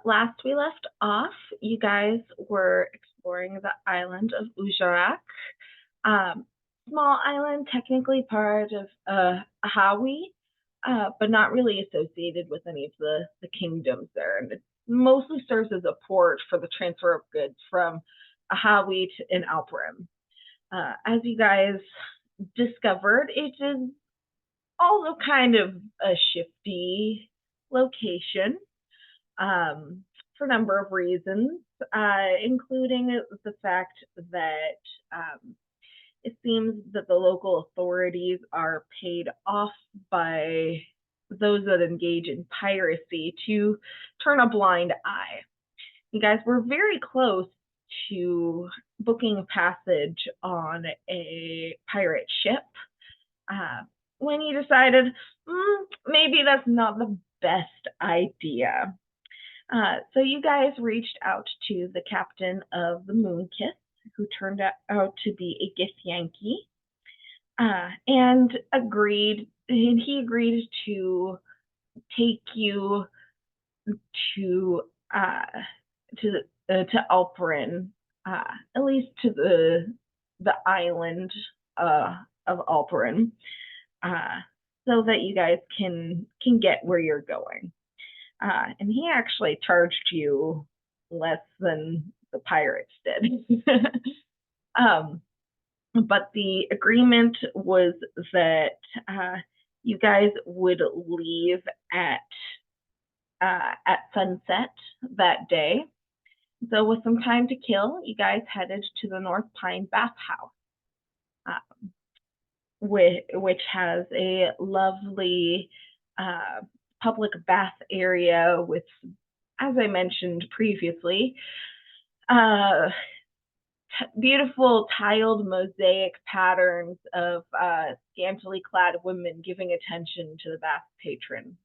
Last we left off, you guys were exploring the island of Ujarak. Um, Small island, technically part of Ahawi, but not really associated with any of the kingdoms there. And it mostly serves as a port for the transfer of goods from Ahawi to in Alperen. As you guys discovered, it is also kind of a shifty location for a number of reasons, including the fact that it seems that the local authorities are paid off by those that engage in piracy to turn a blind eye. You guys were very close to booking passage on a pirate ship uh, when you decided maybe that's not the best idea. So you guys reached out to the captain of the Moonkiss, who turned out to be a Githyanki, and he agreed to take you to to Alperen, at least to the island of Alperen, so that you guys can get where you're going. And he actually charged you less than the pirates did. um, but the agreement was that you guys would leave at sunset that day. So with some time to kill, you guys headed to the North Pine Bathhouse, which has a lovely public bath area with, as I mentioned previously, beautiful tiled mosaic patterns of scantily clad women giving attention to the bath patron.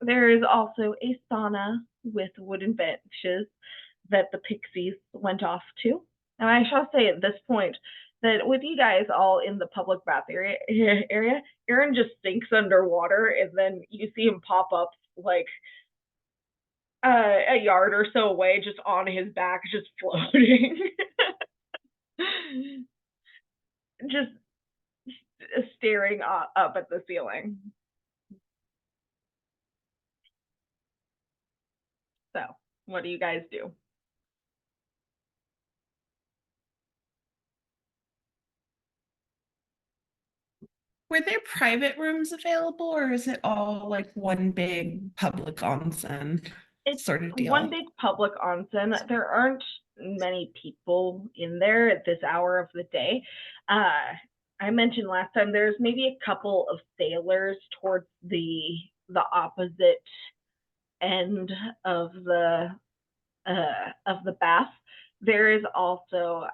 There is also a sauna with wooden benches that the pixies went off to. And I shall say at this point that with you guys all in the public bath area, Aaron just sinks underwater, and then you see him pop up like a yard or so away, just on his back, just floating. Just staring up at the ceiling. So, what do you guys do? Were there private rooms available, or is it all like one big public onsen It's sort of one deal? big public onsen. There aren't many people in there at this hour of the day. I mentioned last time there's maybe a couple of sailors towards the opposite end of the bath. There is also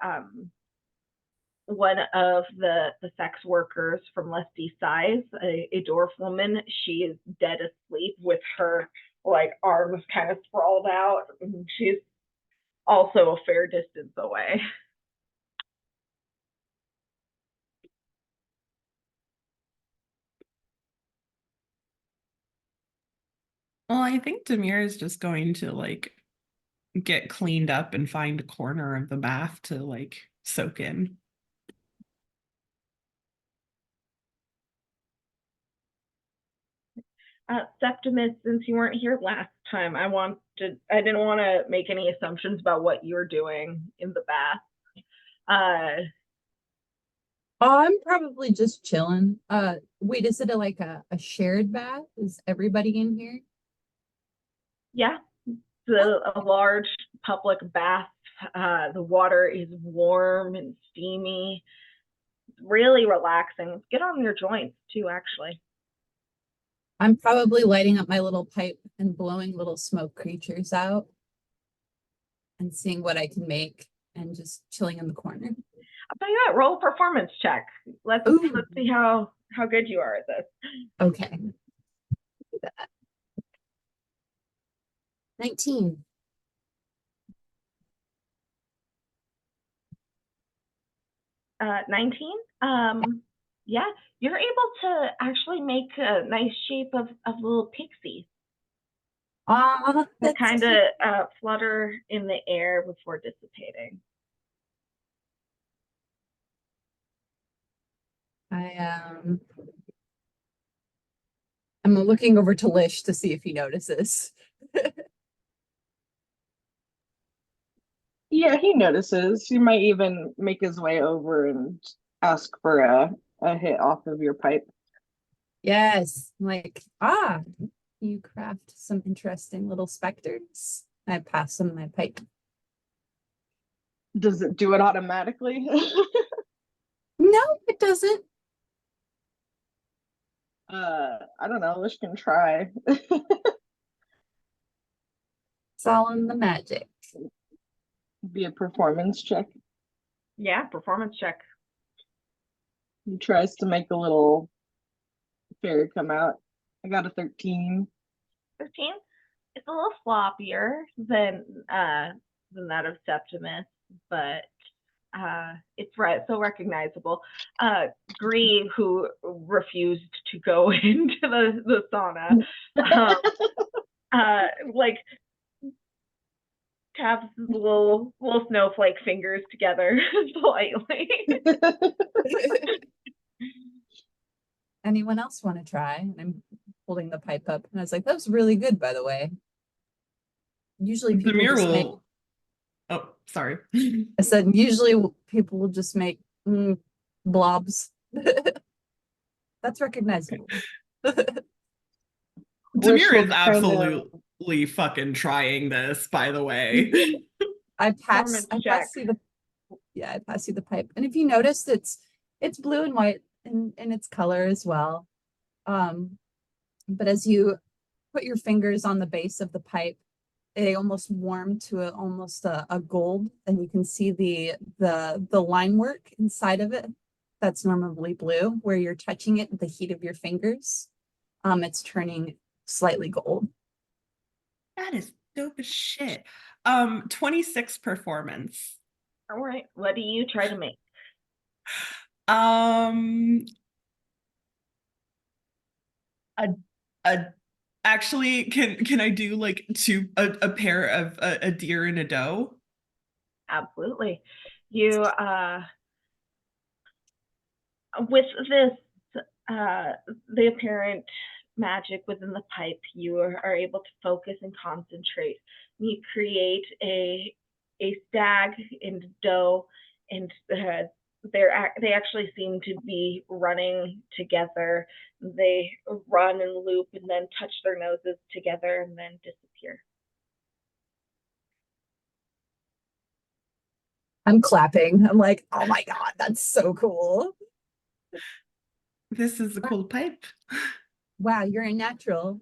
one of the sex workers from Lesty's size, a dwarf woman. She is dead asleep with her like arms kind of sprawled out. And she's also a fair distance away. Well, I think Demir is just going to like get cleaned up and find a corner of the bath to like soak in. Septimus, since you weren't here last time, I didn't want to make any assumptions about what you're doing in the bath. Uh, I'm probably just chilling. Wait, is it a shared bath? Is everybody in here? yeah, it's a large public bath. The water is warm and steamy, really relaxing. It's good on your joints too, actually. I'm probably lighting up my little pipe and blowing little smoke creatures out and seeing what I can make and just chilling in the corner. I'll tell you what, roll a performance check. Let's see how good you are at this. Okay. 19. 19. Yeah, you're able to actually make a nice shape of little pixies. Ah, They that's kind cute. of flutter in the air before dissipating. I I'm looking over to Lish to see if he notices. Yeah, he notices. He might even make his way over and ask for a hit off of your pipe. Yes, like, you craft some interesting little specters. I pass him my pipe. Does it do it automatically? No, it doesn't. I don't know. Lish can try. It's all in the magic. Be a performance check. Yeah, performance check. He tries to make a little fairy come out. I got a 13. 13. It's a little floppier than that of Septimus, but it's right, so recognizable. Gree, who refused to go into the sauna, like taps his little snowflake fingers together slightly. Anyone else want to try? And I'm holding the pipe up, and I was like, "That was really good, by the way." Usually, people Demir just make. will. Oh, sorry. I said, usually people will just make blobs. That's recognizable. Lish Demir will is kind of. absolutely fucking trying this, by the way. Performance I check. pass you the yeah, I pass you the pipe. And if you notice, it's blue and white in its color as well. But as you put your fingers on the base of the pipe, they almost warm to almost a gold, and you can see the line work inside of it. That's normally blue, where you're touching it with the heat of your fingers. It's turning slightly gold. That is dope as shit. 26 performance. All right, what do you try to make? Um, a, a actually, can I do like a pair of a deer and a doe? Absolutely. You with this the apparent magic within the pipe, you are able to focus and concentrate. You create a stag and doe, and they actually seem to be running together. They run and loop and then touch their noses together and then disappear. I'm clapping. I'm like, oh my God, that's so cool. This is a cool pipe. Wow, you're a natural.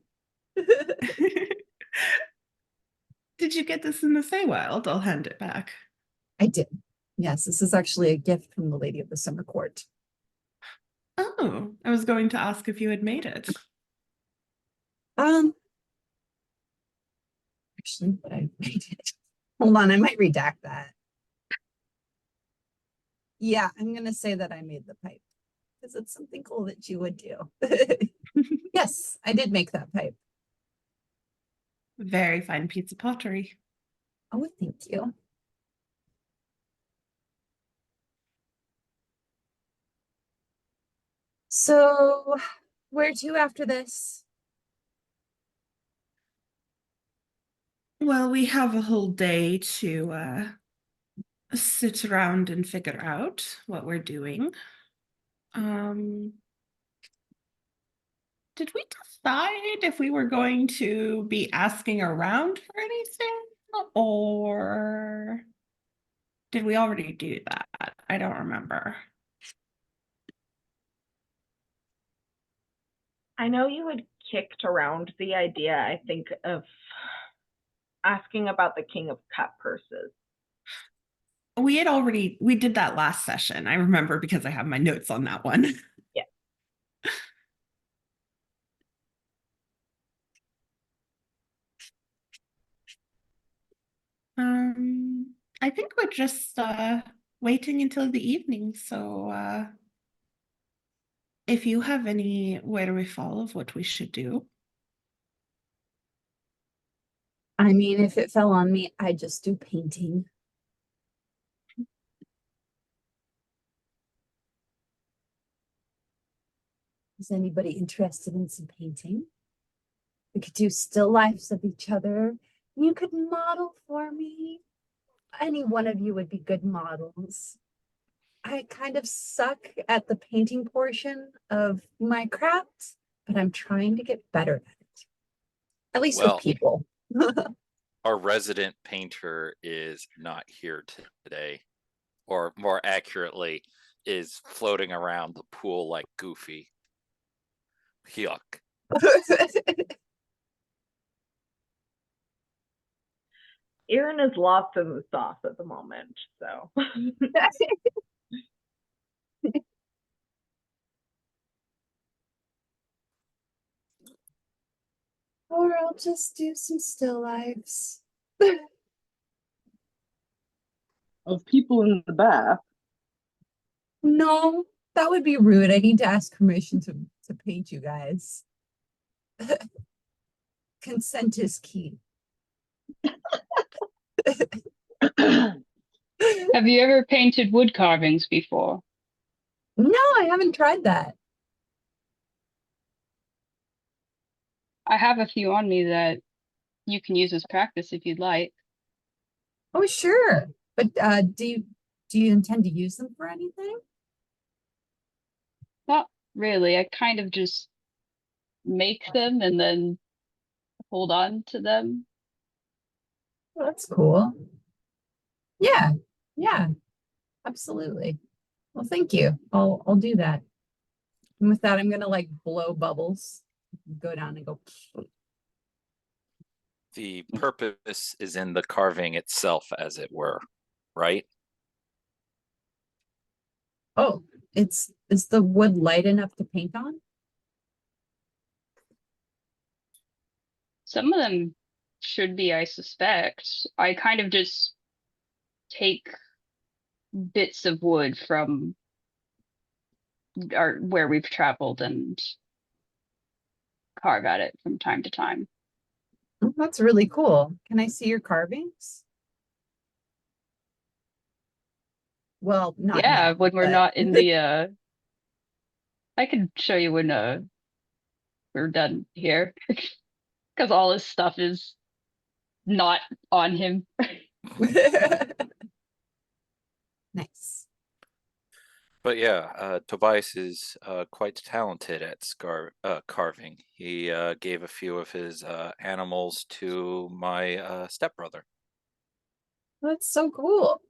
Did you get this in the Feywild? I'll hand it back. I did. Yes, this is actually a gift from the Lady of the Summer Court. Oh, I was going to ask if you had made it. Um, actually, but I made it. Hold on, I might redact that. Yeah, I'm gonna say that I made the pipe because it's something cool that you would do. Yes, I did make that pipe. Very fine piece of pottery. Oh, thank you. So, where to after this? Well, we have a whole day to sit around and figure out what we're doing. Um, did we decide if we were going to be asking around for anything, or did we already do that? I don't remember. I know you had kicked around the idea, I think, of asking about the King of Cup purses. We did that last session. I remember because I have my notes on that one. Yeah. I think we're just waiting until the evening. So if you have any where we fall of what we should do. I mean, if it fell on me, I'd just do painting. Is anybody interested in some painting? We could do still lifes of each other. You could model for me. Any one of you would be good models. I kind of suck at the painting portion of my craft, but I'm trying to get better at it. At least Well, with people. our resident painter is not here today, or more accurately, is floating around the pool like Goofy. Yuck. Aaron is lost in the sauce at the moment, so. Or I'll just do some still lives. Of people in the bath. No, that would be rude. I need to ask permission to paint you guys. Consent is key. Have you ever painted wood carvings before? No, I haven't tried that. I have a few on me that you can use as practice if you'd like. Oh, sure. But do you intend to use them for anything? Not really. I kind of just make them and then hold on to them. Well, that's cool. Yeah, yeah, absolutely. Well, thank you. I'll do that. And with that, I'm gonna like blow bubbles, go down and go. The purpose is in the carving itself, as it were, right? Oh, is the wood light enough to paint on? Some of them should be, I suspect. I kind of just take bits of wood from where we've traveled and carve at it from time to time. Oh, that's really cool. Can I see your carvings? Well, not Yeah, now, when we're but not in the I can show you when we're done here. Because all his stuff is not on him. nice. But yeah, Tobias is quite talented at carving. He gave a few of his animals to my stepbrother. That's so cool.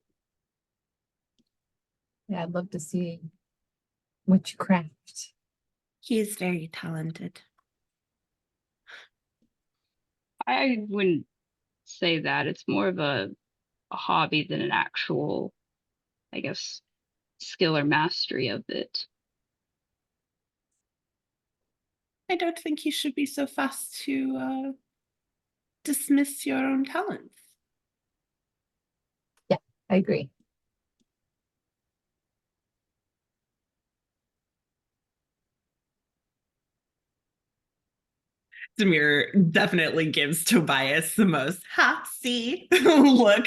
Yeah, I'd love to see what you craft. He is very talented. I wouldn't say that. It's more of a hobby than an actual, I guess, skill or mastery of it. I don't think you should be so fast to dismiss your own talents. I agree. Demir definitely gives Tobias the most see look.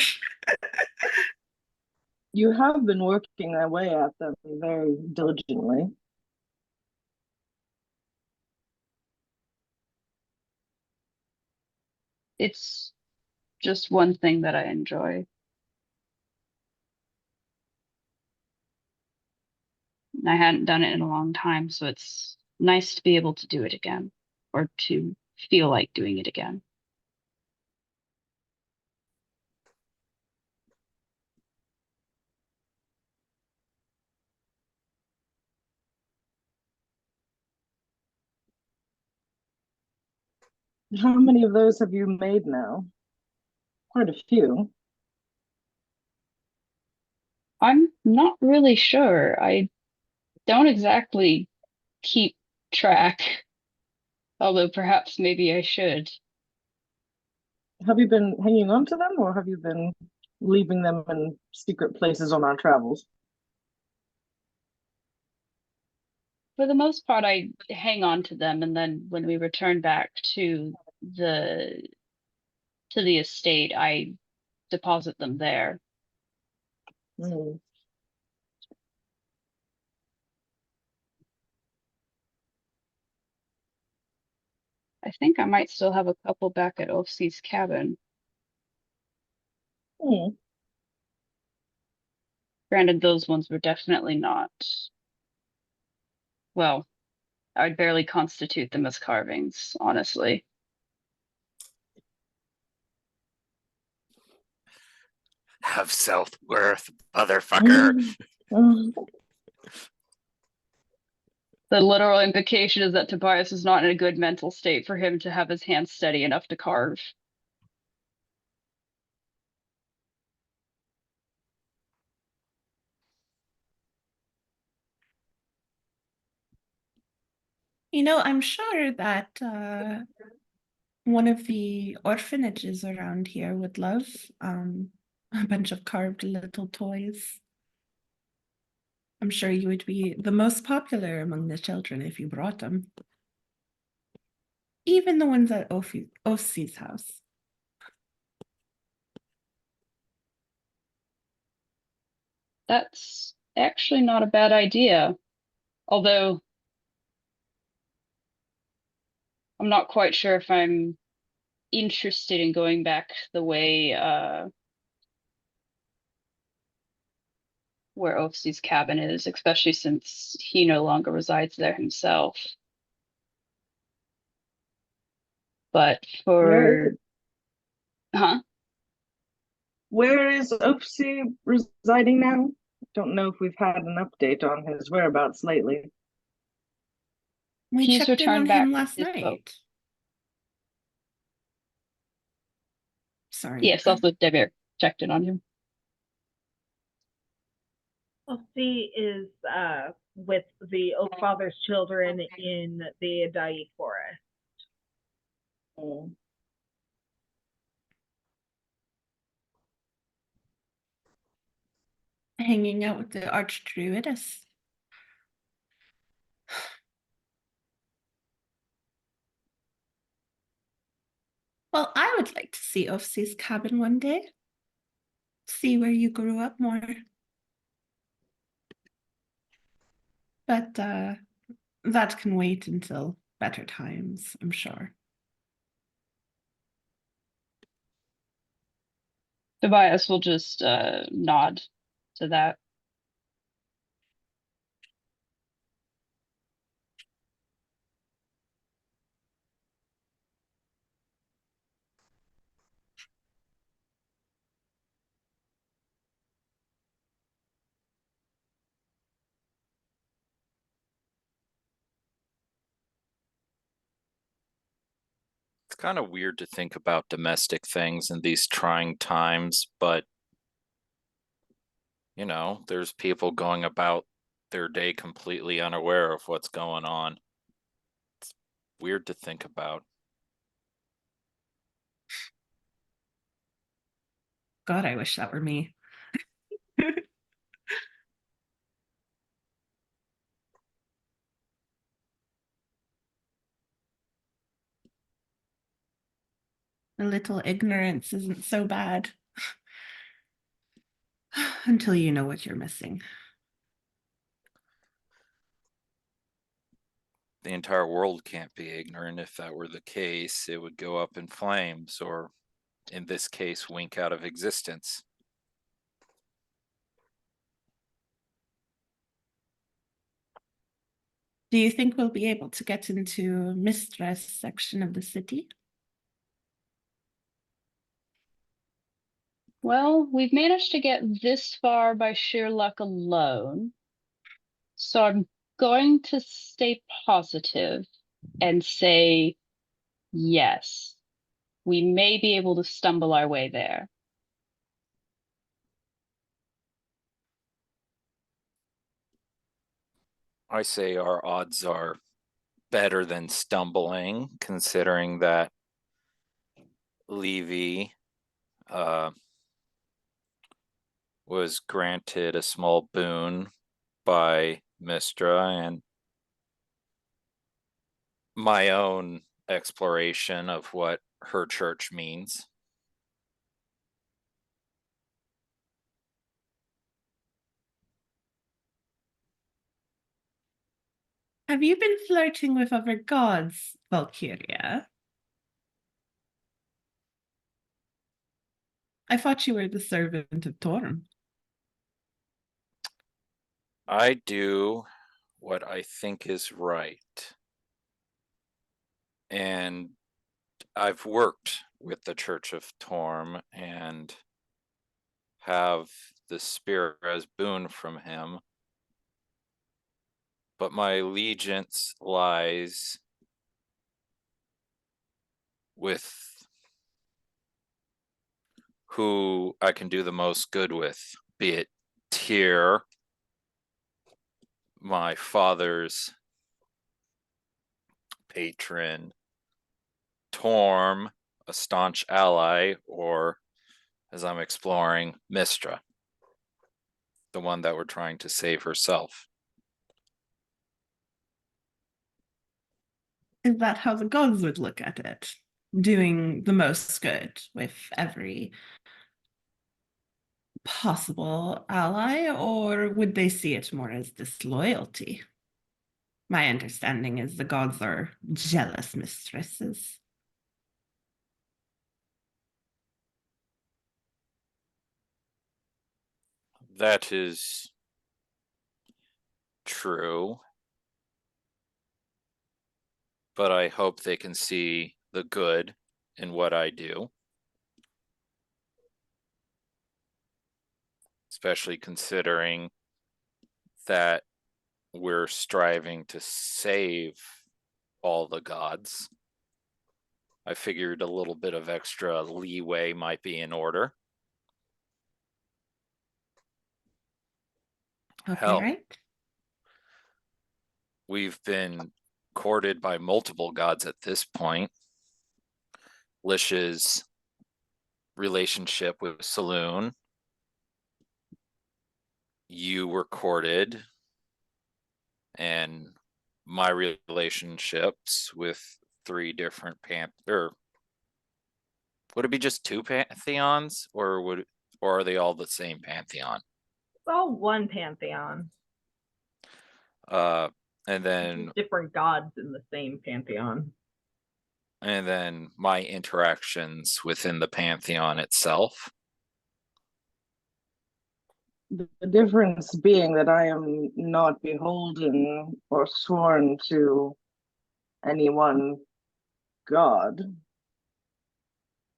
You have been working that way at them very diligently. It's just one thing that I enjoy. And I hadn't done it in a long time, so it's nice to be able to do it again or to feel like doing it again. How many of those have you made now? Quite a few. I'm not really sure. I don't exactly keep track, although perhaps maybe I should. Have you been hanging on to them or have you been leaving them in secret places on our travels? For the most part, I hang on to them, and then when we return back to the to the estate, I deposit them there. Hmm. I think I might still have a couple back at Oafsy's cabin. Hmm. Granted, those ones were definitely not. Well, I'd barely constitute them as carvings, honestly. Have self-worth, motherfucker. The literal implication is that Tobias is not in a good mental state for him to have his hands steady enough to carve. You know, I'm sure that one of the orphanages around here would love a bunch of carved little toys. I'm sure you would be the most popular among the children if you brought them. Even the ones at Osy's house. That's actually not a bad idea. Although I'm not quite sure if I'm interested in going back the way where Oafsy's cabin is, especially since he no longer resides there himself. But Where for huh? where is Oopsie residing now? Don't know if we've had an update on his whereabouts lately. We He's checked in on returned back him to last his boat. night. Sorry. Yes, also Debir checked in on him. Elsie is with the Oak Father's children in the Adai forest. Hmm. Hanging out with the archdruidess. Well, I would like to see Osy's cabin one day. See where you grew up more. But that can wait until better times, I'm sure. Tobias will just nod to that. It's kind of weird to think about domestic things in these trying times, but you know, there's people going about their day completely unaware of what's going on. It's weird to think about. God, I wish that were me. A little ignorance isn't so bad. Until you know what you're missing. The entire world can't be ignorant. If that were the case, it would go up in flames, or in this case, wink out of existence. Do you think we'll be able to get into Mistress section of the city? Well, we've managed to get this far by sheer luck alone. So I'm going to stay positive and say yes. We may be able to stumble our way there. I say our odds are better than stumbling, considering that Levy was granted a small boon by Mistra, and my own exploration of what her church means. Have you been flirting with other gods, Valkyria? I thought you were the servant of Torm. I do what I think is right. And I've worked with the Church of Torm and have the spirit as boon from him. But my allegiance lies with who I can do the most good with, be it Tyr, my father's patron, Torm, a staunch ally, or as I'm exploring, Mistra, the one that we're trying to save herself. Is that how the gods would look at it? Doing the most good with every possible ally, or would they see it more as disloyalty? My understanding is the gods are jealous mistresses. That is true. But I hope they can see the good in what I do. Especially considering that we're striving to save all the gods. I figured a little bit of extra leeway might be in order. Okay, Hell, right? we've been courted by multiple gods at this point. Lish's relationship with Saloon. You were courted. And my relationships with 3 different would it be just 2 pantheons, or are they all the same pantheon? It's all one pantheon. And then Different gods in the same pantheon. and then my interactions within the pantheon itself. The difference being that I am not beholden or sworn to any one god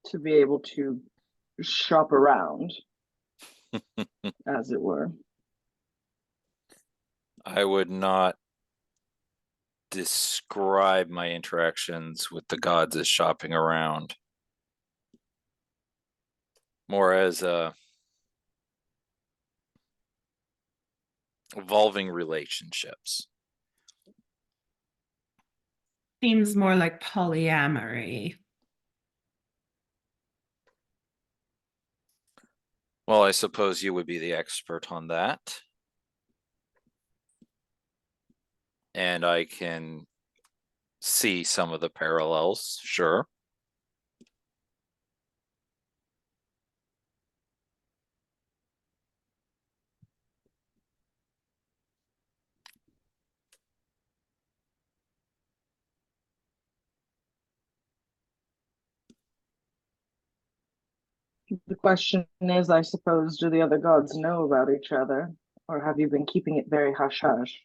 to be able to shop around, as it were. I would not describe my interactions with the gods as shopping around. More as evolving relationships. Seems more like polyamory. Well, I suppose you would be the expert on that. And I can see some of the parallels, sure. The question is, I suppose, do the other gods know about each other, or have you been keeping it very hush-hush?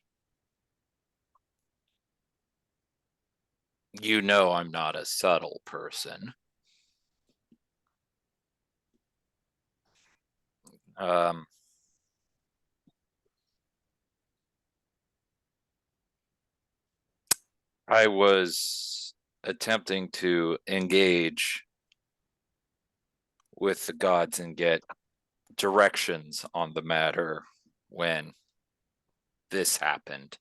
You know I'm not a subtle person. I was attempting to engage with the gods and get directions on the matter when this happened.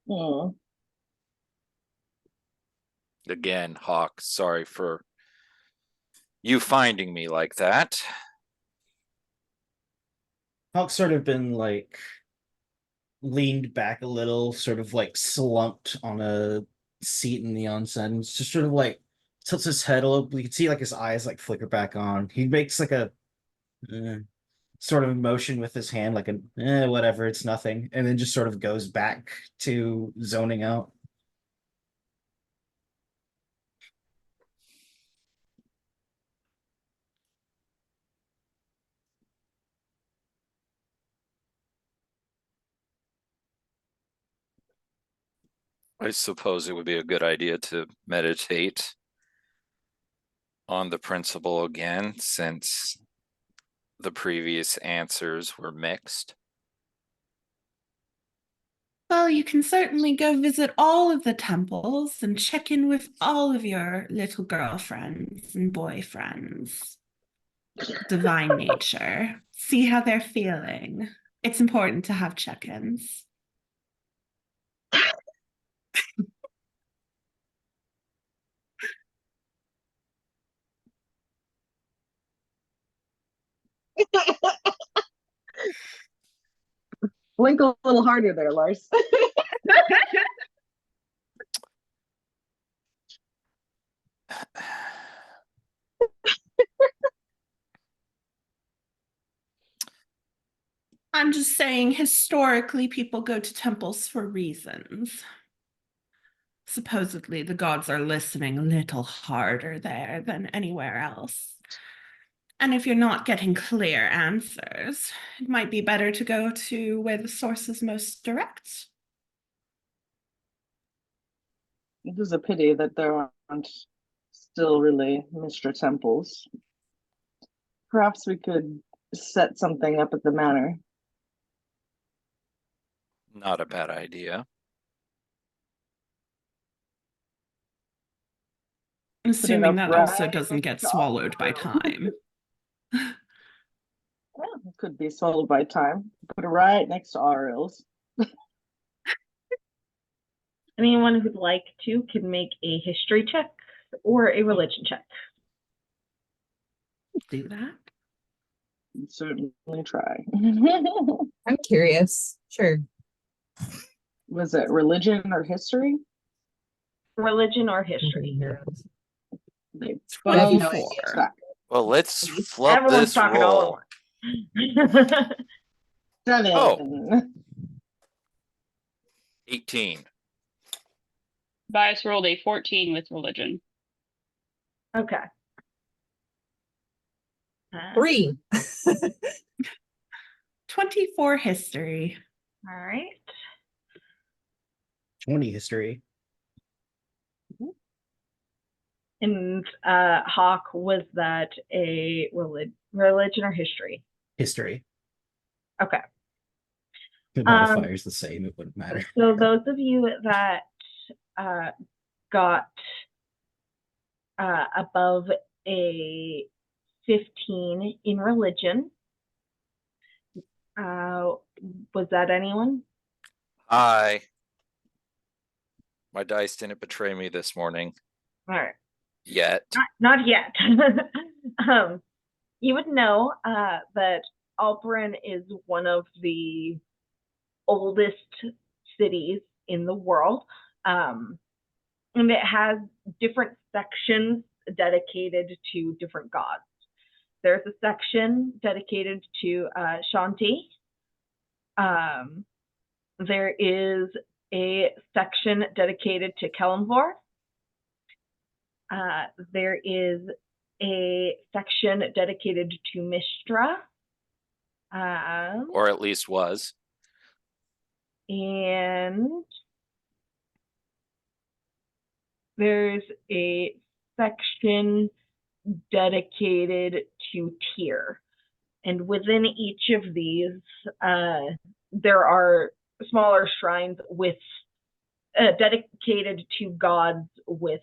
Hmm. Again, Hawk, sorry for you finding me like that. Hawk's sort of been like leaned back a little, sort of like slumped on a seat in the onsen, and just sort of like tilts his head a little. You can see like his eyes like flicker back on. He makes like a sort of motion with his hand, like a whatever, it's nothing, and then just sort of goes back to zoning out. I suppose it would be a good idea to meditate on the principle again, since the previous answers were mixed. Well, you can certainly go visit all of the temples and check in with all of your little girlfriends and boyfriends. Divine nature. See how they're feeling. It's important to have check-ins. Blink a little harder there, Lars. I'm just saying, historically, people go to temples for reasons. Supposedly, the gods are listening a little harder there than anywhere else. And if you're not getting clear answers, it might be better to go to where the source is most direct. It is a pity that there aren't still really Mr. Temples. Perhaps we could set something up at the manor. Not a bad idea. Assuming that right also doesn't get swallowed by time. Well, it could be swallowed by time. Put it right next to Aurils. Anyone who'd like to can make a history check or a religion check. Do that. Certainly try. I'm curious. Sure. Was it religion or history? Religion or history. They I have both no idea. suck. Well, let's flip Everyone's this talking all roll. at once. 7. Oh. 18. Bias rolled a 14 with religion. Okay. 3. 24 history. All right. 20 history. And Hawk, was that a religion or history? History. Okay. The modifier's the same, it wouldn't matter. So those of you that got above a 15 in religion, was that anyone? My dice didn't betray me this morning All right. yet. Not yet. You would know that Alperen is one of the oldest cities in the world. And it has different sections dedicated to different gods. There's a section dedicated to Shanti. There is a section dedicated to Kelimvor. There is a section dedicated to Mistra. Or at least was. And there's a section dedicated to Tyr. And within each of these, there are smaller shrines with dedicated to gods with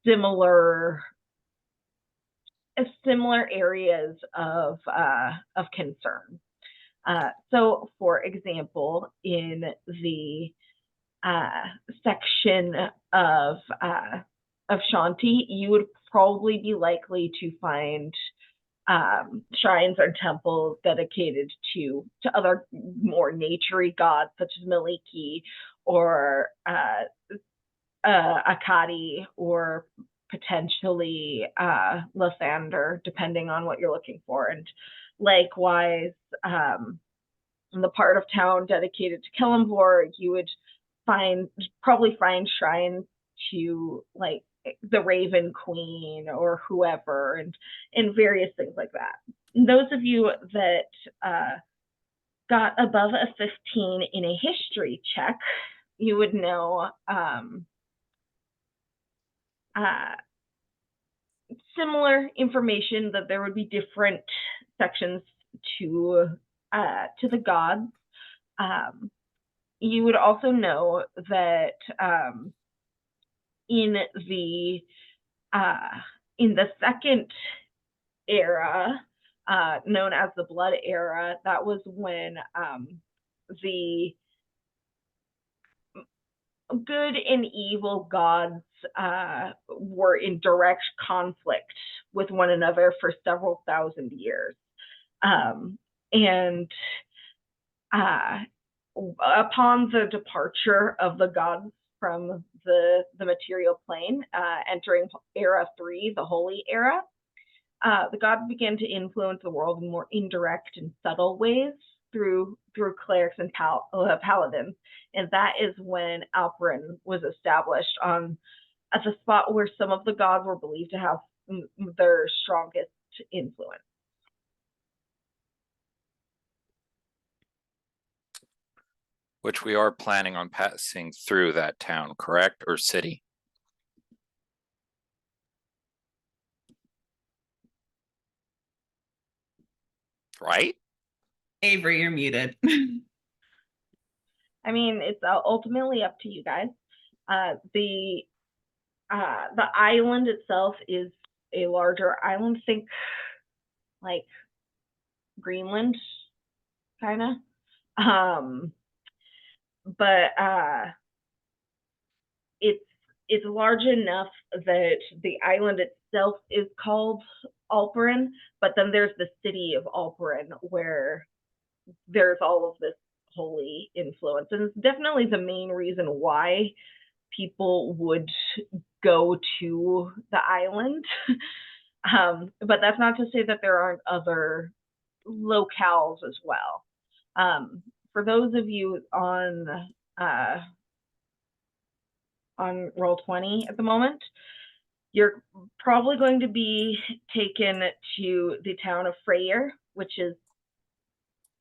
similar areas of concern. So, for example, in the section of Shanti, you would probably be likely to find shrines or temples dedicated to other more naturey gods, such as Maliki or Akkadi, or potentially Lathander, depending on what you're looking for. And Likewise, in the part of town dedicated to Kellamvor, you would probably find shrines to like the Raven Queen or whoever, and various things like that. And those of you that got above a 15 in a history check, you would know similar information, that there would be different sections to the gods. You would also know that in the second era, known as the Blood Era, that was when the good and evil gods were in direct conflict with one another for several thousand years. And upon the departure of the gods from the material plane, entering Era 3, the Holy Era, the gods began to influence the world in more indirect and subtle ways through clerics and paladins. And that is when Alperen was established at the spot where some of the gods were believed to have their strongest influence. Which we are planning on passing through that town, correct? Or city? Right? Avery, you're muted. I mean, it's ultimately up to you guys. The island itself is a larger island. Think like Greenland, kind of. But it's large enough that the island itself is called Alperen, but then there's the city of Alperen where there's all of this holy influence, and it's definitely the main reason why people would go to the island. But that's not to say that there aren't other locales as well. For those of you on Roll20 at the moment, you're probably going to be taken to the town of Freyr, which is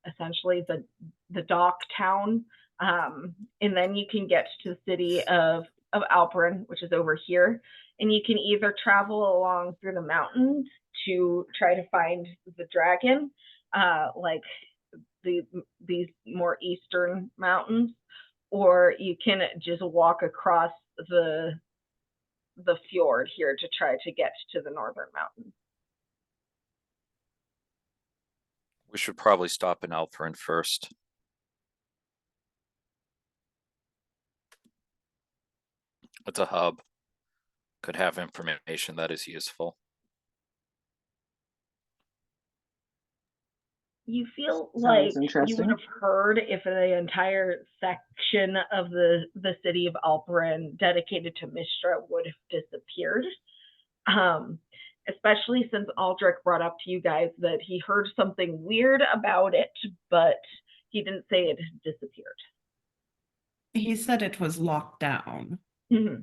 essentially the dock town, and then you can get to the city of Alperen, which is over here, and you can either travel along through the mountains to try to find the dragon, like these more eastern mountains, or you can just walk across the fjord here to try to get to the northern mountains. We should probably stop in Alperen first. It's a hub. Could have information that is useful. You feel Sounds like you interesting. would have heard if the entire section of the city of Alperen dedicated to Mistra would have disappeared. Especially since Aldrich brought up to you guys that he heard something weird about it, but he didn't say it had disappeared. He said it was locked down. Mm-hmm.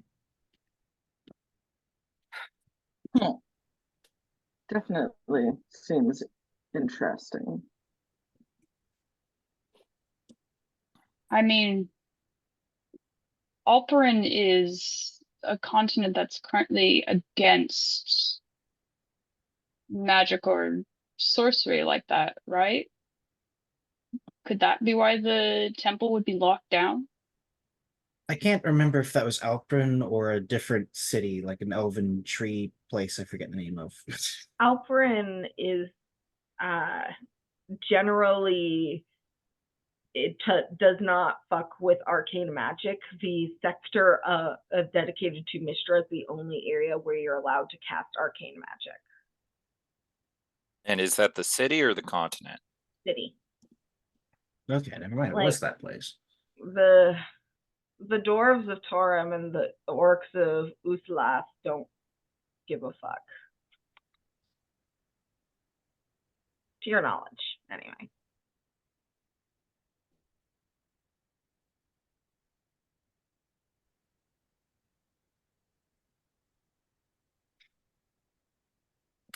Definitely seems interesting. I mean, Alperen is a continent that's currently against magic or sorcery like that, right? Could that be why the temple would be locked down? I can't remember if that was Alperen or a different city, like an elven tree place. I forget the name of. Alperen is generally, it does not fuck with arcane magic. The sector dedicated to Mistra is the only area where you're allowed to cast arcane magic. And is that the city or the continent? City. Okay, never mind. It was that place. The dwarves of Torum and the orcs of Uslas don't give a fuck to your knowledge, anyway.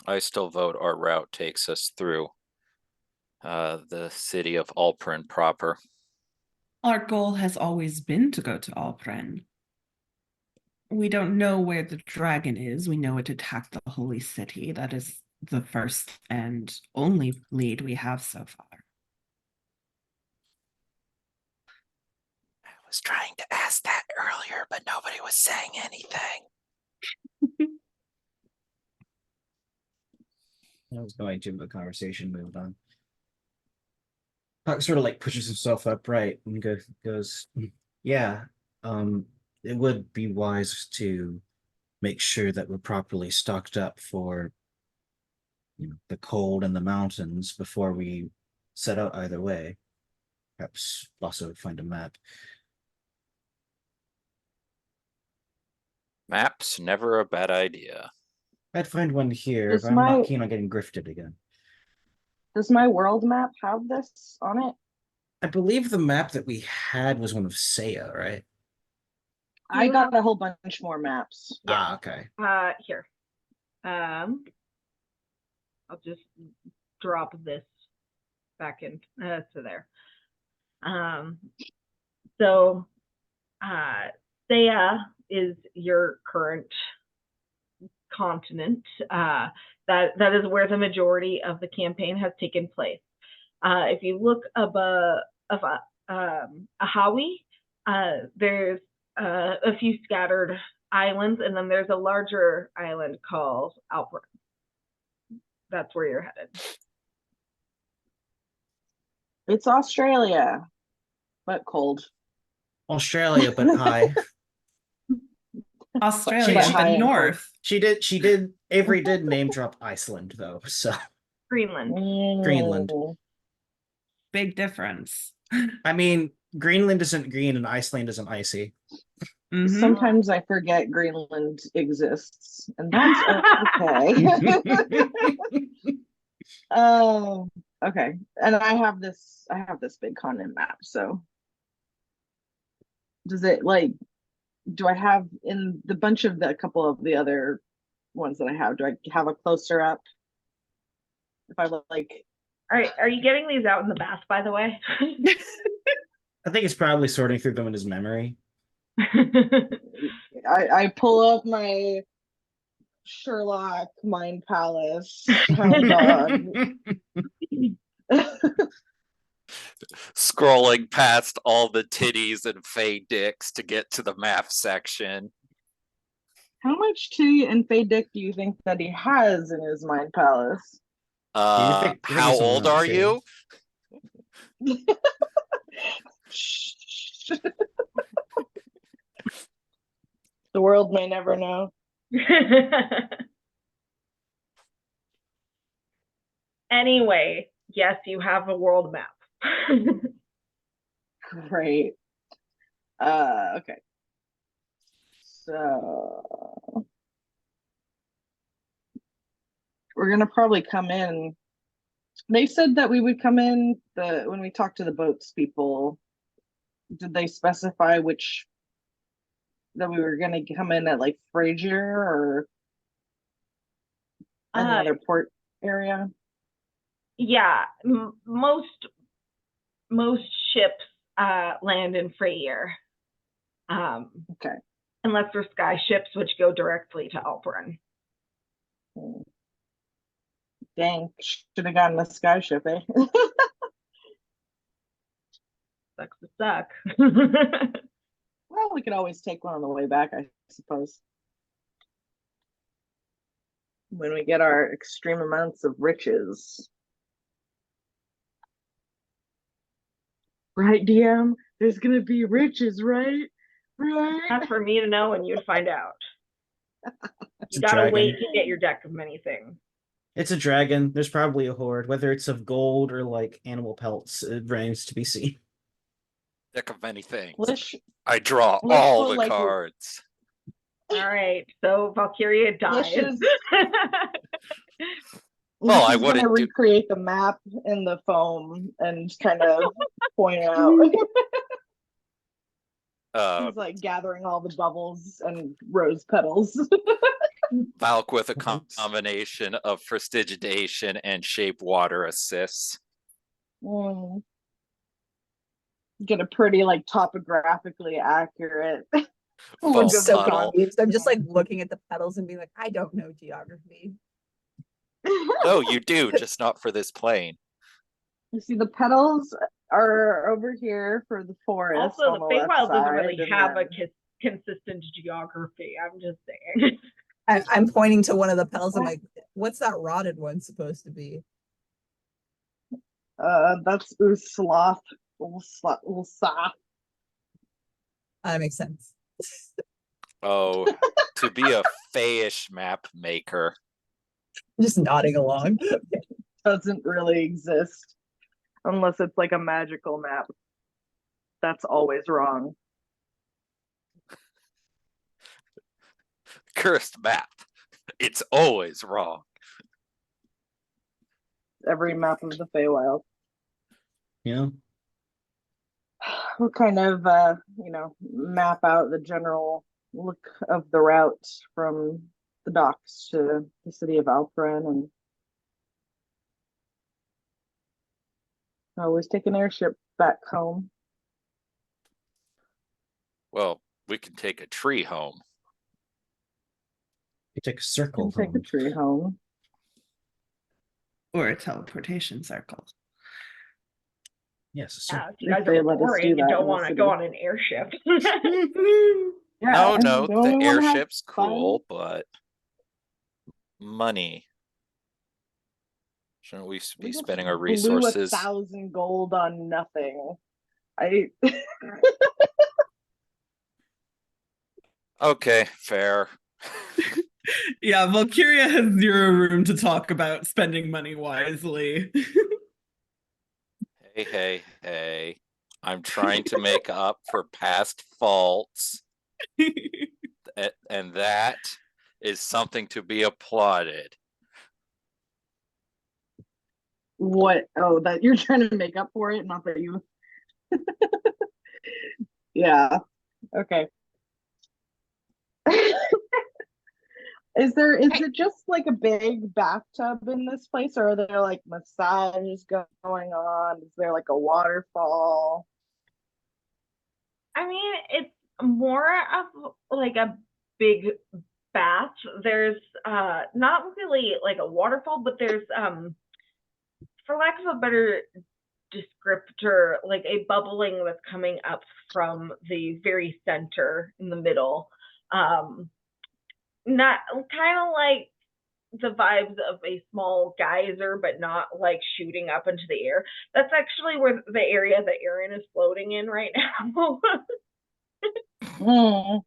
I still vote our route takes us through the city of Alperen proper. Our goal has always been to go to Alperen. We don't know where the dragon is. We know it attacked the holy city. That is the first and only lead we have so far. I was trying to ask that earlier, but nobody was saying anything. I was going to, but the conversation moved on. Puck sort of like pushes himself upright and goes, yeah, it would be wise to make sure that we're properly stocked up for the cold and the mountains before we set out either way. Perhaps also find a map. Maps, never a bad idea. I'd find one here, Does but I'm my- not keen on getting grifted again. Does my world map have this on it? I believe the map that we had was one of Saya, right? I got a whole bunch more maps. Ah, okay. Here. I'll just drop this back in to there. So Saya is your current continent. That is where the majority of the campaign has taken place. If you look above Ahawi, there's a few scattered islands, and then there's a larger island called Alperen. That's where you're headed. It's Australia, but cold. Australia, but high. Australia, But to high the and cold. north. She did. Avery did name drop Iceland though, so Greenland. Greenland. Big difference. I mean, Greenland isn't green and Iceland isn't icy. Mhm. Sometimes I forget Greenland exists, and that's okay. Okay. And I have this big continent map, so does it like do I have in the bunch of a couple of the other ones that I have, do I have a closer up? If I like Are you getting these out in the bath, by the way? I think it's probably sorting through them in his memory. I pull up my Sherlock Mind Palace Hound Dog. Scrolling past all the titties and fey dicks to get to the map section. How much tea and fey dick do you think that he has in his Mind Palace? you think How it's old not are true? you? The world may never know. Anyway, yes, you have a world map. Great. Okay. So we're gonna probably come in. They said that we would come in when we talked to the boats people. Did they specify which that we were gonna come in at, like Frazier or another port area? Yeah, most ships land in Freyr. Okay. Unless they're sky ships, which go directly to Alperen. Dang, should have gotten a sky ship, eh? Sucks to suck. Well, we could always take one on the way back, I suppose. When we get our extreme amounts of riches. Right, DM? There's gonna be riches, right? Right? Not for me to know, and you'd find out. It's You a gotta dragon. wait to get your deck of many things. It's a dragon. There's probably a horde, whether it's of gold or like animal pelts. It remains to be seen. Deck of many things. Let's I draw let's all go the like- cards. All right, so Valkyria dies. just- Well, I He's gonna wouldn't do. recreate the map in the foam and kind of point out. He's like gathering all the bubbles and rose petals. Valk with a Nice. combination of prestidigitation and shape water assists. Mm. Get a pretty like topographically accurate I'm Fall so puddle. confused. I'm just like looking at the petals and being like, I don't know geography. No, you do, just not for this plane. You see, the petals are over here for the forest. Also, on the the left Feywild doesn't side, really and have then- a consistent geography. I'm just saying. I'm pointing to one of the petals. I'm like, what's that rotted one supposed to be? That's Usloth. Ulsa. That makes sense. Oh, to be a Feyish map maker. Just nodding along. Doesn't really exist unless it's like a magical map. That's always wrong. Cursed map. It's always wrong. Every map of the Feywild. Yeah. We'll kind of, map out the general look of the route from the docks to the city of Alperen, and always take an airship back home. Well, we can take a tree home. You take a circle Take a home. tree home. Or a teleportation circle. Yes, a Yeah, circle. if you guys they are let us boring do and that don't in the want to city. go on an airship. Yeah, No, and no, don't the we wanna have airship's fun? cool, but money. Shouldn't we We be just spending our blew resources? 1,000 gold on nothing. I Okay, fair. Yeah, Valkyria has zero room to talk about spending money wisely. Hey. I'm trying to make up for past faults, and that is something to be applauded. what? Oh, that you're trying to make up for it, not that you. Yeah. Okay. Is it just like a big bathtub in this place, or are there like massages going on? Is there like a waterfall? I mean, it's more of like a big bath. There's not really like a waterfall, but there's for lack of a better descriptor, like a bubbling that's coming up from the very center in the middle. Not kind of like the vibes of a small geyser, but not like shooting up into the air. That's actually where the area that Aaron is floating in right now. Oh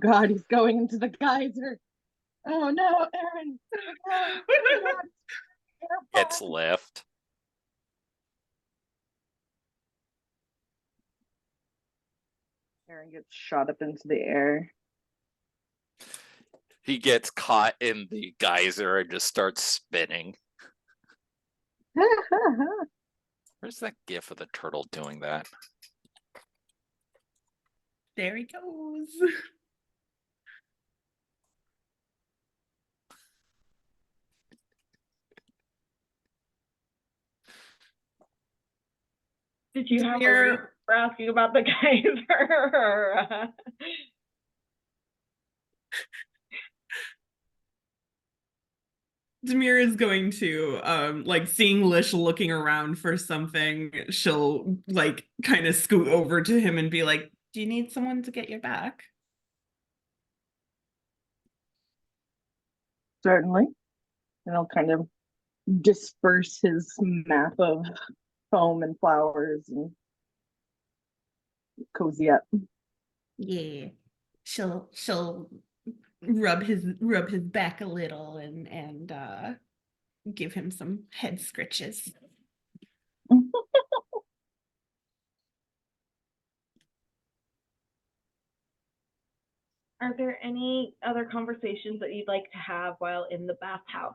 God, he's going into the geyser. Oh no, Aaron! Oh, God. Gets left. Aaron gets shot up into the air. He gets caught in the geyser and just starts spinning. Where's that gif of the turtle doing that? There he goes. Did you have a You're- reason for asking about the geyser? Demir is going to like seeing Lish looking around for something, she'll like kind of scoot over to him and be like, Do you need someone to get your back? Certainly. And I'll kind of disperse his map of foam and flowers and cozy up. Yeah. She'll rub his back a little and give him some head scritches. Are there any other conversations that you'd like to have while in the bathhouse?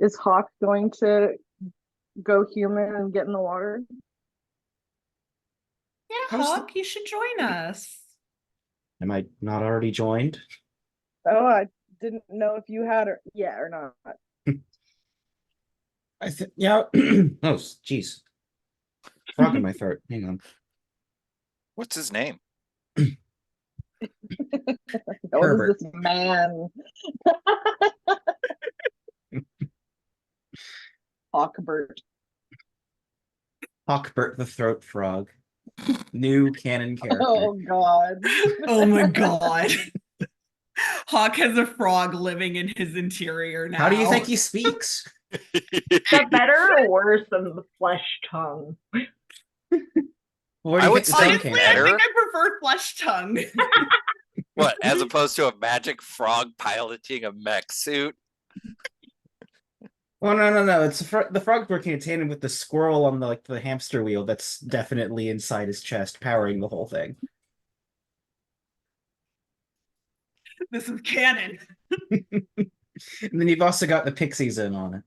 Is Hawk going to go human and get in the water? Yeah, How's the- Hawk, you should join us. Am I not already joined? Oh, I didn't know if you had or not. I think yeah. Oh, jeez. Frog in my throat. Hang on. What's his name? What is Herbert. this man? Hawkbert. Hawkbert the throat frog. New canon character. Oh God. Oh my god. Hawk has a frog living in his interior now. How do you think he speaks? The better or worse than the flesh tongue? Where do I you would think the say tongue Honestly, came I better. think I prefer flesh tongue. What, as opposed to a magic frog piloting a mech suit? Oh no! It's the frog working in tandem with the squirrel on the hamster wheel that's definitely inside his chest, powering the whole thing. This is canon. And then you've also got the pixies in on it.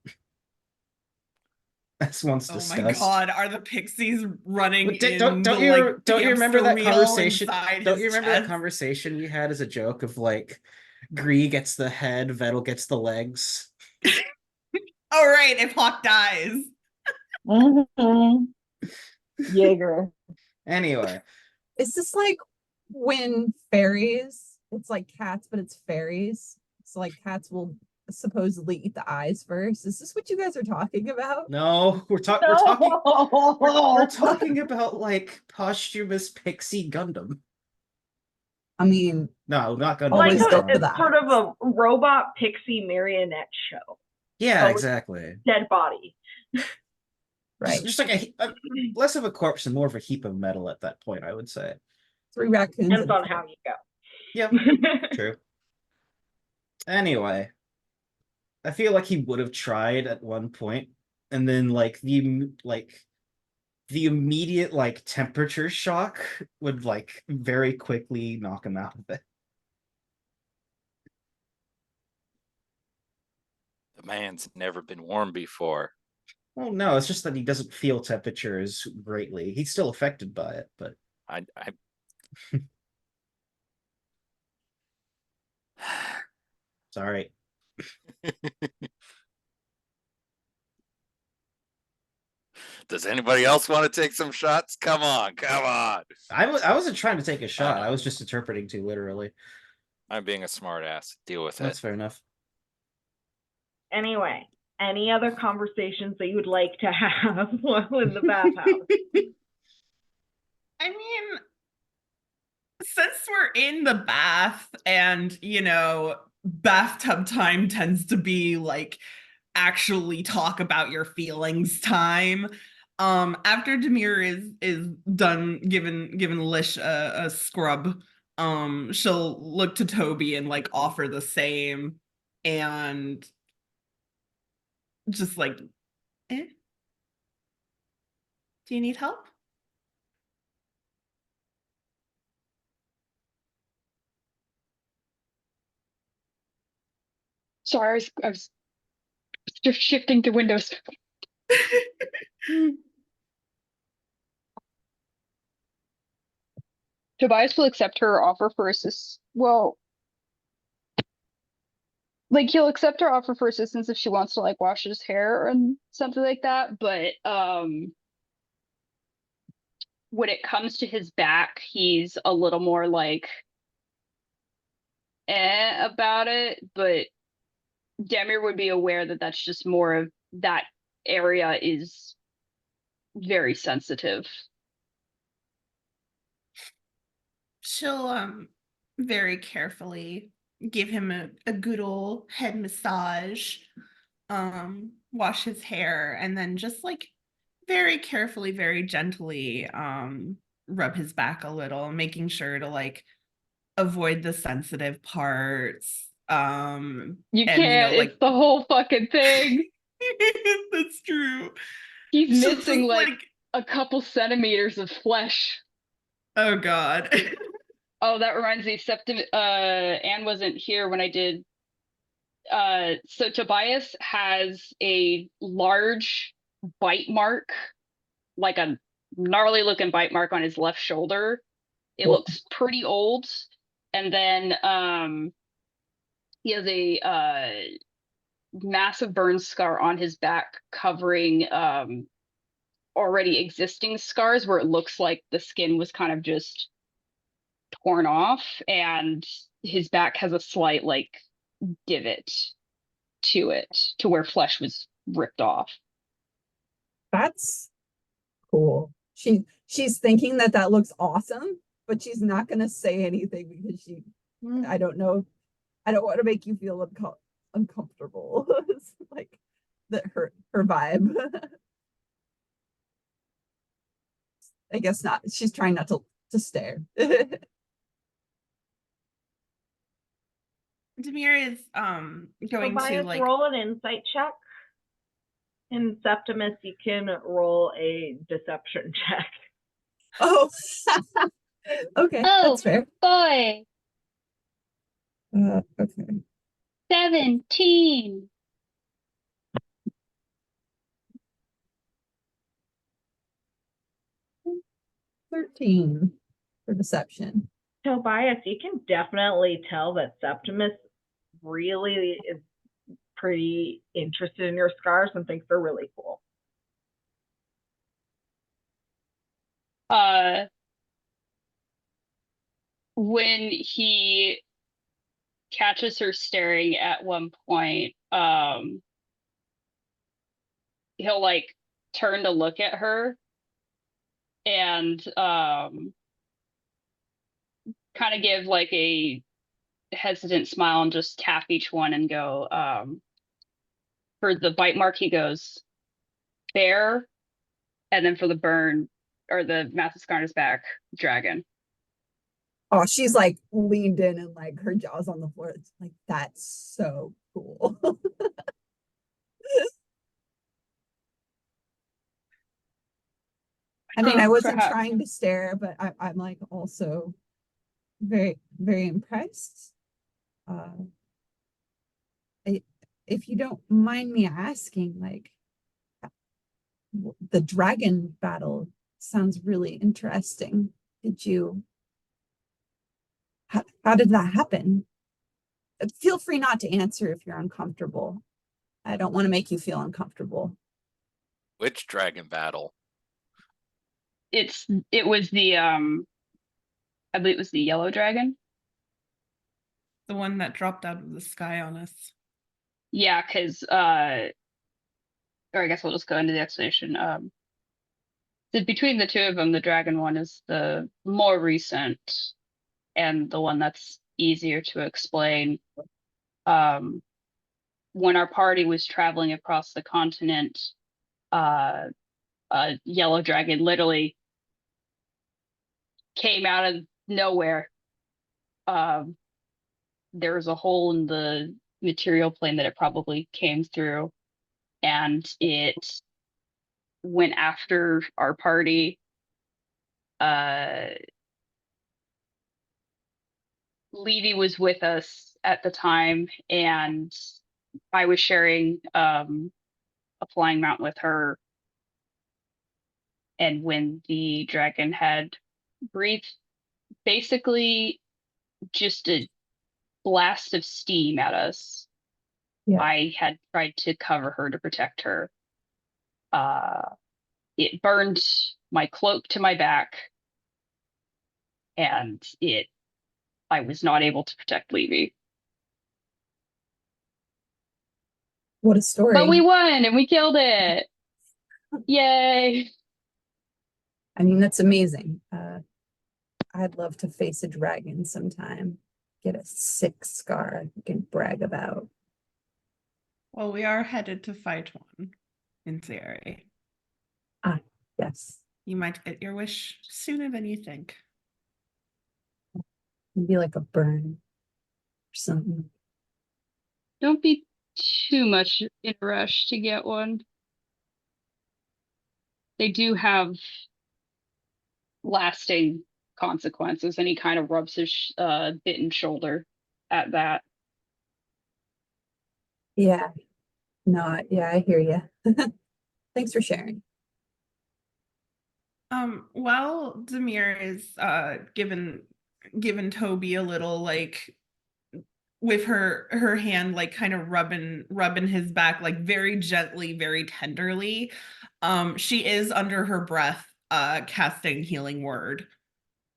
That's once Oh discussed. my god, are the pixies running But in don't the you like don't you remember hamster that wheel conversation? inside Don't his you remember that chest? conversation we had as a joke of like Gree gets the head, Vettel gets the legs. Oh right, if Hawk dies. Mhm. Jaeger. Anyway, Is this like when fairies, it's like cats, but it's fairies? So like cats will supposedly eat the eyes first. Is this what you guys are talking about? no, we're talking we're talking about like posthumous pixie Gundam. I mean, No, not Gundam. Like Always Pixie go a, for Gundam. it's that. sort of a robot pixie marionette show. Yeah, Oh, exactly. Dead body. right? Just like less of a corpse and more of a heap of metal at that point, I would say. 3 raccoons. Depends and a on cat. how you go. Yeah, true. Anyway, I feel like he would have tried at one point, and then the immediate like temperature shock would like very quickly knock him out of it. The man's never been warm before. Well, no, it's just that he doesn't feel temperatures greatly. He's still affected by it, but I it's all right. Does anybody else want to take some shots? Come on, come on. I wasn't trying to take a shot. I know. was just interpreting too literally. I'm being a smart ass. Deal with That's it. fair enough. Anyway, any other conversations that you would like to have while in the bathhouse? I mean, since we're in the bath and, you know, bathtub time tends to be like actually talk about your feelings time. After Demir is done given Lish a scrub, she'll look to Toby and like offer the same and just like, do you need help? Sorry, I was just shifting to Windows. Tobias will accept her offer for assist. Well, like he'll accept her offer for assistance if she wants to like wash his hair and something like that. But when it comes to his back, he's a little more like about it. But Demir would be aware that that's just more of that area is very sensitive. She'll very carefully give him a good old head massage, wash his hair, and then just like very carefully, very gently rub his back a little, making sure to like avoid the sensitive parts. You And, can't, like it's the whole fucking thing. that's true. He's She'll missing just, like a couple centimeters of flesh. oh god. Oh, that reminds me, Anne wasn't here when I did So Tobias has a large bite mark, like a gnarly looking bite mark on his left shoulder. It looks pretty old. And then he has a massive burn scar on his back covering already existing scars where it looks like the skin was kind of just torn off, and his back has a slight like divot to it to where flesh was ripped off. That's cool. She's thinking that that looks awesome, but she's not gonna say anything because she, I don't know, I don't want to make you feel uncomfortable. It's like that her vibe. I guess not. She's trying not to stare. Demir is going to Tobias, like roll an insight check. And Septimus, you can roll a deception check. Oh, okay, Oh, that's fair. boy, Okay. 17. 13 for deception. Tobias, you can definitely tell that Septimus really is pretty interested in your scars and thinks they're really cool. When he catches her staring at one point, he'll like turn to look at her and kind of give like a hesitant smile and just tap each one and go, for the bite mark, he goes, bear, and then for the burn or the massive scar on his back, dragon. Oh, she's like leaned in and like her jaw's on the floor. It's like, that's so cool. I mean, I wasn't Perhaps. trying to stare, but I'm like also very, very impressed. If you don't mind me asking, like the dragon battle sounds really interesting. How did that happen? Feel free not to answer if you're uncomfortable. I don't want to make you feel uncomfortable. Which dragon battle? It was the I believe it was the yellow dragon. the one that dropped out of the sky on us. Yeah, because or I guess we'll just go into the explanation. Between the two of them, the dragon one is the more recent and the one that's easier to explain. When our party was traveling across the continent, a yellow dragon literally came out of nowhere. There was a hole in the material plane that it probably came through, and it went after our party. Levy was with us at the time, and I was sharing a flying mount with her. And when the dragon had breathed basically just a blast of steam at us, Yeah. I had tried to cover her to protect her. It burned my cloak to my back, and I was not able to protect Levy. What a story. But we won and we killed it. Yay. I mean, that's amazing. I'd love to face a dragon sometime. Get a sick scar you can brag about. Well, we are headed to fight one, in theory. Yes. You might get your wish sooner than you think. Maybe like a burn or something. Don't be too much in a rush to get one. They do have lasting consequences, and he kind of rubs his bitten shoulder at that. Yeah. No, yeah, I hear you. Thanks for sharing. While Demir is giving Toby a little like with her hand like kind of rubbing his back like very gently, very tenderly, she is under her breath casting healing word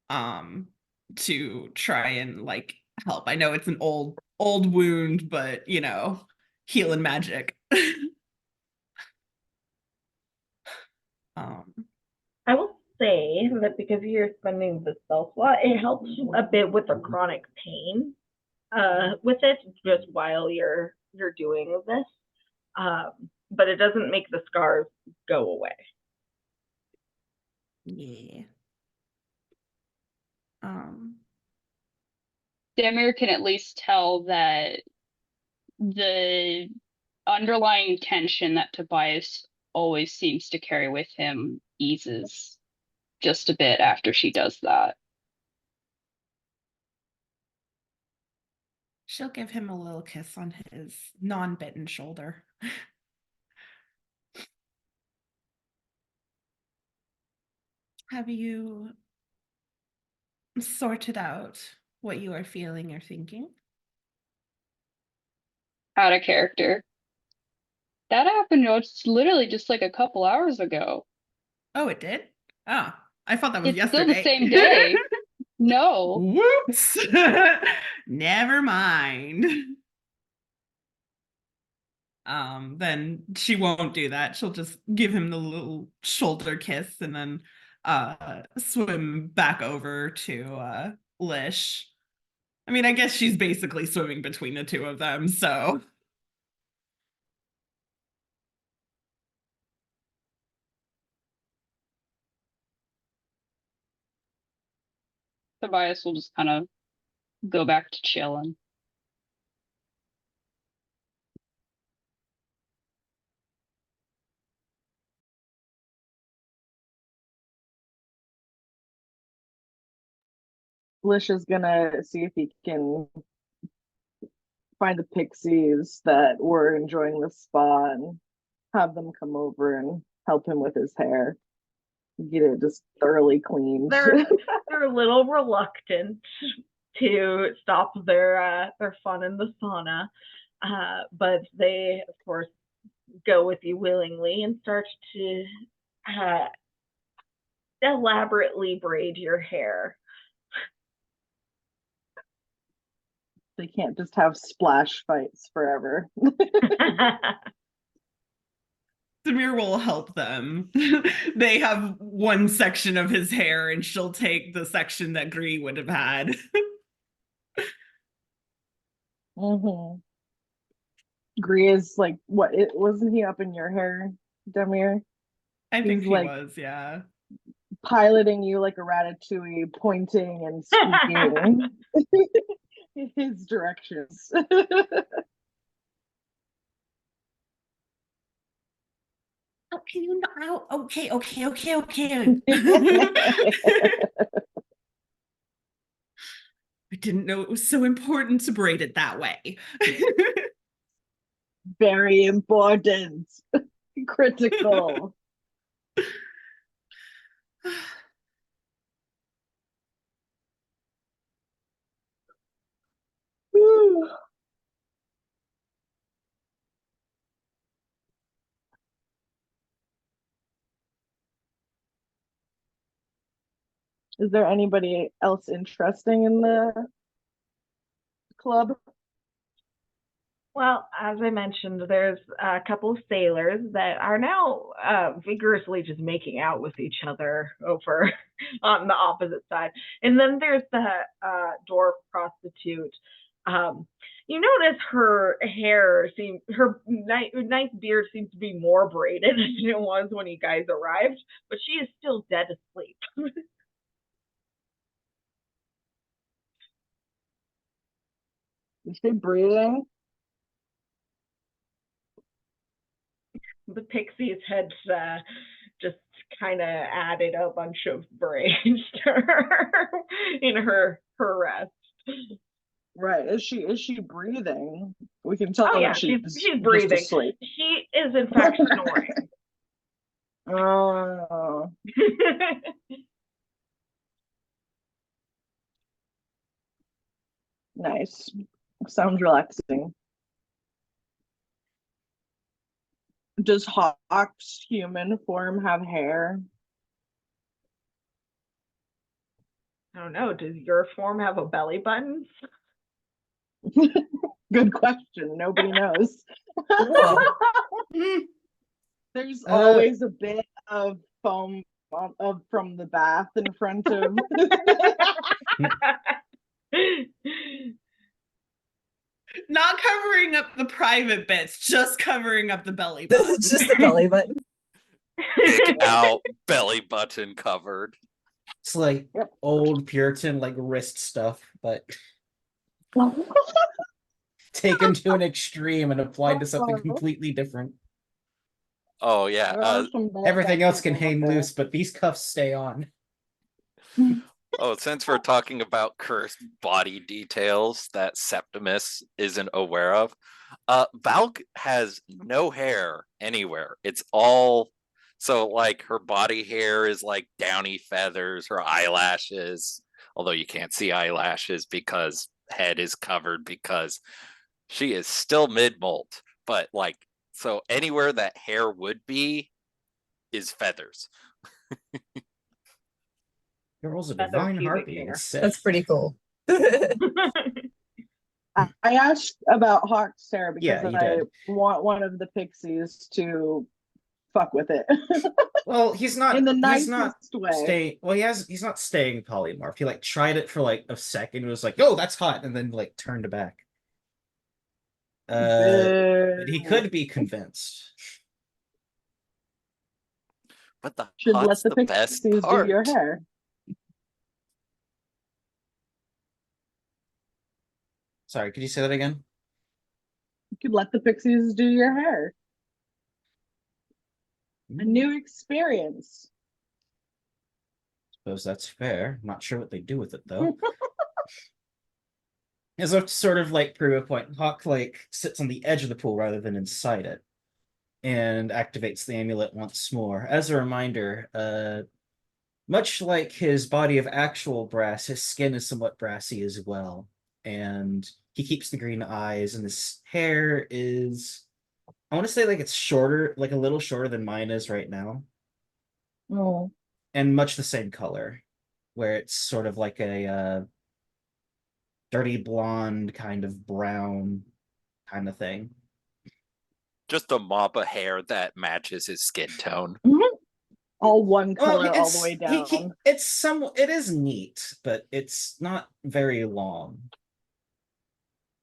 to try and like help. I know it's an old wound, but you know, healing magic. um I will say that because you're spending the spell slot, it helps a bit with the chronic pain with it just while you're doing this. But it doesn't make the scars go away. yeah. Demir can at least tell that the underlying tension that Tobias always seems to carry with him eases just a bit after she does that. She'll give him a little kiss on his non-bitten shoulder. Have you sorted out what you are feeling or thinking? Out of character. That happened, it's literally just like a couple hours ago. Oh, it did? Oh, I thought that was It's still the yesterday. same day. No. Whoops. Never mind. Then she won't do that. She'll just give him the little shoulder kiss and then swim back over to Lish. I mean, I guess she's basically swimming between the two of them, so. Tobias will just kind of go back to chilling. Lish is gonna see if he can find the pixies that were enjoying the spa and have them come over and help him with his hair. Get it just thoroughly cleaned. They're a little reluctant to stop their fun in the sauna, but they of course go with you willingly and start to uh, elaborately braid your hair. They can't just have splash fights forever. Samir will help them. They have one section of his hair and she'll take the section that Gree would have had. Mm-hmm. Gree is like, what? It wasn't he up in your hair, Demir? I think He's he like was, yeah. piloting you like a ratatouille, pointing and speaking his directions. Oh, can you not? Oh, okay. I didn't know it was so important to braid it that way. Very important. Critical. Is there anybody else interesting in the club? Well, as I mentioned, there's a couple of sailors that are now vigorously just making out with each other over on the opposite side. And then there's the dwarf prostitute. You notice her hair her nice beard seems to be more braided than it was when you guys arrived, but she is still dead asleep. Is she breathing? The pixies had just kind of added a bunch of braids to her in her rest. Right. Is she breathing? We can tell Oh yeah, that she's just breathing. asleep. She is in fact snoring. Oh, nice. Sounds relaxing. Does Hawk's human form have hair? I don't know. Does your form have a belly button? Good question. Nobody knows. Cool. There's always a bit of foam from the bath in front of. Not covering up the private bits, just covering up the belly button. It's just the belly button. Dick out, belly button covered. It's like Yep. old Puritan like wrist stuff, but taken to an extreme and applied to something completely different. Oh yeah. There are some bad Everything else can people out hang there. loose, but these cuffs stay on. Oh, since we're talking about cursed body details that Septimus isn't aware of, Valk has no hair anywhere. It's all so like her body hair is like downy feathers, her eyelashes, although you can't see eyelashes because head is covered because she is still mid-molt, but like so anywhere that hair would be is feathers. Girl's a Feather divine pubic harpy. hair. It's sick. That's pretty cool. I asked about Hawk's hair because Yeah, you I did. want one of the pixies to fuck with it. Well, he's not In the he's nicest not way. staying well, he's not staying polymorph. He like tried it for like a second, was like, oh, that's hot, and then like turned back. But he could be convinced. But the Should let hot's the the best pixies do your part. hair. Sorry, could you say that again? You could let the pixies do your hair. A new experience. Suppose that's fair. Not sure what they do with it though. As a sort of like prove a point, Hawk like sits on the edge of the pool rather than inside it, and activates the amulet once more. As a reminder, much like his body of actual brass, his skin is somewhat brassy as well, and he keeps the green eyes, and his hair is, I want to say like it's shorter, like a little shorter than mine is right now, Oh. and much the same color, where it's sort of like a dirty blonde kind of brown kind of thing. Just a mop of hair that matches his skin tone. All one Well, color all the way down. it is neat, but it's not very long.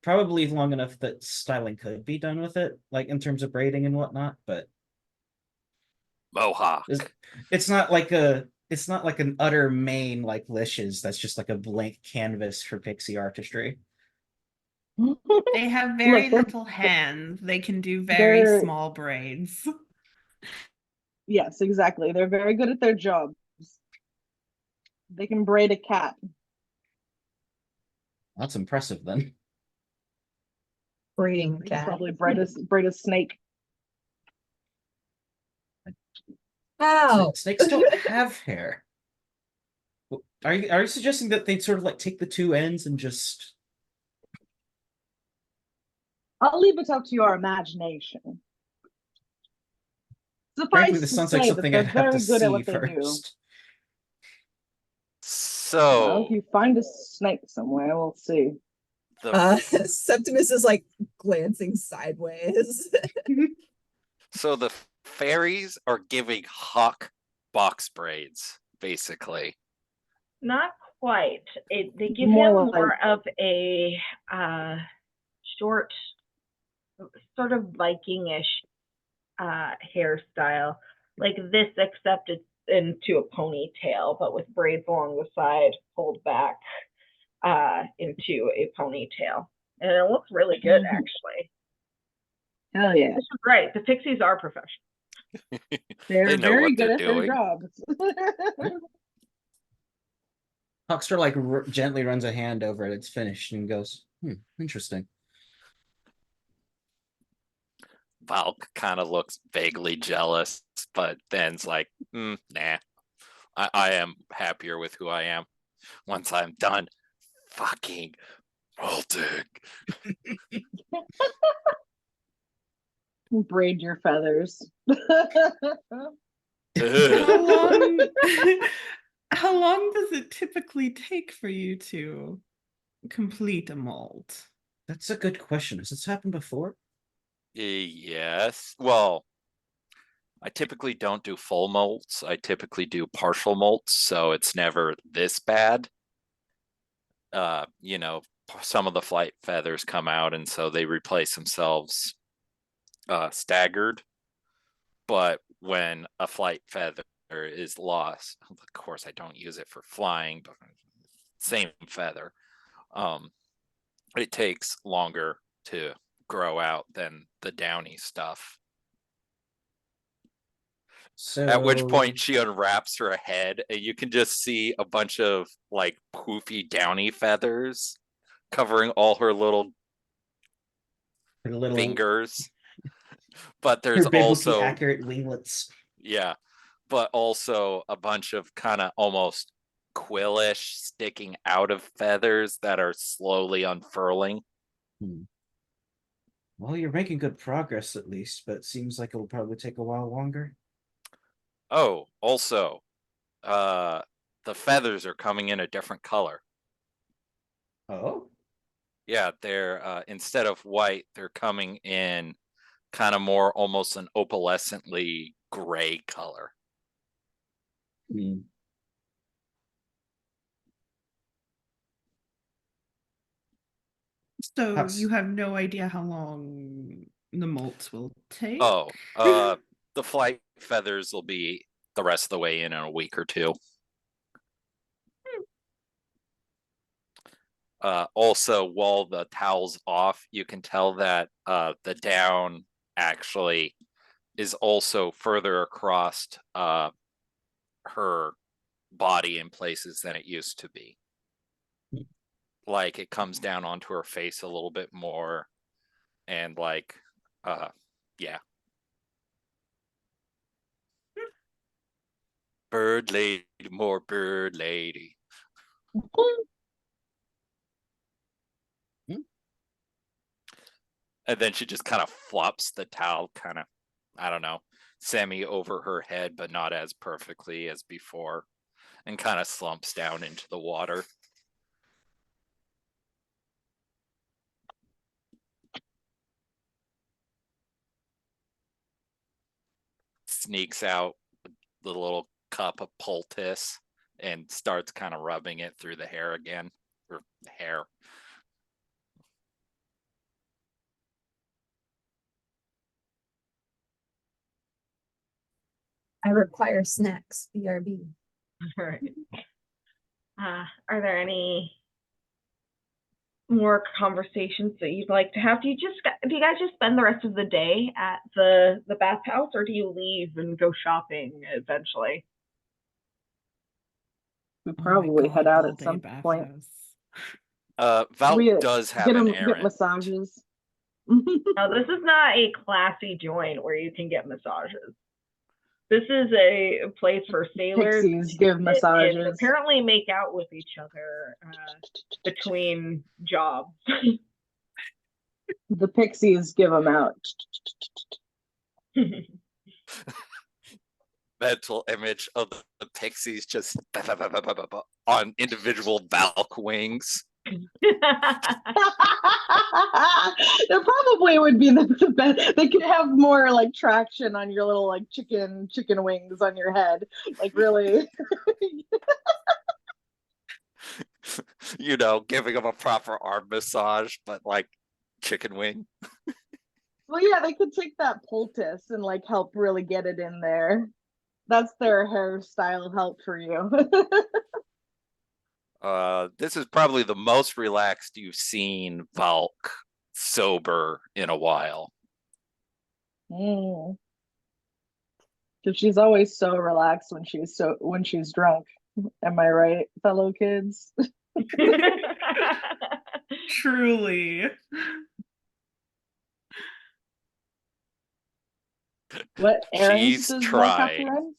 Probably long enough that styling could be done with it, like in terms of braiding and whatnot, but Mohawk. it's not like an utter main like Lish's that's just like a blank canvas for pixie artistry. They have very Look, little hands. They can do very they're- small braids. Yes, exactly. They're very good at their jobs. They can braid a cat. That's impressive then. Breeding They can cat. probably braid a snake. Ow. Snakes don't have hair. Are you suggesting that they'd sort of like take the two ends and just I'll leave it up to your imagination. frankly, Suffice this to sounds like say that something they're I'd have very to good at see what they do. first. Well, So if you find a snake somewhere, we'll see. the Septimus is like glancing sideways. so the fairies are giving Hawk box braids, basically. Not quite. They give More him like- more of a short, sort of Vikingish hairstyle, like this, except it's into a ponytail, but with braids along the side, pulled back into a ponytail, and it looks really good, actually. Hell yeah. This is right. The pixies are professional. They're They know very what good they're at their doing. jobs. Huckster like gently runs a hand over it. It's finished and goes, Interesting. Valk kind of looks vaguely jealous, but then's like, nah. I am happier with who I am once I'm done fucking molting. Braid your feathers. How long how long does it typically take for you to complete a molt? That's a good question. Has this happened before? Yes. Well, I typically don't do full molts. I typically do partial molts, so it's never this bad. Some of the flight feathers come out, and so they replace themselves staggered. But when a flight feather is lost, of course I don't use it for flying, but same feather. It takes longer to grow out than the downy stuff. So At which point she unwraps her head and you can just see a bunch of like poofy downy feathers covering all her little her little fingers. But her there's biblically also accurate winglets. yeah, but also a bunch of kind of almost quillish sticking out of feathers that are slowly unfurling. Well, you're making good progress at least, but it seems like it'll probably take a while longer. Oh, also, the feathers are coming in a different color. Oh, Yeah, they're instead of white, they're coming in kind of more almost an opalescently gray color. So That's- you have no idea how long the molts will take? Oh, the flight feathers will be the rest of the way in a week or two. Also, while the towel's off, you can tell that the down actually is also further across her body in places than it used to be. Like it comes down onto her face a little bit more, and like, yeah. Bird lady, more bird lady. And then she just kind of flops the towel, kind of, I don't know, semi over her head, but not as perfectly as before, and kind of slumps down into the water. Sneaks out the little cup of poultice and starts kind of rubbing it through the hair again, or hair. I require snacks. BRB. All right. Are there any more conversations that you'd like to have? Do you guys just spend the rest of the day at the bathhouse, or do you leave and go shopping eventually? We Oh my probably head God, out all at day some point. bathhouse. Val We does have get an get errand. massages. Now, this is not a classy joint where you can get massages. This is a place for sailors Pixies to give sit massages. and apparently make out with each other between jobs. The pixies give them out. Mental image of the pixies just on individual Valk wings. It probably would be the best. They could have more like traction on your little like chicken wings on your head. Like really. Giving them a proper arm massage, but like chicken wing. Well, yeah, they could take that poultice and like help really get it in there. That's their hairstyle help for you. This is probably the most relaxed you've seen Valk sober in a while. Because she's always so relaxed when she's drunk. Am I right, fellow kids? Truly. What errands She's does Love have to tried. run?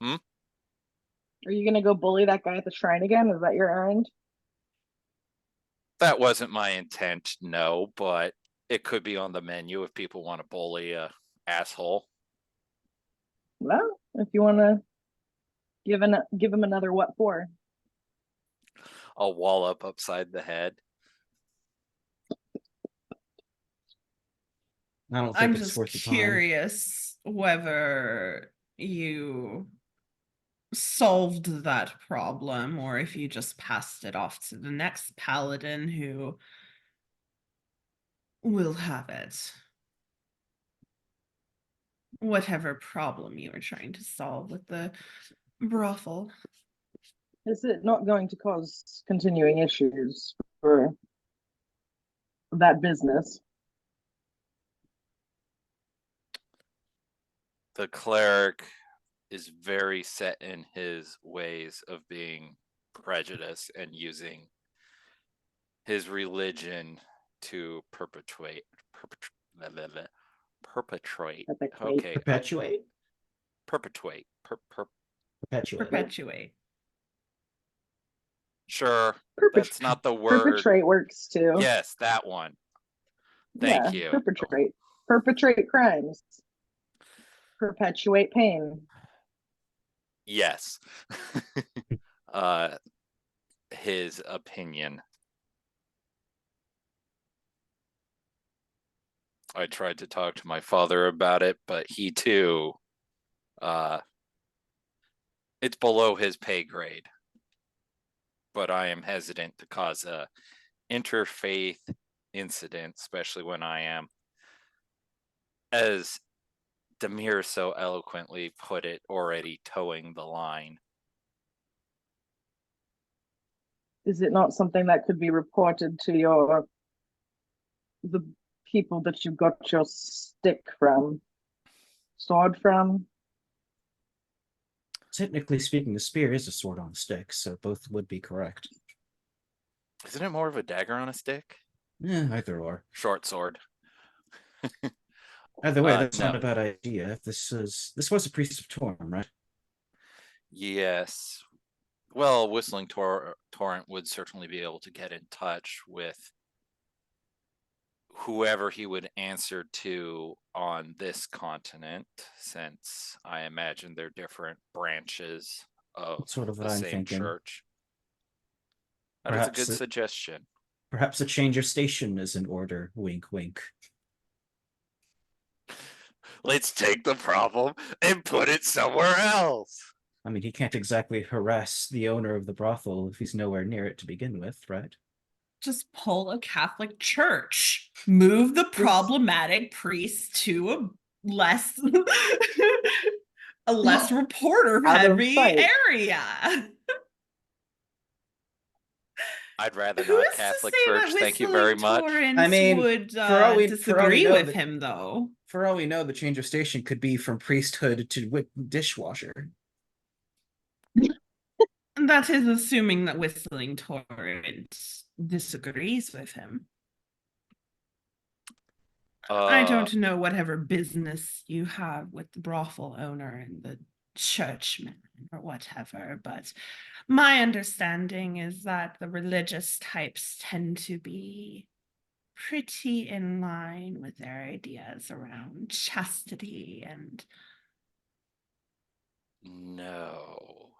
Hmm? Are you gonna go bully that guy at the shrine again? Is that your errand? That wasn't my intent, no, but it could be on the menu if people want to bully a asshole. Well, if you want to give him another what for? A wallop upside the head. I don't think I'm it's just worth the time. curious whether you solved that problem or if you just passed it off to the next paladin who will have it. Whatever problem you were trying to solve with the brothel. Is it not going to cause continuing issues for that business? The cleric is very set in his ways of being prejudiced and using his religion to perpetuate. Okay, Perpetuate? perpetuate. Perpetuate. Perpetuate. Sure, that's not the word. Perpetrate works too. Yes, that one. Thank you. Perpetrate crimes. Perpetuate pain. Yes. His opinion. I tried to talk to my father about it, but he too, it's below his pay grade. But I am hesitant to cause a interfaith incident, especially when I am, as Demir so eloquently put it, already towing the line. Is it not something that could be reported to the people that you got your sword from? Technically speaking, the spear is a sword on a stick, so both would be correct. Isn't it more of a dagger on a stick? Yeah, either or. Short sword. Either way, that's no. not a bad idea. This was a priest of Torm, right? Yes. Well, Whistling Torrent would certainly be able to get in touch with whoever he would answer to on this continent, since I imagine they're different branches of That's sort of what the I'm same thinking. church. That is a good suggestion. Perhaps a change of station is in order. Wink, wink. Let's take the problem and put it somewhere else. I mean, he can't exactly harass the owner of the brothel if he's nowhere near it to begin with, right? Just pull a Catholic church. Move the problematic priest to a less reporter heavy area. I'd rather Who not is Catholic to say church. that Thank you very much. Torrance I mean, would for all we disagree know, with him, though. For all we know, the change of station could be from priesthood to dishwasher. And that is assuming that Whistling Torrent disagrees with him. I don't know whatever business you have with the brothel owner and the churchman or whatever, but my understanding is that the religious types tend to be pretty in line with their ideas around chastity and... No.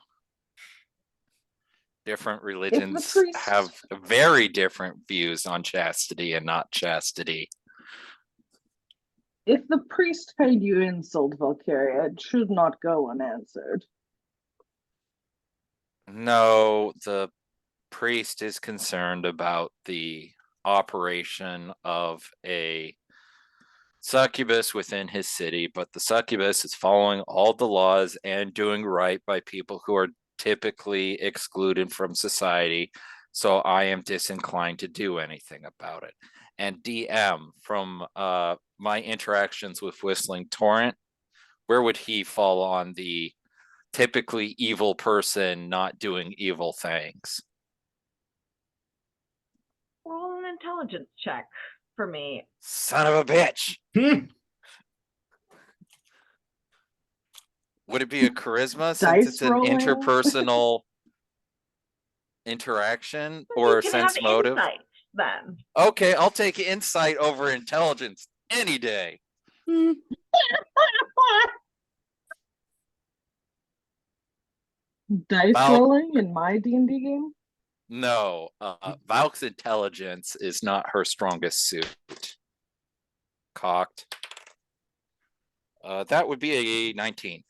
Different religions have very different views on chastity and not chastity. If the priest paid you insult, Valkyria, it should not go unanswered. No, the priest is concerned about the operation of a succubus within his city, but the succubus is following all the laws and doing right by people who are typically excluded from society. So I am disinclined to do anything about it. And DM, from my interactions with Whistling Torrent, where would he fall on the typically evil person not doing evil things? intelligence check for me. Son of a bitch. Hmm. Would it be a charisma since Dice it's an rolling? interpersonal interaction You or can sense have motive? insight then. Okay, I'll take insight over intelligence any day. Dice Val- rolling in my D&D game? No, Valk's intelligence is not her strongest suit. Cocked. That would be a 19.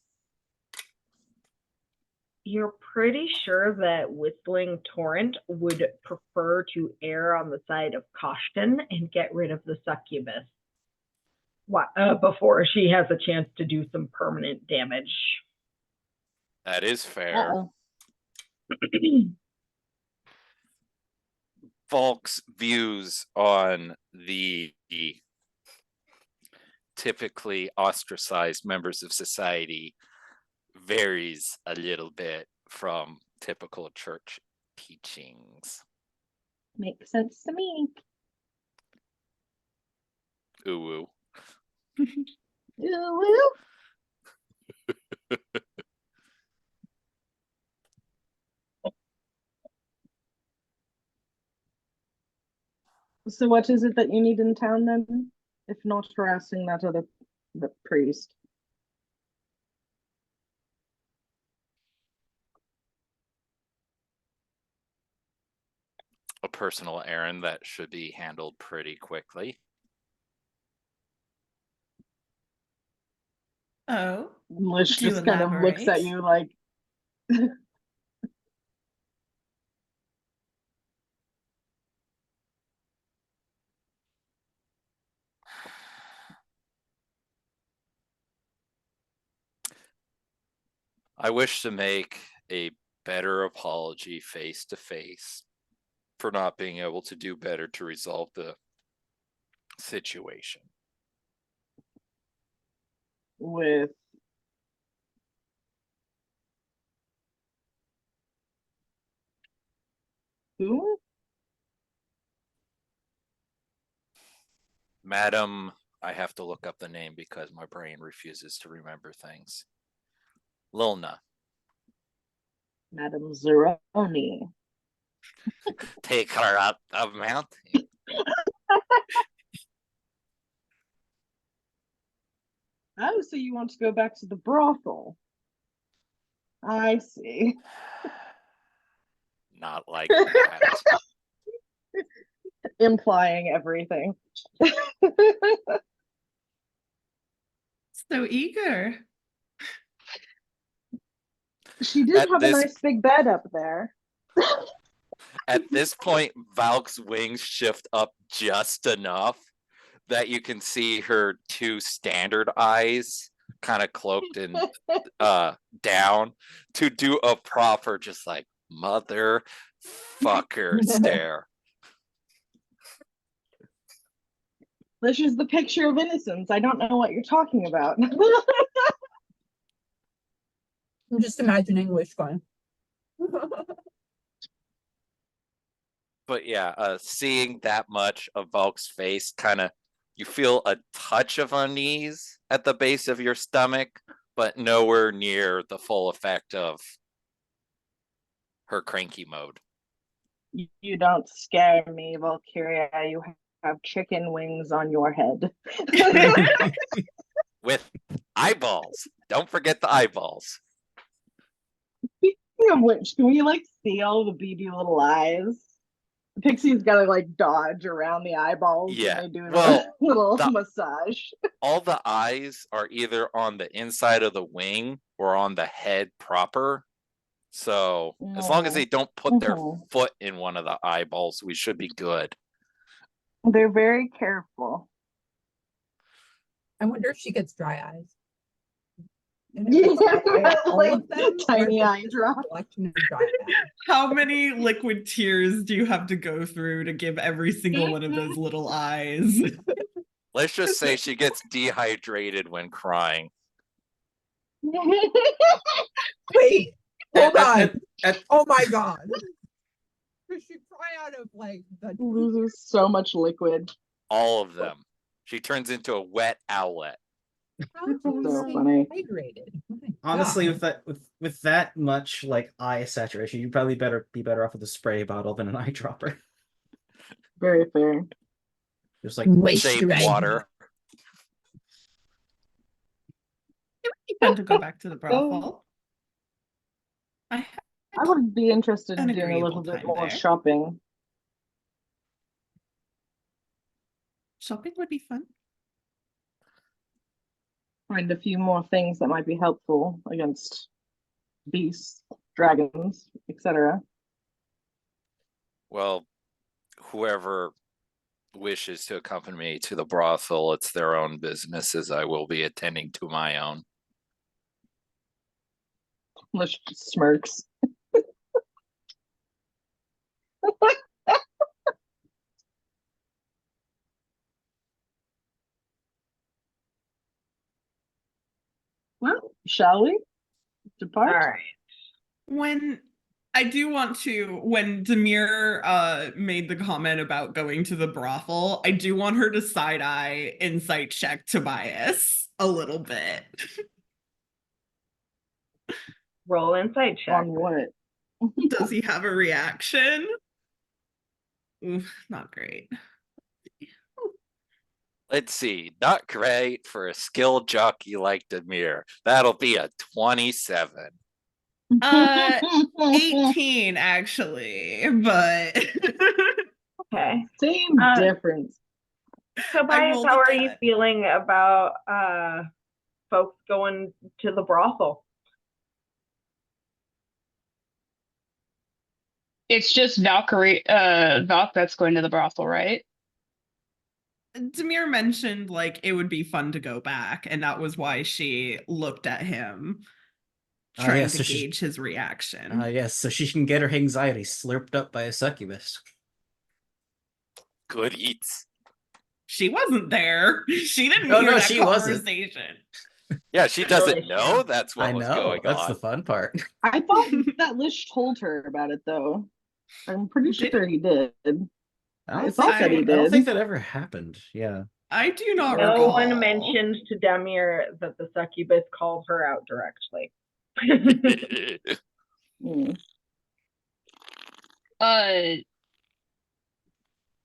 You're pretty sure that Whistling Torrent would prefer to err on the side of caution and get rid of the succubus before she has a chance to do some permanent damage. That is fair. Uh-oh. Falk's views on the typically ostracized members of society varies a little bit from typical church teachings. Makes sense to me. Ooh. Ooh. So what is it that you need in town then? If not harassing the priest. A personal errand that should be handled pretty quickly. Oh, Lish Do just kind of looks at elaborate. you like, I wish to make a better apology face to face for not being able to do better to resolve the situation. with who? Madam, I have to look up the name because my brain refuses to remember things. Lilna, Madame Zeroni. take her up the mountain. Oh, so you want to go back to the brothel? I see. Not like that. Implying everything. so eager. She did At have this- a nice big bed up there. At this point, Valk's wings shift up just enough that you can see her two standard eyes kind of cloaked and down to do a proper just like motherfucker stare. This is the picture of innocence. I don't know what you're talking about. I'm just imagining Wish going. But yeah, seeing that much of Valk's face, kind of, you feel a touch of unease at the base of your stomach, but nowhere near the full effect of her cranky mode. You don't scare me, Valkyria. You have chicken wings on your head. With eyeballs. Don't forget the eyeballs. Speaking of which, can we like see all the beady little eyes? Pixie's gotta like dodge around the eyeballs Yeah, when they do well, the little the- massage. All the eyes are either on the inside of the wing or on the head proper. So as long as they don't put their Mhm. foot in one of the eyeballs, we should be good. They're very careful. I wonder if she gets dry eyes. And Yeah, if it's dry, all like of them, or tiny if it's eye just a drops. collection of dry eyes. How many liquid tears do you have to go through to give every single one of those little eyes? Let's just say she gets dehydrated when crying. Wait, hold At- on. at- at- Oh my god. Does she cry dry out of like the Loses so much liquid. All of them. She turns into a wet owlet. How do you So stay funny. hydrated? My Honestly, God. with that with that much like eye saturation, you'd probably be better off with a spray bottle than an eyedropper. Very fair. Just like Save water. It would be fun to go back to the brothel. I had I would be interested an in doing a little agreeable bit time more there. shopping. Shopping would be fun. Find a few more things that might be helpful against beasts, dragons, etc. Well, whoever wishes to accompany me to the brothel, it's their own business, as I will be attending to my own. Lish smirks. Well, shall we depart? All right. When I do want to, when Demir made the comment about going to the brothel, I do want her to side eye insight check Tobias a little bit. Roll insight check. On what? Does he have a reaction? Oof, not great. Let's see. Not great for a skilled jockey like Demir. That'll be a 27. 18 actually, but Okay. Same difference. Tobias, rolled how a are you 10. feeling about folks going to the brothel? It's just Valkyrie, Valk that's going to the brothel, right? Demir mentioned like it would be fun to go back, and that was why she looked at him, trying yes, to so she- gauge his reaction. yes, so she can get her anxiety slurped up by a succubus. Good eats. She wasn't there. She didn't Oh, hear no, that she wasn't. conversation. Yeah, she doesn't Really know true. that's what I was know. going That's on. the fun part. I thought that Lish told her about it, though. I'm pretty Did sure he did. I thought that he I don't did. think that ever happened. Yeah. I do not No recall. one mentioned to Demir that the succubus called her out directly. Hmm.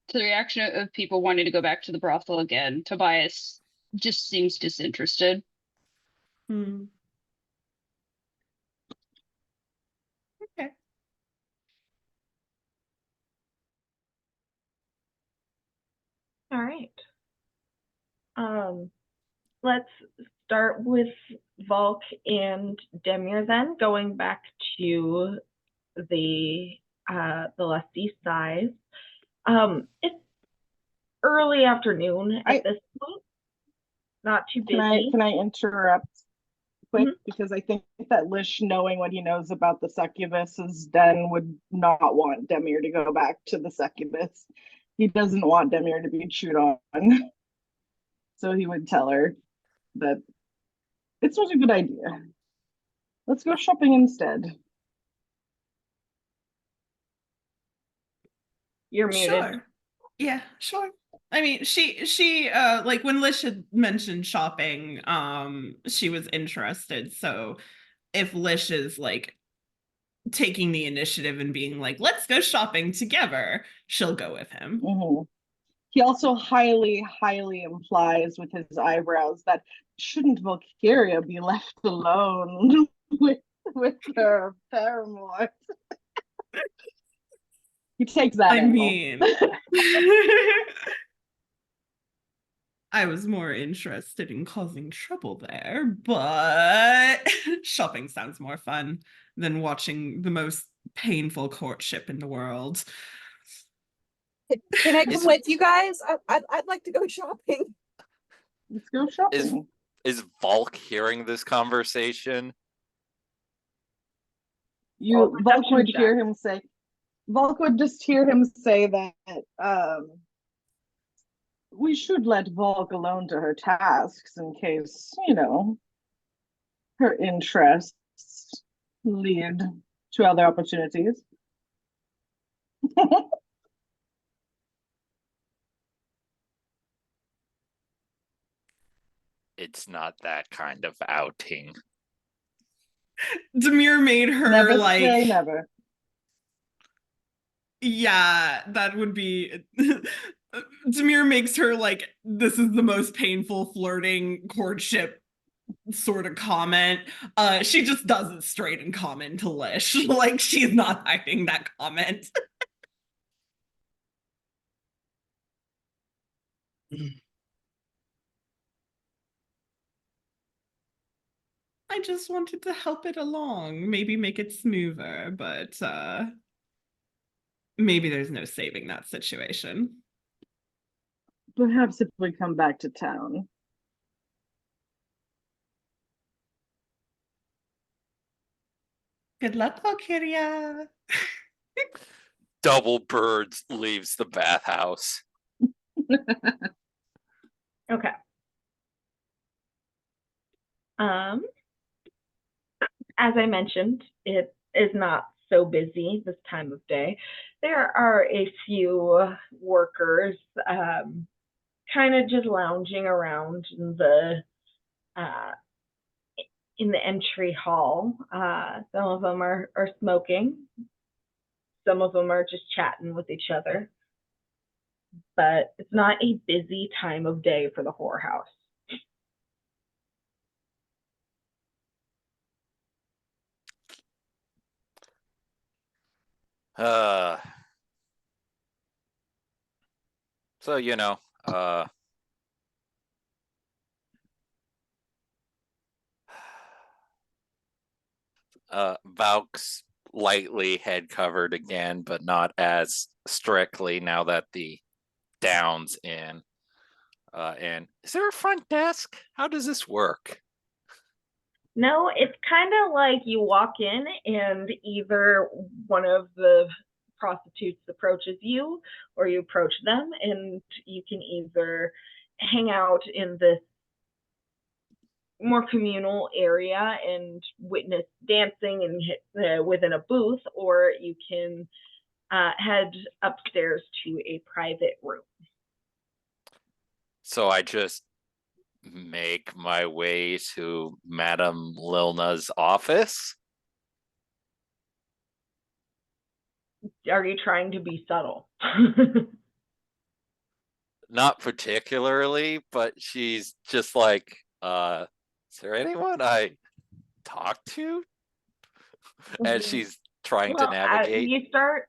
To the reaction of people wanting to go back to the brothel again, Tobias just seems disinterested. Hmm. Okay. All right. Let's start with Volk and Demir then, going back to the left east side. It's early afternoon at this point. Not too busy. Can I interrupt quick? Mhm. Because I think that Lish, knowing what he knows about the succubus's den, would not want Demir to go back to the succubus. He doesn't want Demir to be chewed on. So he would tell her that it's not a good idea. Let's go shopping instead. You're muted. Sure. Yeah, sure. I mean, she like when Lish had mentioned shopping, she was interested. So if Lish is like taking the initiative and being like, let's go shopping together, she'll go with him. Mm-hmm. He also highly, highly implies with his eyebrows that shouldn't Valkyria be left alone with her paramour? He takes that I angle. mean, I was more interested in causing trouble there, but shopping sounds more fun than watching the most painful courtship in the world. Can I come with you guys? I'd like to go shopping. Let's go shopping. Is Volk hearing this conversation? Volk would hear him say, Volk would just hear him say that we should let Volk alone to her tasks in case, her interests lead to other opportunities. It's not that kind of outing. Demir made her Never like say never. Yeah, that would be Demir makes her like this is the most painful flirting courtship sort of comment. She just does it straight in common to Lish. Like she's not hiding that comment. I just wanted to help it along, maybe make it smoother, but maybe there's no saving that situation. Perhaps if we come back to town. Good luck, Valkyria. Double Birds leaves the bathhouse. Okay. As I mentioned, it is not so busy this time of day. There are a few workers kind of just lounging around uh, in the entry hall. Some of them are smoking. Some of them are just chatting with each other. But it's not a busy time of day for the whorehouse. So Valk's lightly head covered again, but not as strictly now that the down's in. And is there a front desk? How does this work? No, it's kind of like you walk in and either one of the prostitutes approaches you or you approach them, and you can either hang out in this more communal area and witness dancing and within a booth, or you can head upstairs to a private room. So I just make my way to Madame Lilna's office. Are you trying to be subtle? Not particularly, but she's just like, is there anyone I talk to? As she's trying to navigate. You start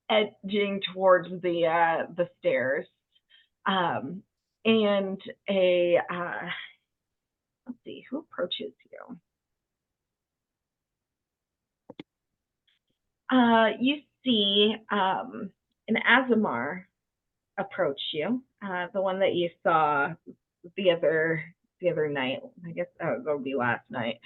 edging towards the stairs, and a let's see who approaches you. You see an Azamar approach you, the one that you saw the other night. I guess that would be last night,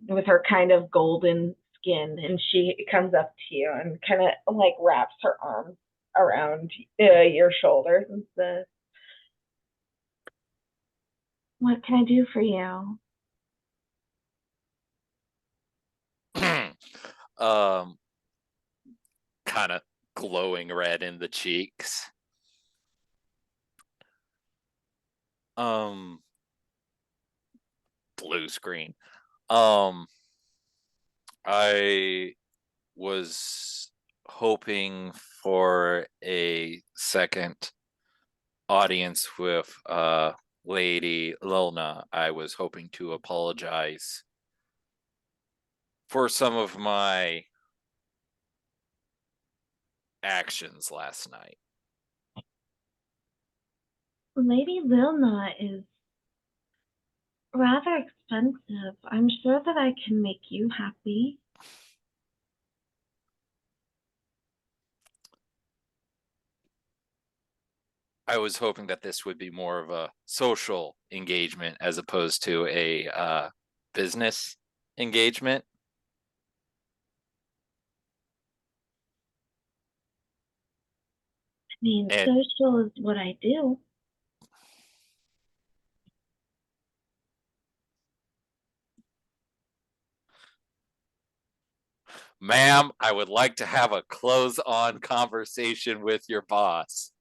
with her kind of golden skin, and she comes up to you and kind of like wraps her arms around your shoulders and says, "What can I do for you?" Kind of glowing red in the cheeks. Blue screen. I was hoping for a second audience with Lady Lilna. I was hoping to apologize for some of my actions last night. Lady Lilna is rather expensive. I'm sure that I can make you happy. I was hoping that this would be more of a social engagement as opposed to a business engagement. I mean, And social is what I do. ma'am, I would like to have a close-on conversation with your boss.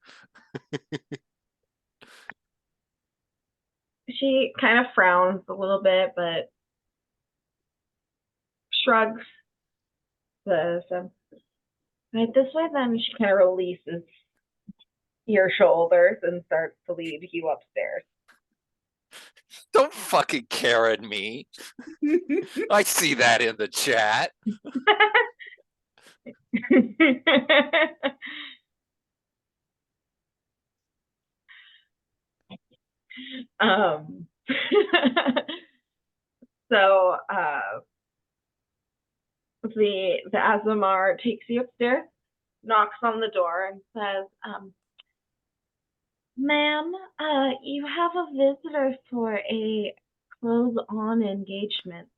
She kind of frowns a little bit, but shrugs. Says, right this way then. She kind of releases your shoulders and starts to lead you upstairs. Don't fucking Karen me. I see that in the chat. um, so the Azamar takes you upstairs, knocks on the door, and says, "Ma'am, you have a visitor for a clothes-on engagement."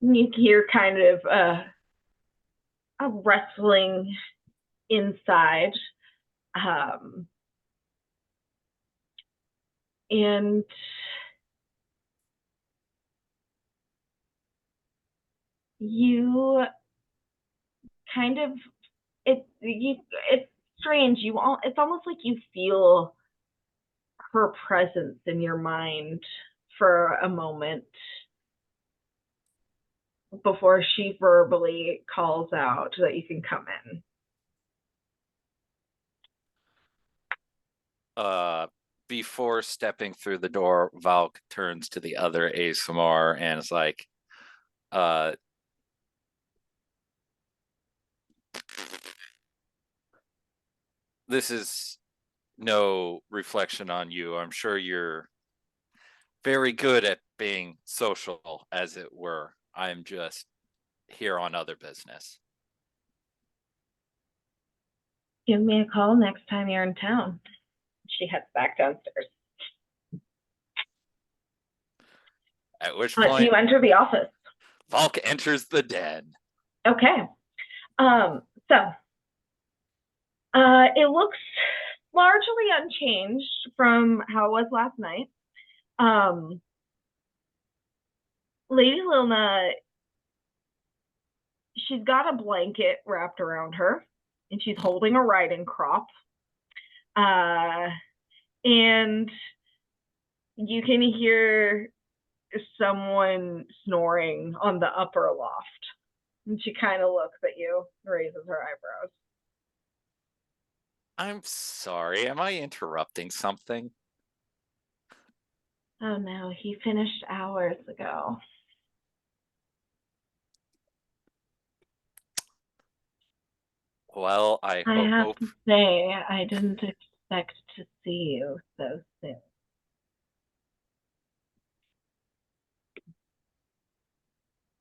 You hear kind of a wrestling inside, and you kind of it's strange. It's almost like you feel her presence in your mind for a moment before she verbally calls out that you can come in. Before stepping through the door, Valk turns to the other ASMR and is like, this is no reflection on you. I'm sure you're very good at being social, as it were. I'm just here on other business. Give me a call next time you're in town. She heads back downstairs. At which point, you enter the office. Valk enters the den. Okay. So it looks largely unchanged from how it was last night. Lady Lilna, she's got a blanket wrapped around her, and she's holding a riding crop. And you can hear someone snoring on the upper loft. And she kind of looks at you, raises her eyebrows. I'm sorry, am I interrupting something? Oh no, he finished hours ago. Well, I have hope. to say, I didn't expect to see you so soon.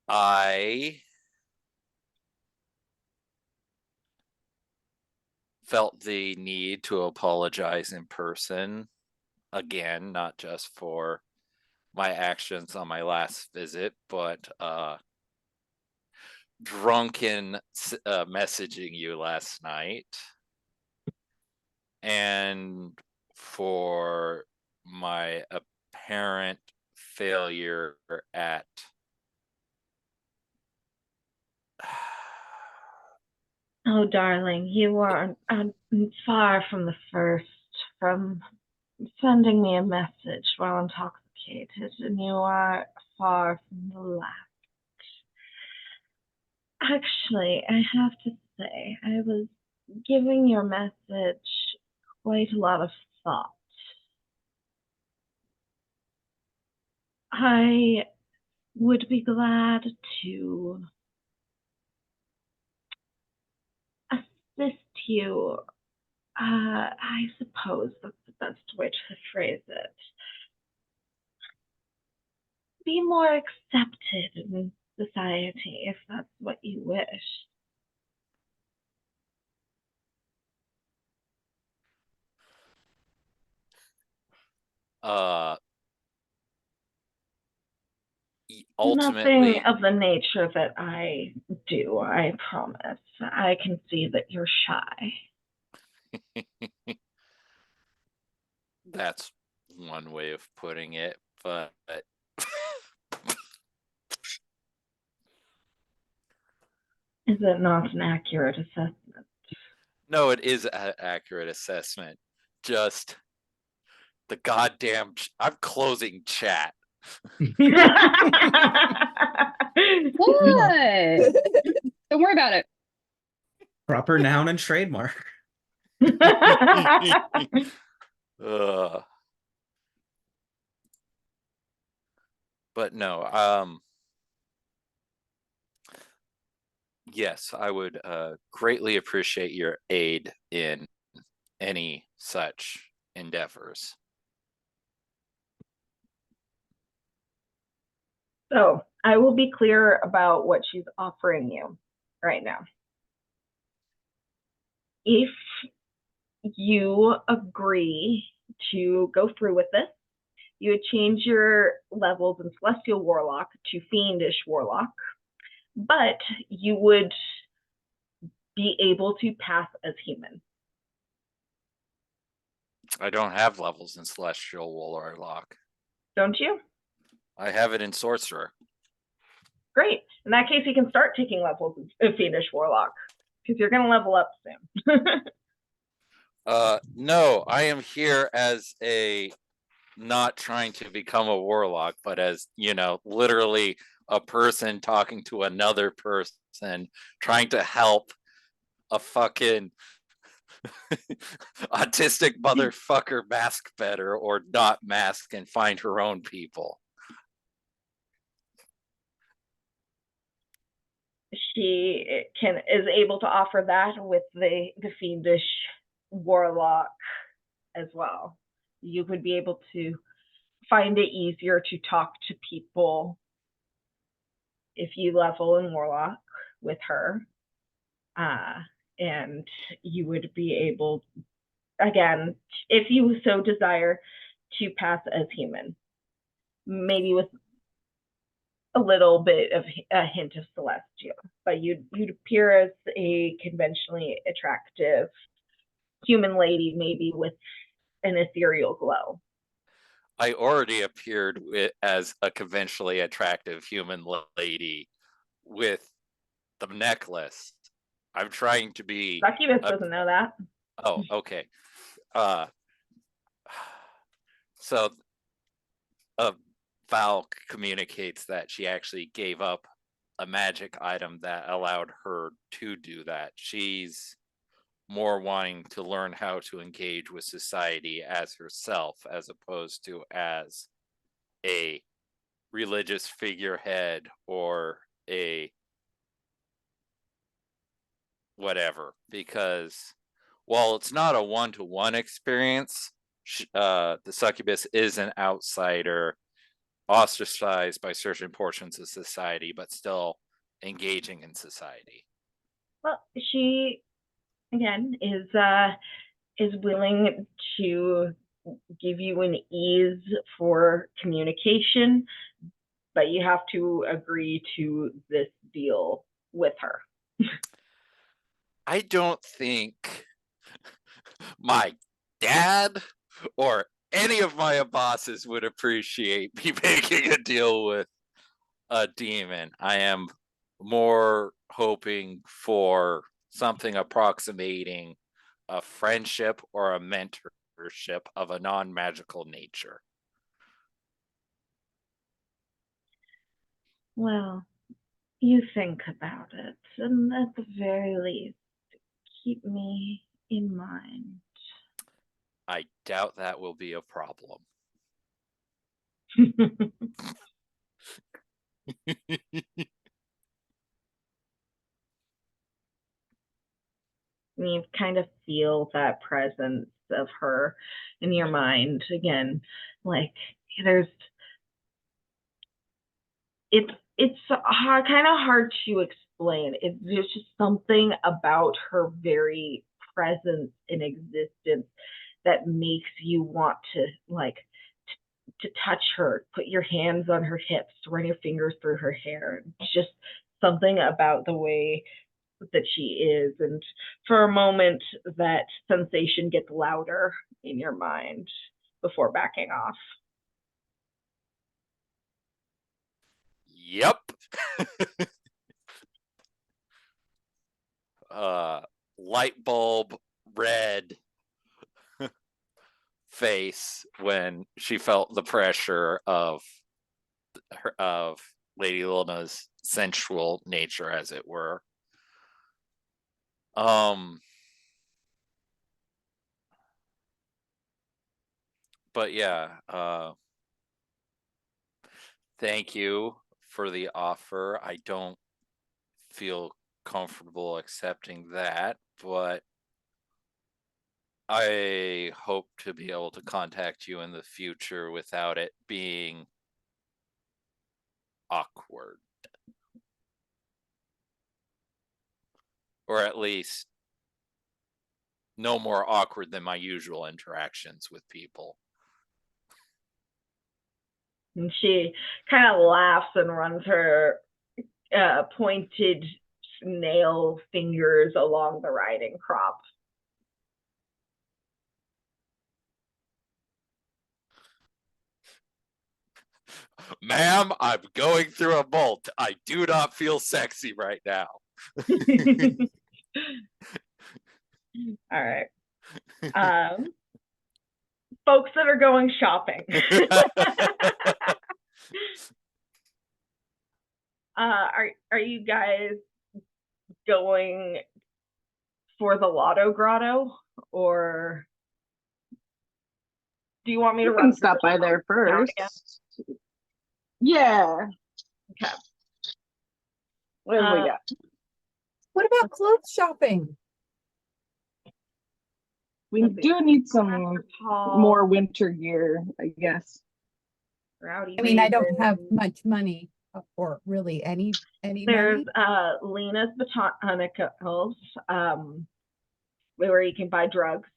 I felt the need to apologize in person again, not just for my actions on my last visit, but drunken messaging you last night, and for my apparent failure at Oh, darling, you are far from the first, from sending me a message while intoxicated, and you are far from the last. Actually, I have to say, I was giving your message quite a lot of thought. I would be glad to assist you. I suppose that's the best way to phrase it. Be more accepted in society if that's what you wish. ultimately Nothing of the nature that I do, I promise. I can see that you're shy. that's one way of putting it, but Is it not an accurate assessment? No, it is an accurate assessment. Just the goddamn. I'm closing chat. What? Don't worry about it. Proper noun and trademark. Ugh. But no, yes, I would greatly appreciate your aid in any such endeavors. So I will be clear about what she's offering you right now. If you agree to go through with this, you would change your levels in Celestial Warlock to Fiendish Warlock, but you would be able to pass as human. I don't have levels in Celestial Warlock. Don't you? I have it in Sorcerer. Great. In that case, you can start taking levels of Fiendish Warlock, because you're going to level up soon. No, I am here as a not trying to become a warlock, but as, you know, literally a person talking to another person, trying to help a fucking autistic motherfucker mask better or not mask and find her own people. She is able to offer that with the Fiendish Warlock as well. You would be able to find it easier to talk to people if you level in Warlock with her. And you would be able, again, if you so desire, to pass as human. Maybe with a little bit of a hint of celestial, but you'd appear as a conventionally attractive human lady, maybe with an ethereal glow. I already appeared as a conventionally attractive human lady with the necklace. I'm trying to be. Succubus doesn't know that. Oh, okay. So Val communicates that she actually gave up a magic item that allowed her to do that. She's more wanting to learn how to engage with society as herself, as opposed to as a religious figurehead or a whatever. Because while it's not a one-to-one experience, the succubus is an outsider, ostracized by certain portions of society, but still engaging in society. Well, she again is willing to give you an ease for communication, but you have to agree to this deal with her. I don't think my dad or any of my bosses would appreciate me making a deal with a demon. I am more hoping for something approximating a friendship or a mentorship of a non-magical nature. Well, you think about it, and at the very least, keep me in mind. I doubt that will be a problem. You kind of feel that presence of her in your mind again. Like there's, it's kind of hard to explain. There's just something about her very presence in existence that makes you want to to touch her, put your hands on her hips, run your fingers through her hair. It's just something about the way that she is, and for a moment that sensation gets louder in your mind before backing off. Yep. light bulb red face when she felt the pressure of Lady Luna's sensual nature, as it were. But yeah, thank you for the offer. I don't feel comfortable accepting that, but I hope to be able to contact you in the future without it being awkward. Or at least no more awkward than my usual interactions with people. And she kind of laughs and runs her pointed nail fingers along the riding crop. Ma'am, I'm going through a bolt. I do not feel sexy right now. All right. Folks that are going shopping. Are you guys going for the Lotto Grotto, or do you want me to We run can stop by there town again? first. Yeah. Okay. What have we got? What about clothes shopping? We Let's see. do need some Tall, more winter gear, I guess. Rowdy I mean, I don't Raven. have much money, or really any There's money. Lena's Botanicals, where you can buy drugs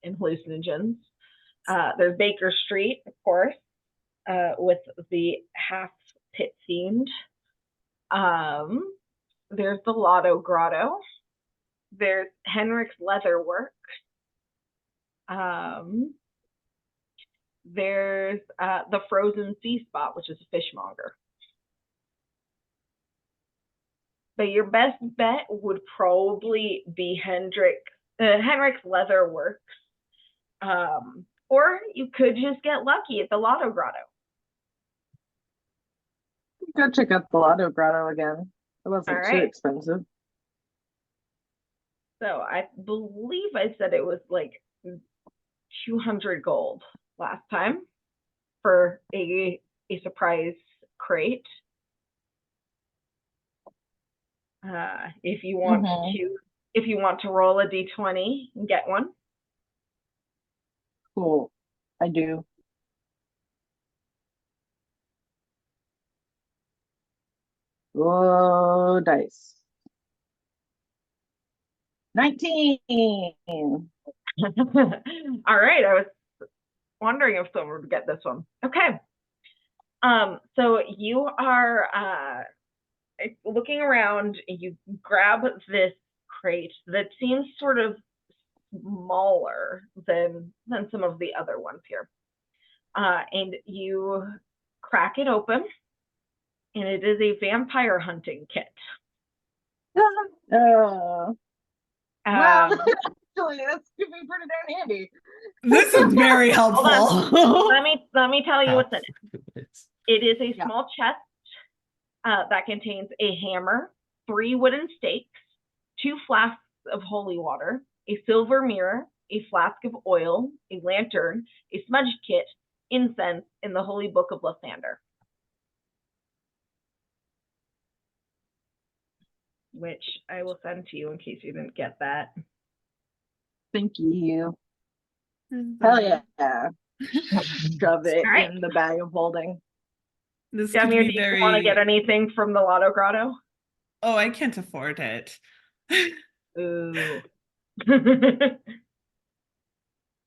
and hallucinogens. There's Baker Street, of course, with the half pit themed. There's the Lotto Grotto. There's Henrik's Leatherwork. There's the Frozen Sea Spot, which is a fishmonger. But your best bet would probably be Henrik's Leatherworks. Or you could just get lucky at the Lotto Grotto. Go check out the Lotto Grotto again. It wasn't All too right. expensive. So I believe I said it was like 200 gold last time for a surprise crate. If you want to roll a d20 and get one. Cool. I do. Whoa, dice. 19. All right, I was wondering if someone would get this one. Okay. So you are looking around, you grab this crate that seems sort of smaller than some of the other ones here. And you crack it open, and it is a vampire hunting kit. Well, actually, that's gonna be pretty darn handy. This is very helpful. Let me tell you what's in it. It is a Yeah. small chest that contains a hammer, 3 wooden stakes, 2 flasks of holy water, a silver mirror, a flask of oil, a lantern, a smudge kit, incense, and the holy book of Lathander, which I will send to you in case you didn't get that. Thank you. Hell yeah. Shove it All right. in the bag of holding. This could Demir, be do you want to get anything from the Lotto Grotto? Oh, I can't afford it. Ooh.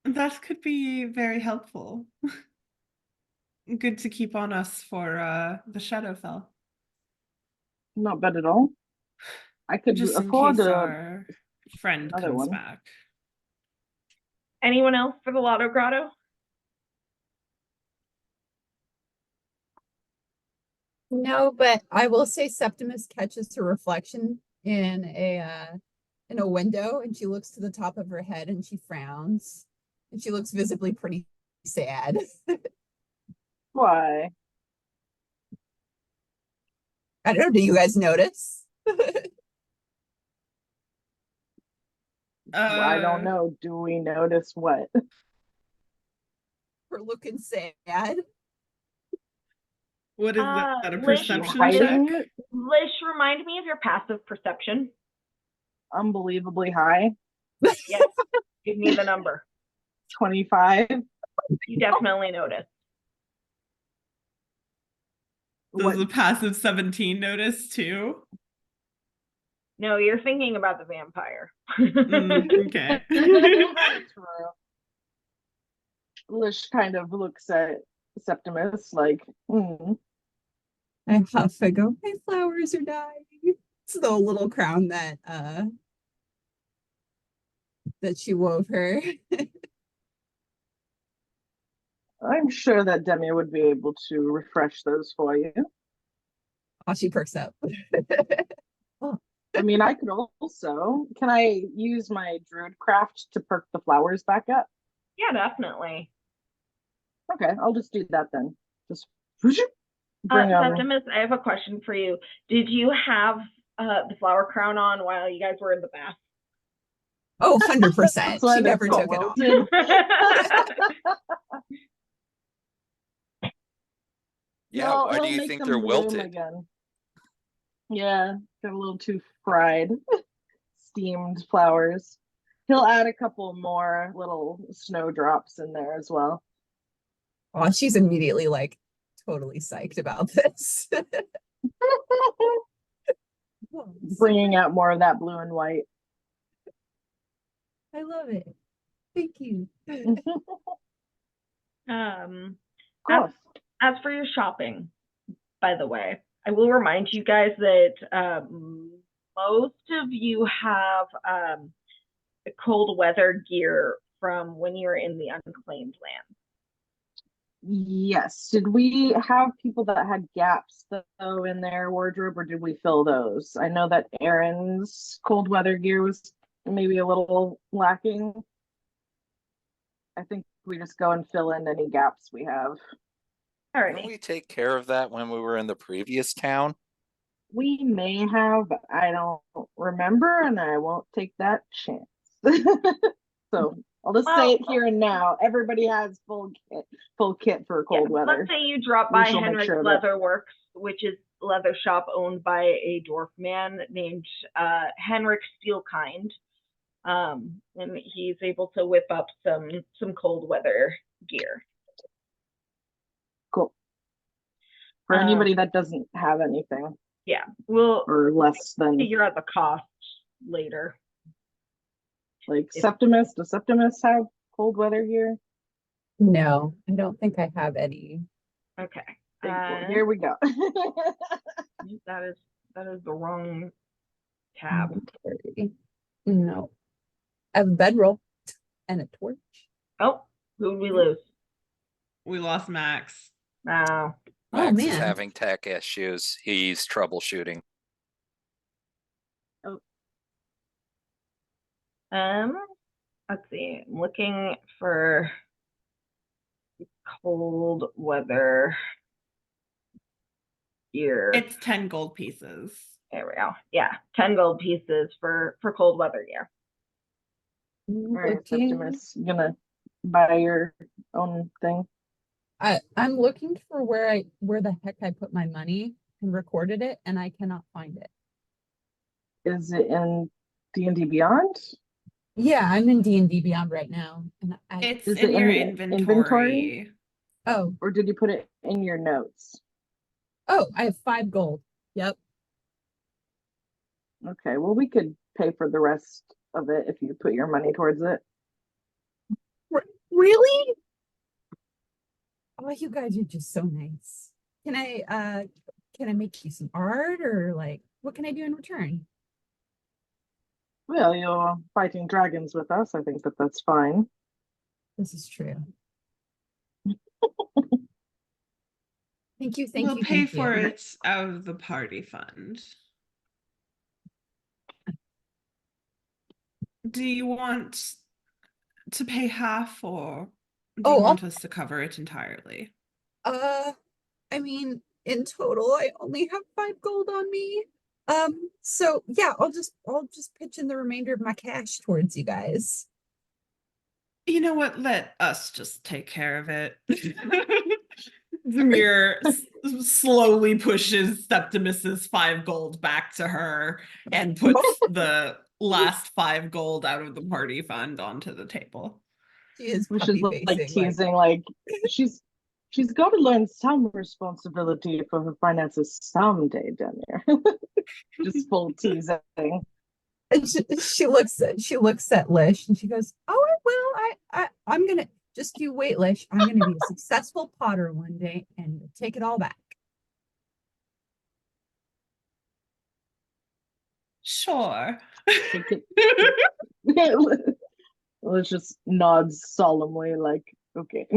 That could be very helpful. Good to keep on us for the Shadowfell. Not bad at all. I could Just in afford case a our friend another comes one. back. Anyone else for the Lotto Grotto? No, but I will say Septimus catches her reflection in a in a window, and she looks to the top of her head and she frowns. And she looks visibly pretty sad. Why? I don't know, do you guys notice? I don't know. Do we notice what? Her looking sad. What is that? A Lish, perception hiding check? it? Lish, remind me of your passive perception. Unbelievably high. Yes, give me the number. 25. You definitely notice. Does What? the passive 17 notice too? No, you're thinking about the vampire. Okay. True. Lish kind of looks at Septimus like, I huff, I go, my flowers are dying. It's the little crown that she wove her. I'm sure that Demi would be able to refresh those for you. Oh, she perks up. I mean, I could also. Can I use my druid craft to perk the flowers back up? Yeah, definitely. Okay, I'll just do that then. Just bring on. Septimus, I have a question for you. Did you have the flower crown on while you guys were in the bath? Oh, 100%. That's why She they're never so took it off. wilted. Yeah, Well, why do he'll you make think them they're bloom wilted? again. Yeah, got a little too fried. Steamed flowers. He'll add a couple more little snowdrops in there as well. Oh, she's immediately like totally psyched about this. Bringing out more of that blue and white. I love it. Thank you. Cool. As for your shopping, by the way, I will remind you guys that most of you have cold weather gear from when you were in the unclaimed land. Yes. Did we have people that had gaps though in their wardrobe, or did we fill those? I know that Aaron's cold weather gear was maybe a little lacking. I think we just go and fill in any gaps we have. All right. Didn't we take care of that when we were in the previous town? We may have, but I don't remember, and I won't take that chance. So I'll just say it here and now. Everybody has full kit for cold weather. Let's say you drop by Henrik's Leatherworks, which is a leather shop owned by a dwarf man named Henrik Steelkind. And he's able to whip up some cold weather gear. Cool. For anybody that doesn't have anything. Yeah, we'll or less than figure out the cost later. Like Septimus, does Septimus have cold weather gear? No, I don't think I have any. Okay. Here we go. that is the wrong tab. No. I have a bedroll and a torch. Oh, who did we lose? We lost Max. Wow. Max is man. having tech issues. He's troubleshooting. Let's see. I'm looking for cold weather gear. It's 10 gold pieces. There we go. Yeah, 10 gold pieces for cold weather gear. All right, Septimus, you gonna buy your own thing? I'm looking for where the heck I put my money and recorded it, and I cannot find it. Is it in D&D Beyond? Yeah, I'm in D&D Beyond right now, and It's Is in it your in inventory. Oh, Or did you put it in your notes? I have 5 gold. Yep. Okay, well, we could pay for the rest of it if you put your money towards it. Really? Oh, you guys are just so nice. Can I make you some art, or like what can I do in return? Well, you're fighting dragons with us. I think that's fine. This is true. Thank you. We'll pay for it out of the party fund. Do you want to pay half, or do Oh, you want us to cover it entirely? I mean, in total, I only have 5 gold on me. So yeah, I'll just pitch in the remainder of my cash towards you guys. You know what? Let us just take care of it. Demir slowly pushes Septimus's 5 gold back to her and puts the last 5 gold out of the party fund onto the table. She is Which is puppy like facing, teasing, like she's got to learn some responsibility for her finances someday, Demir. Just full teasing. and she looks at Lish and she goes, "Oh, I will. I'm gonna just you wait, Lish. I'm gonna be a successful potter one day and take it all back." Sure. Take it. Let's just nods solemnly, like, okay.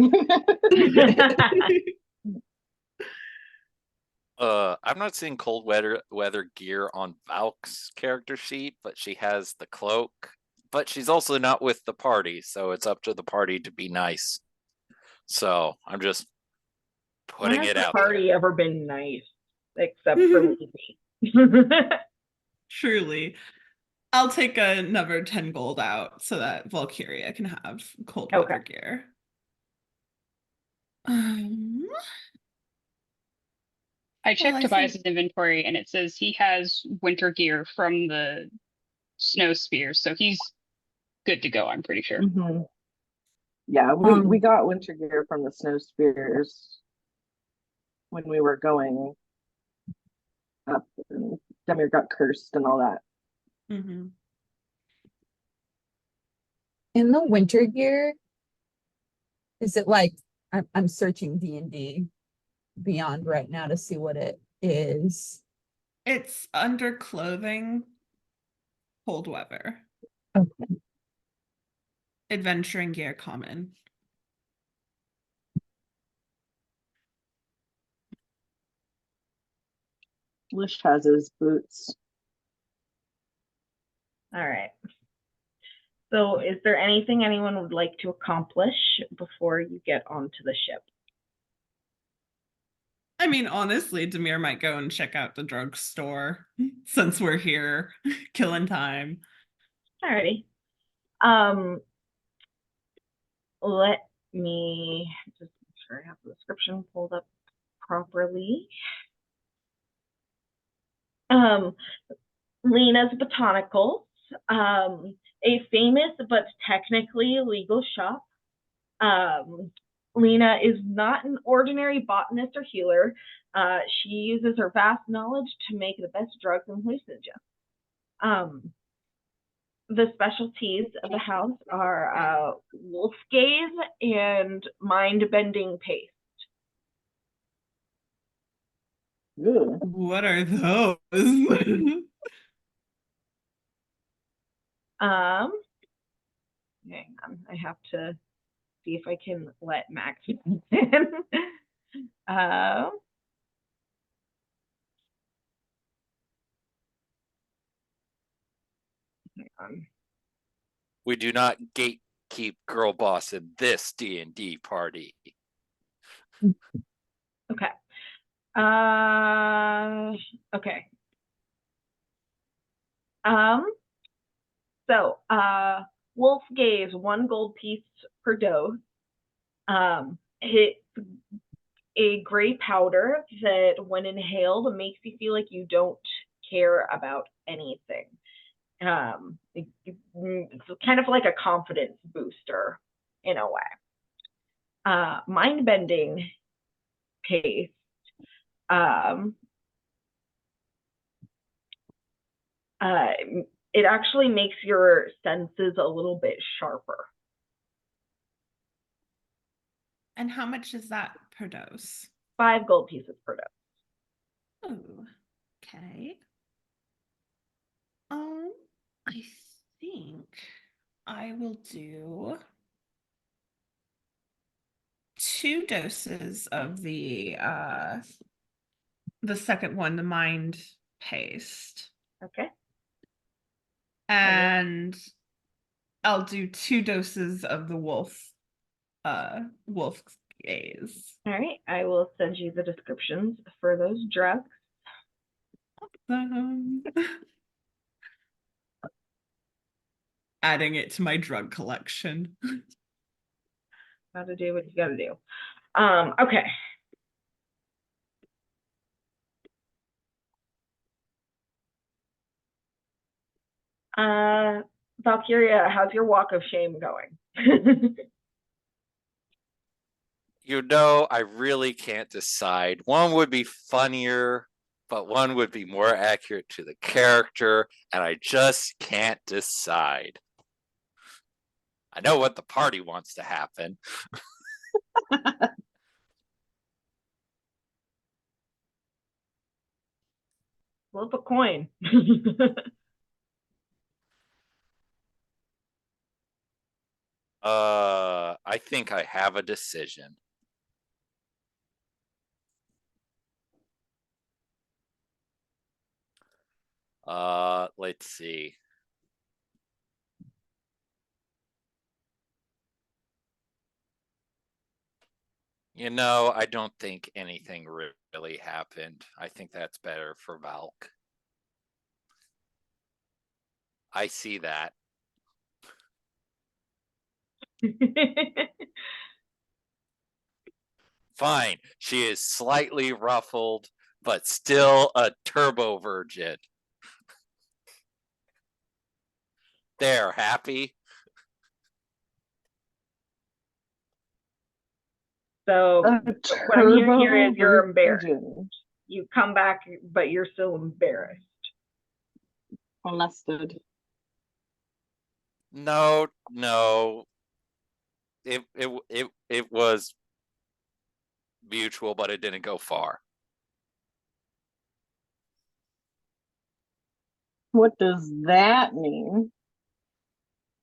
I'm not seeing cold weather gear on Valk's character sheet, but she has the cloak. But she's also not with the party, so it's up to the party to be nice. So I'm just When putting has it the out party there. ever been nice? Except for Lizzie. Truly. I'll take another 10 gold out so that Valkyria can have cold Okay. weather gear. Um, I Well, checked I Tobias's think- inventory and it says he has winter gear from the snow spear, so he's good to go, I'm pretty sure. Mhm. Yeah, we got winter gear from the snow spears when we were going up, and Demir got cursed and all that. Mhm. In the winter gear, is it like I'm searching D&D Beyond right now to see what it is. It's under clothing, cold weather, Okay. adventuring gear common. Lish has his boots. All right. So, is there anything anyone would like to accomplish before you get onto the ship? I mean, honestly, Demir might go and check out the drugstore since we're here, killing time. Alrighty. Let me just make sure I have the description pulled up properly. Lena's Botanicals, a famous but technically illegal shop. Lena is not an ordinary botanist or healer. She uses her vast knowledge to make the best drugs and hallucinogens. The specialties of the house are wolf gaze and mind-bending paste. Ooh. What are those? Hang on, I have to see if I can let Max in. Hang on. We do not gatekeep girl boss in this D&D party. Okay. Okay. So, wolf gaze, 1 gold piece per dose. It's a gray powder that, when inhaled, makes you feel like you don't care about anything. It's kind of like a confidence booster in a way. Mind bending paste. It actually makes your senses a little bit sharper. And how much is that per dose? 5 gold pieces per dose. Oh, okay. I think I will do 2 doses of the second one, the mind paste. Okay. And I'll do 2 doses of the wolf gaze. All right, I will send you the descriptions for those drugs. Adding it to my drug collection. Gotta do what you gotta do. Okay. Valkyria, how's your walk of shame going? You know, I really can't decide. One would be funnier, but one would be more accurate to the character, and I just can't decide. I know what the party wants to happen. Flip a coin. I think I have a decision. Let's see. You know, I don't think anything really happened. I think that's better for Valk. I see that. Fine. She is slightly ruffled, but still a turbo virgin. There, happy? So A what I'm hearing here is you're embarrassed. virgin. You come back, but you're still embarrassed. Molested. No. It was mutual, but it didn't go far. What does that mean?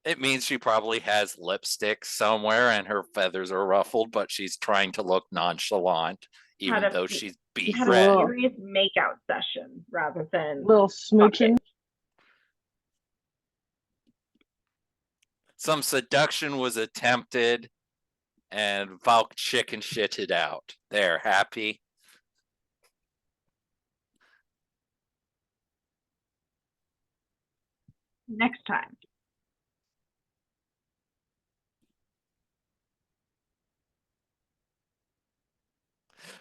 It means she probably has lipstick somewhere and her feathers are ruffled, but she's trying to look nonchalant, even Had a- though she's beat Had a red. serious makeout session rather than Little smooching. Some seduction was attempted, and Valk chicken shitted out. There, happy? next time.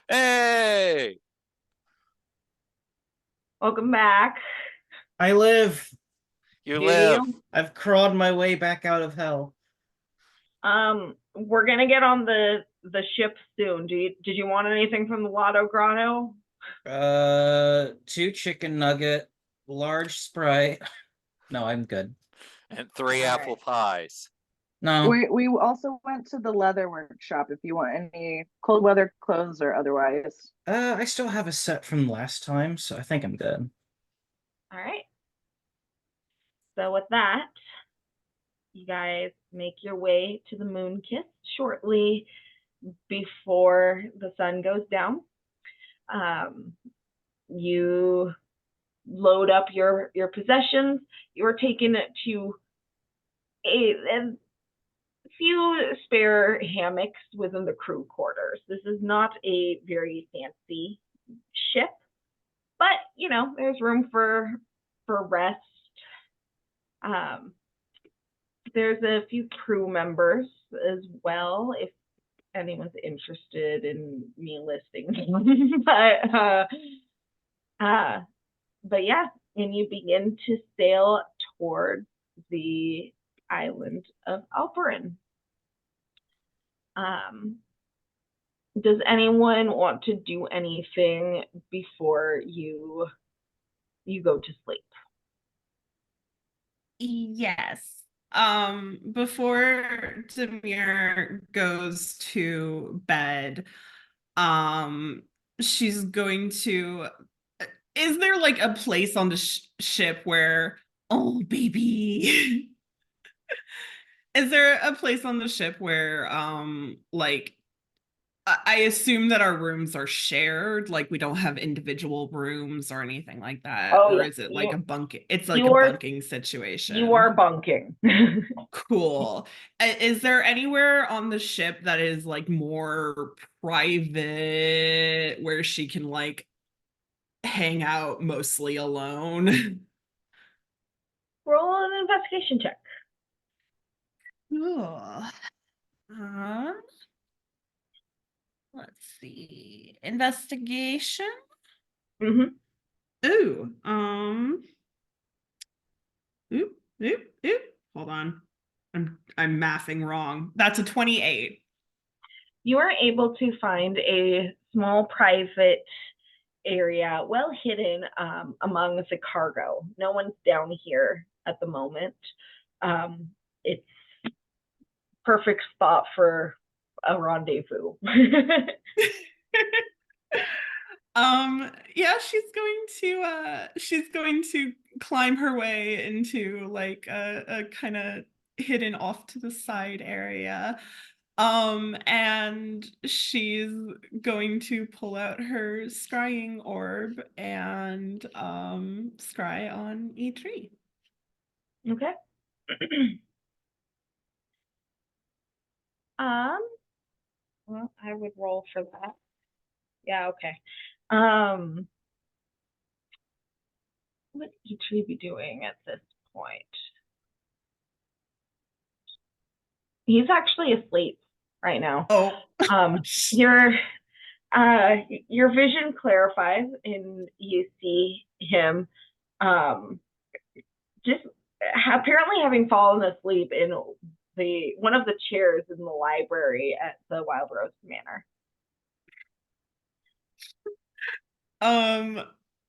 Hey! Welcome back. I live. You Do live. you? I've crawled my way back out of hell. We're gonna get on the ship soon. Did you want anything from the Lotto Grotto? 2 chicken nugget, large Sprite. No, I'm good. And 3 All apple pies. No. We also went to the leather workshop if you want any cold weather clothes or otherwise. I still have a set from last time, so I think I'm good. All right. So with that, you guys make your way to the Moon Kiss shortly before the sun goes down. You load up your possessions. You're taken to a few spare hammocks within the crew quarters. This is not a very fancy ship, but you know there's room for rest. There's a few crew members as well if anyone's interested in me listing them. But yeah, and you begin to sail towards the island of Alperen. Does anyone want to do anything before you go to sleep? Yes. Before Demir goes to bed, she's going to. Is there like a place on the ship where, oh baby, is there a place on the ship where, like, I assume that our rooms are shared, like we don't have individual rooms or anything like that, Oh, or yeah. is it like a bunking? It's like you a are- bunking situation. You are bunking. Cool. Is there anywhere on the ship that is like more private where she can like hang out mostly alone? Roll an investigation check. Cool. Let's see. Investigation. Mm-hmm. Ooh. Oop, oop, oop. Hold on. I'm mathing wrong. That's a 28. You are able to find a small private area, well hidden among the cargo. No one's down here at the moment. It's perfect spot for a rendezvous. Yeah, she's going to climb her way into like a kind of hidden off to the side area. And she's going to pull out her scrying orb and scry on E3. Okay. um, well, I would roll for that. Yeah, okay. What would E3 be doing at this point? He's actually asleep right now. Oh, Your your vision clarifies and you see him just apparently having fallen asleep in one of the chairs in the library at the Wild Rose Manor.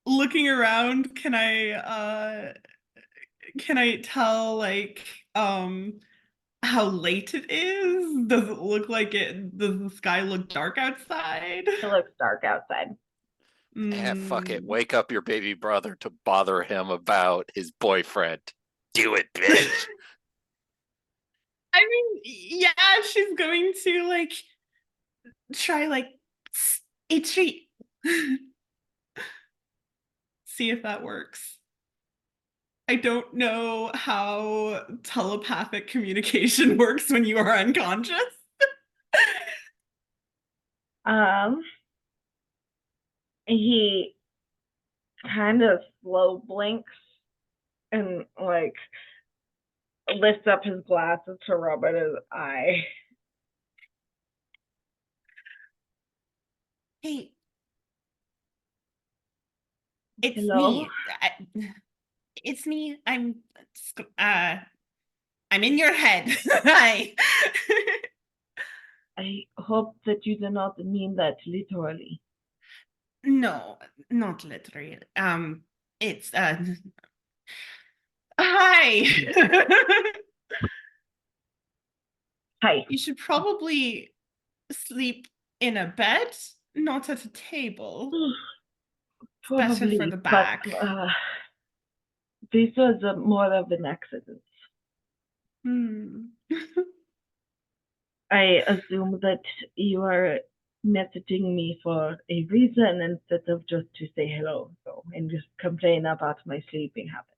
Looking around, can I tell like how late it is? Does it look like does the sky look dark outside? It looks dark outside. Fuck it. Mm. Wake up your baby brother to bother him about his boyfriend. Do it, bitch. I mean, yeah, she's going to like try like a treat. See if that works. I don't know how telepathic communication works when you are unconscious. He kind of slow blinks and like lifts up his glasses to rub at his eye. Hey, it's Hello? me. It's me. I'm in your head. Hi. I hope that you do not mean that literally. No, not literally. It's hi. Hi. You should probably sleep in a bed, not at a table. It's better for Probably, the but back. this was more of an accident. I assume that you are messaging me for a reason instead of just to say hello, and just complain about my sleeping habits.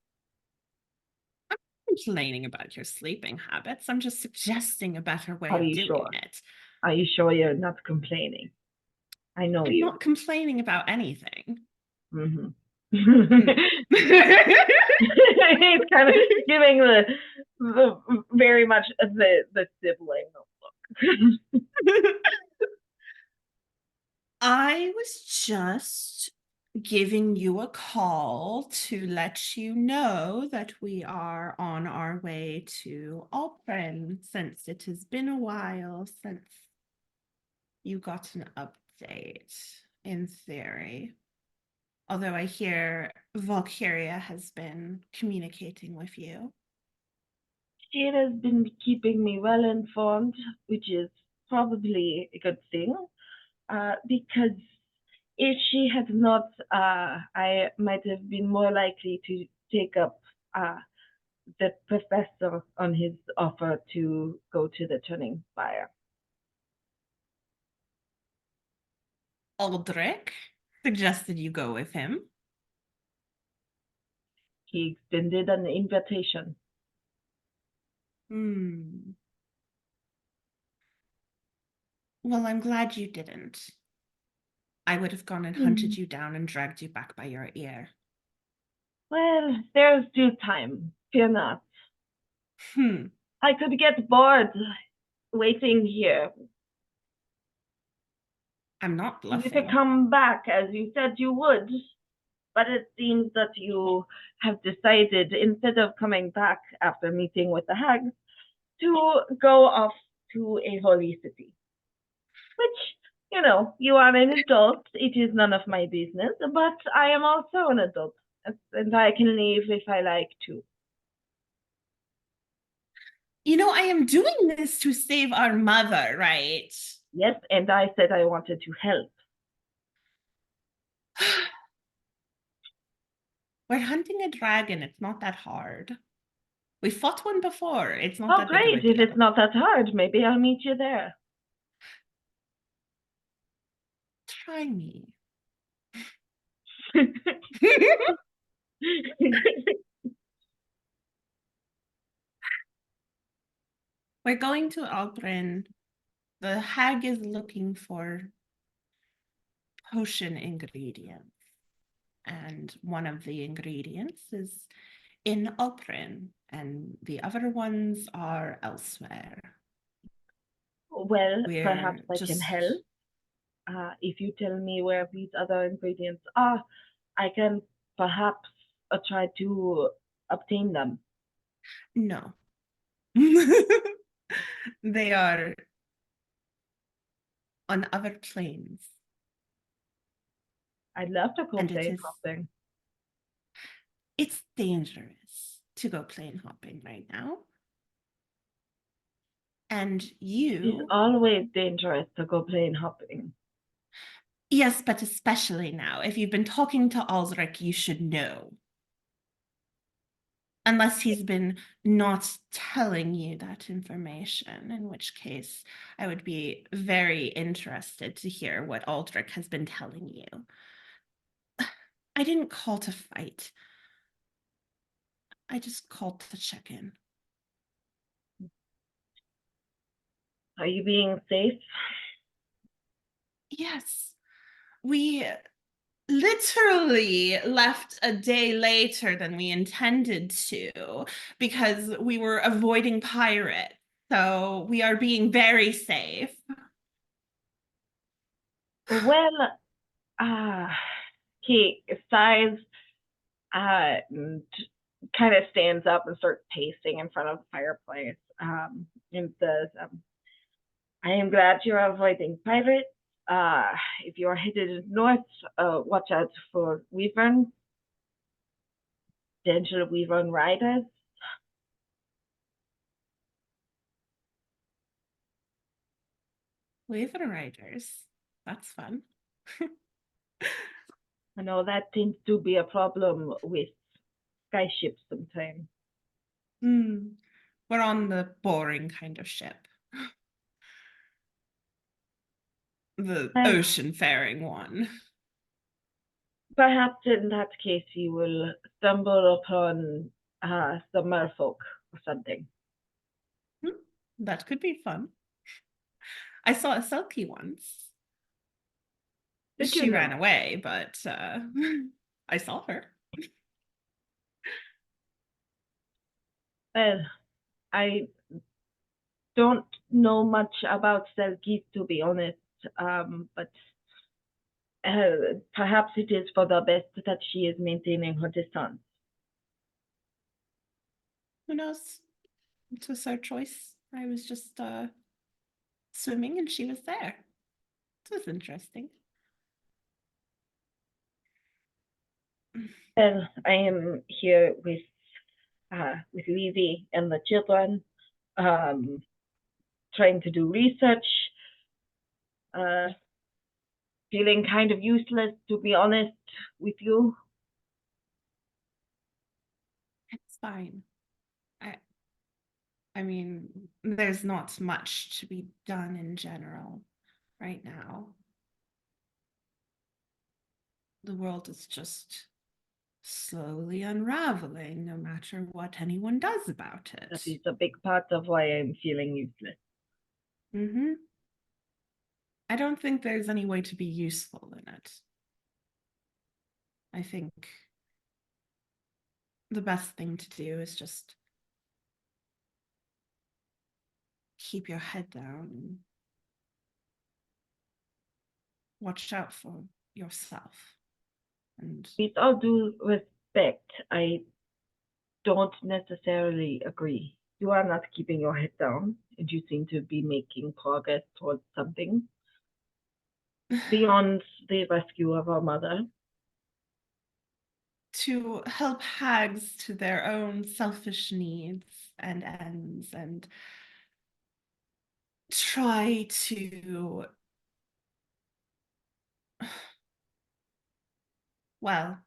Complaining about your sleeping habits. I'm just suggesting a better way Are of you doing sure? it. Are you sure you're not complaining? I know I'm you. not complaining about anything. Mm-hmm. He's kind of giving the very much the sibling look. I was just giving you a call to let you know that we are on our way to Alperen, since it has been a while since you got an update, in theory. Although I hear Valkyria has been communicating with you. She has been keeping me well informed, which is probably a good thing, because if she had not, I might have been more likely to take up the professor on his offer to go to the turning fire. Aldrich suggested you go with him. He extended an invitation. Hmm. Well, I'm glad you didn't. I would have gone and hunted you down and dragged you back by your ear. Well, there's still time. Fear not. Hmm. I could get bored waiting here. I'm not You bluffing. could come back as you said you would, but it seems that you have decided, instead of coming back after meeting with the hags, to go off to a holy city. Which, you are an adult. It is none of my business, but I am also an adult, and I can leave if I like to. I am doing this to save our mother, right? Yes, and I said I wanted to help. We're hunting a dragon. It's not that hard. We fought one before. It's not Oh, that big of a great. If deal. it's not that hard, maybe I'll meet you there. Try me. We're going to Alperen. The hag is looking for potion ingredients. And one of the ingredients is in Alperen, and the other ones are elsewhere. Well, We're perhaps I can just help. If you tell me where these other ingredients are, I can perhaps try to obtain them. No. They are on other planes. I'd love to go And it plane is- hopping. It's dangerous to go plane hopping right now. And It's you, always dangerous to go plane hopping. yes, but especially now. If you've been talking to Aldrich, you should know. Unless he's been not telling you that information, in which case I would be very interested to hear what Aldrich has been telling you. I didn't call to fight. I just called to check in. Are you being safe? Yes, we literally left a day later than we intended to because we were avoiding pirates. So we are being very safe. Well, he sighs and kind of stands up and starts pacing in front of the fireplace and says, I am glad you're avoiding pirates. If you're headed north, watch out for wyverns, potential wyvern riders. Wyvern riders. That's fun. I know that tends to be a problem with skyships sometimes. We're on the boring kind of ship. The ocean-faring one. Perhaps in that case you will stumble upon some merfolk or something. That could be fun. I saw a Selkie once. Did She you ran know? away, but I saw her. Well, I don't know much about Selkies, to be honest, but perhaps it is for the best that she is maintaining her distance. Who knows? It was her choice. I was just swimming and she was there. It was interesting. Well, I am here with Lizzie and the children, trying to do research. Feeling kind of useless, to be honest with you. It's fine. I mean, there's not much to be done in general right now. the world is just slowly unraveling, no matter what anyone does about it. That is a big part of why I'm feeling useless. Mm-hmm. I don't think there's any way to be useful in it. I think the best thing to do is just keep your head down and watch out for yourself. And With all due respect, I don't necessarily agree. You are not keeping your head down, and you seem to be making progress towards something beyond the rescue of our mother. to help hags to their own selfish needs and ends and try to, well,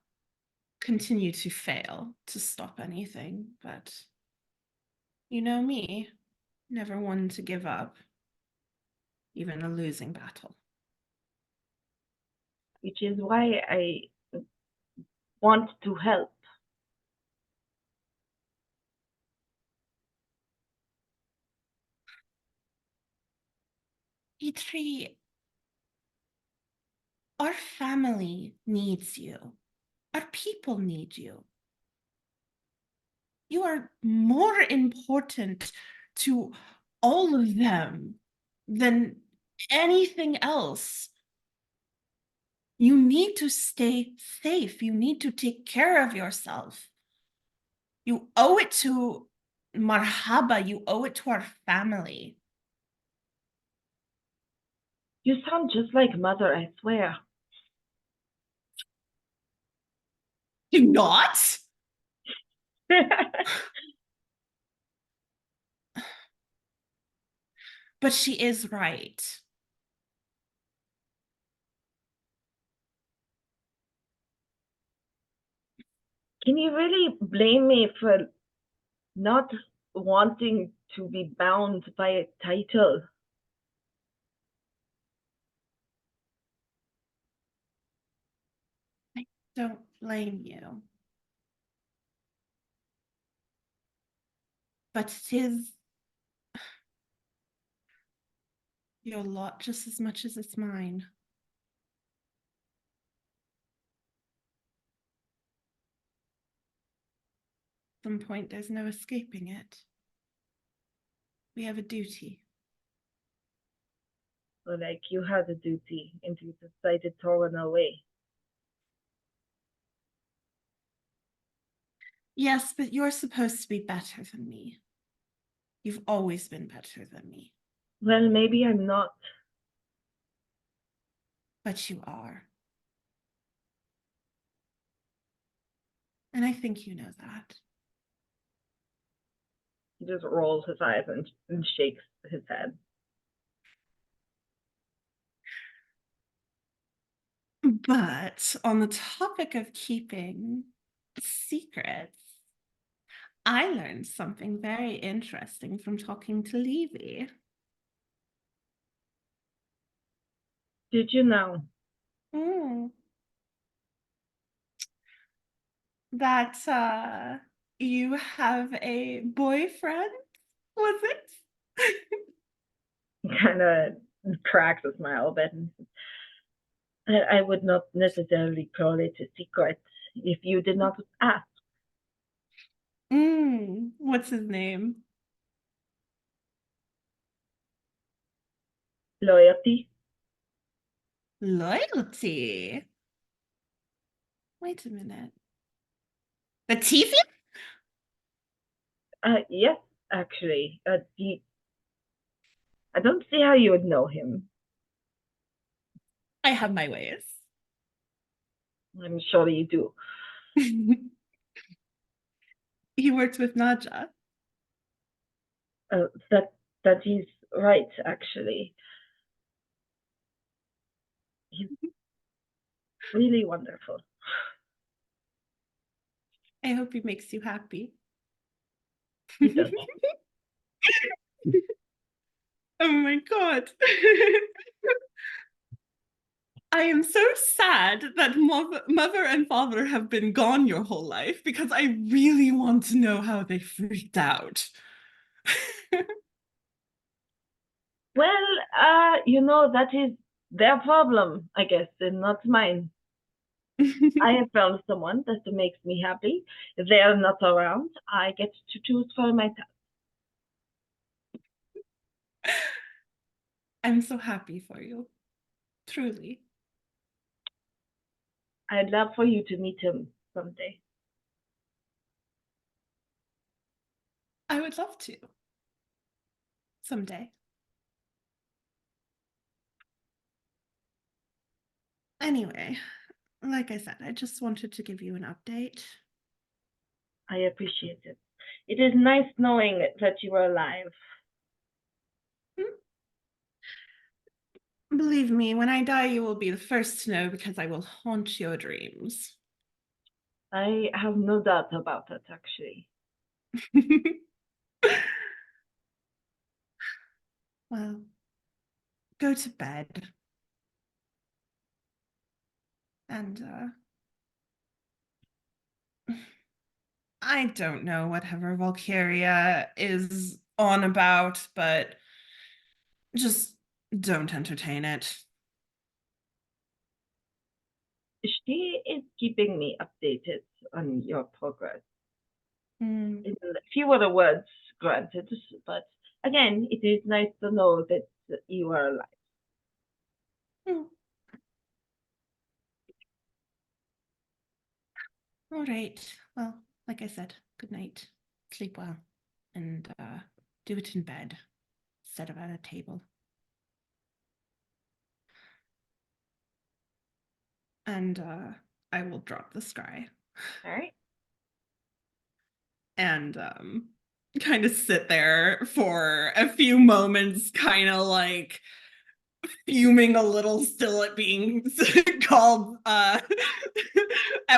continue to fail to stop anything. But you know me, never one to give up, even a losing battle. Which is why I want to help. E3, our family needs you. Our people need you. You are more important to all of them than anything else. You need to stay safe. You need to take care of yourself. You owe it to Marhaba. You owe it to our family. You sound just like mother, I swear. Do not? But she is right. Can you really blame me for not wanting to be bound by a title? I don't blame you. But it is your lot just as much as it's mine. At some point, there's no escaping it. We have a duty. Or like you had a duty and you decided to run away. Yes, but you're supposed to be better than me. You've always been better than me. Well, maybe I'm not. But you are. And I think you know that. He just rolls his eyes and shakes his head. But on the topic of keeping secrets, I learned something very interesting from talking to Levy. Did you know? That you have a boyfriend, was it? He kind of cracks a smile a bit. I would not necessarily call it a secret if you did not ask. What's his name? Loyalty? Loyalty. Wait a minute. Leticia? Yes, actually. I don't see how you would know him. I have my ways. I'm sure you do. He works with Naja. That is right, actually. He's really wonderful. I hope he makes you happy. He does. Oh my god. I am so sad that mother and father have been gone your whole life because I really want to know how they freaked out. Well, that is their problem, I guess, and not mine. I have found someone that makes me happy. If they are not around, I get to choose for myself. I'm so happy for you. Truly. I'd love for you to meet him someday. I would love to. Someday. Anyway, like I said, I just wanted to give you an update. I appreciate it. It is nice knowing that you are alive. Believe me, when I die, you will be the first to know because I will haunt your dreams. I have no doubt about that, actually. Well, go to bed. And, I don't know whatever Valkyria is on about, but just don't entertain it. She is keeping me updated on your progress. Mm. In fewer words, granted, but again, it is nice to know that you are alive. Mm. All right. Well, like I said, good night. Sleep well. And do it in bed instead of at a table. And I will drop the scry. All right. And kind of sit there for a few moments, kind of like fuming a little still at being called at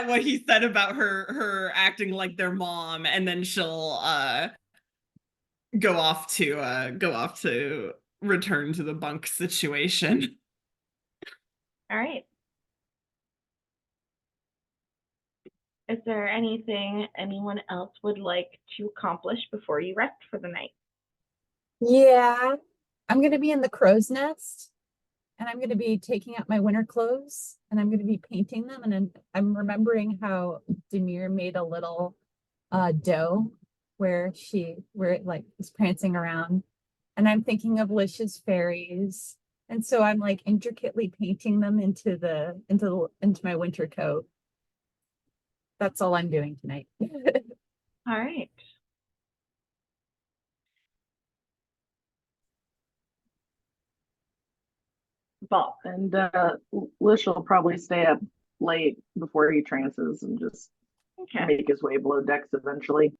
what he said about her acting like their mom, and then she'll go off to return to the bunk situation. All right. Is there anything anyone else would like to accomplish before you rest for the night? Yeah, I'm gonna be in the crow's nest, and I'm gonna be taking out my winter clothes, and I'm gonna be painting them. And then I'm remembering how Demir made a little doe where it like is prancing around, and I'm thinking of Lish's fairies, and so I'm like intricately painting them into my winter coat. That's all I'm doing tonight. All right. Bob. And Lish will probably stay up late before he trances and just Okay. make his way below decks eventually.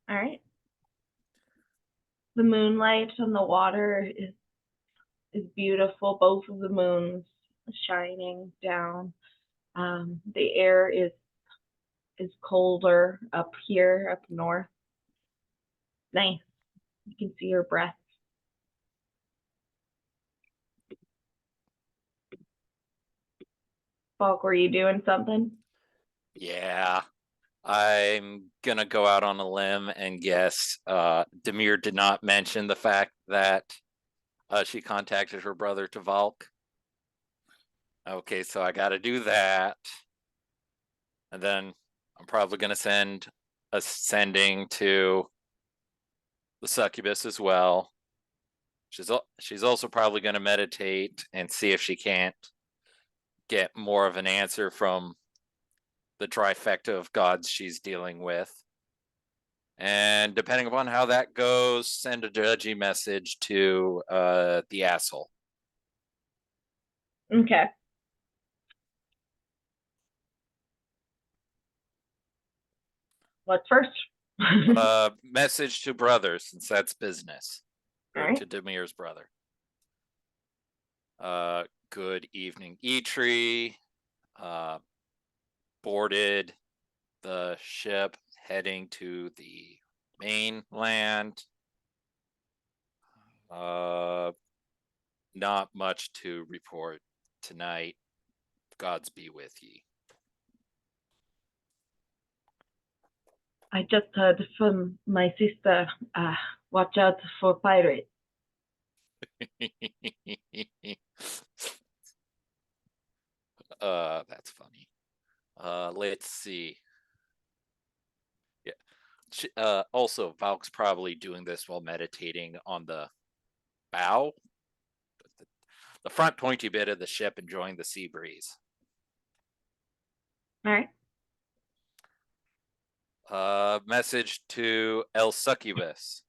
All right. The moonlight on the water is beautiful. Both of the moons shining down. The air is colder up here, up north. Nice. You can see your breath. Falk, were you doing something? Yeah. I'm gonna go out on a limb and guess Demir did not mention the fact that she contacted her brother to Valk. Okay, so I gotta do that. And then I'm probably gonna send a sending to the succubus as well. She's also probably gonna meditate and see if she can't get more of an answer from the trifecta of gods she's dealing with. And depending upon how that goes, send a judgy message to the asshole. Okay. What's first? Message to brother, since that's business. Or Alright. to Demir's brother. Good evening, Eitri. Boarded the ship heading to the mainland. Not much to report. tonight. Gods be with ye. I just heard from my sister, watch out for pirates. That's funny. Let's see. Yeah. Also, Valk's probably doing this while meditating on the bow, the front pointy bit of the ship, enjoying the sea breeze. All right. Message to El Succubus.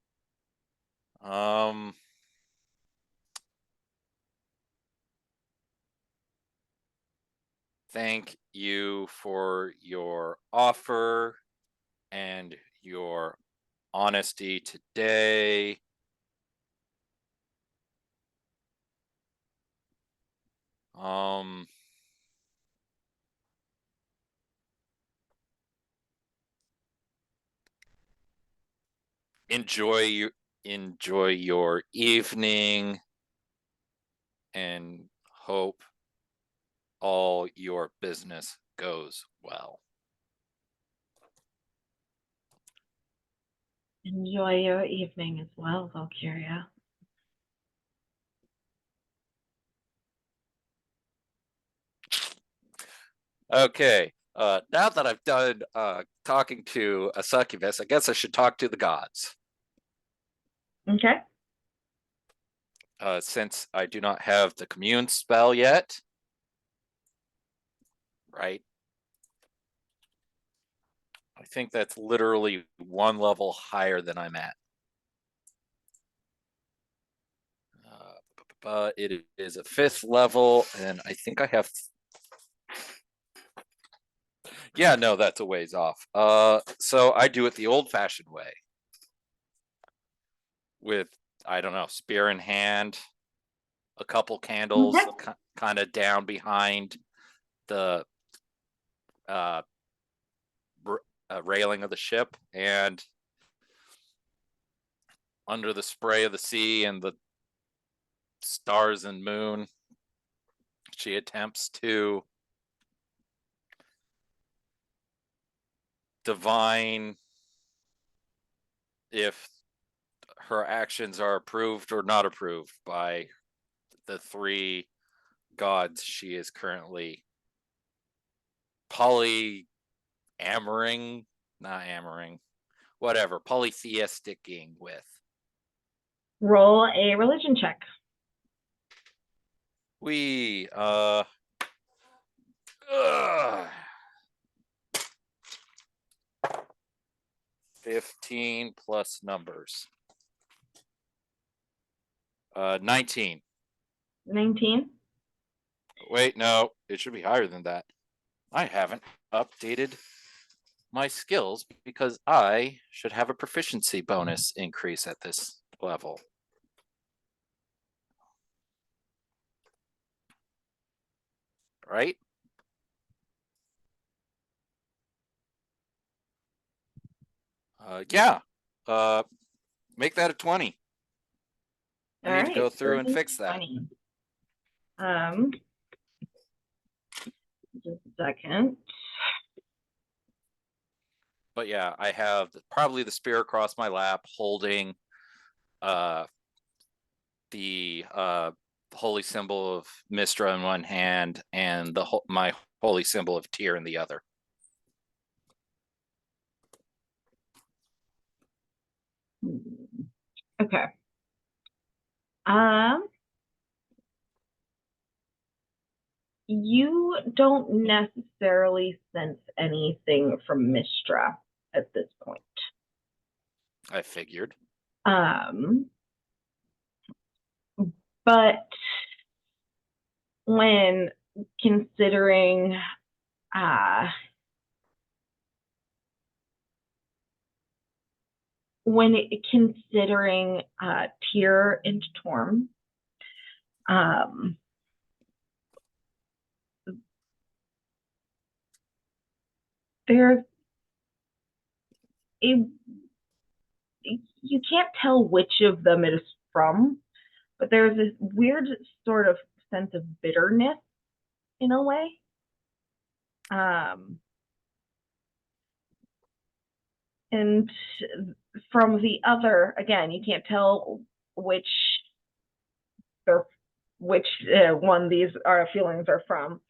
Thank you for your offer and your honesty today. Enjoy your evening, and hope all your business goes well. Enjoy your evening as well, Valkyria. Okay. Now that I've done talking to a succubus, I guess I should talk to the gods. Okay. Since I do not have the commune spell yet. Right? I think that's literally one level higher than I'm at. It is a 5th level, and I think I have. Yeah, no, that's a ways off. So I do it the old-fashioned way, with, I don't know, spear in hand, a couple candles, Okay. kind of down behind the railing of the ship, and under the spray of the sea and the stars and moon, she attempts to divine if her actions are approved or not approved by the 3 gods she is currently polytheisticing with. Roll a religion check. We 15 plus numbers. 19. 19. Wait, no, it should be higher than that. I haven't updated my skills because I should have a proficiency bonus increase at this level. Right? Yeah. Make that a 20. I need to go through and fix that. 20. Just a second. But yeah, I have probably the spear across my lap, holding the holy symbol of Mistra in one hand and my holy symbol of Tyr in the other. Okay. You don't necessarily sense anything from Mistra at this point. I figured. But when considering Tyr and Torm, there's you can't tell which of them it is from, but there's this weird sort of sense of bitterness in a way. And from the other, again, you can't tell which one these feelings are from.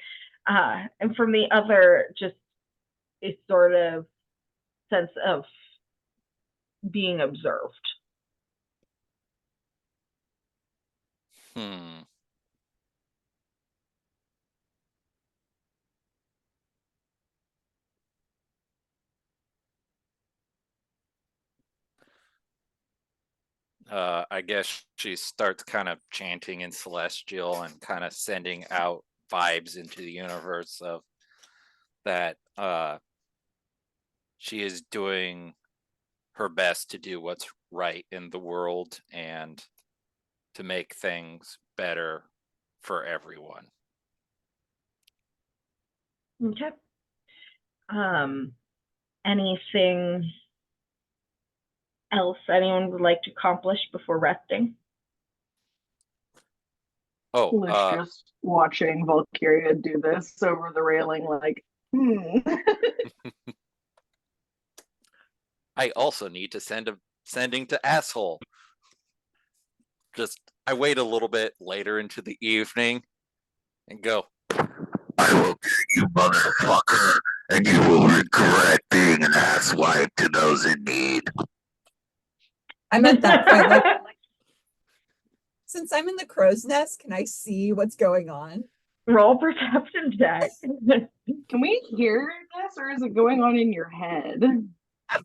And from the other, just a sort of sense of being observed. Hmm. I guess she starts kind of chanting in Celestial and kind of sending out vibes into the universe of that she is doing her best to do what's right in the world and to make things better for everyone. Okay. Anything else anyone would like to accomplish before resting? Oh, Let's just watching Valkyria do this over the railing, like, I also need to sending to asshole. Just I wait a little bit later into the evening and go, I will kill you, motherfucker, and you will regret being an asswipe to those in need. I'm at that point, like, since I'm in the crow's nest, can I see what's going on? Roll perception check. can we hear this, or is it going on in your head?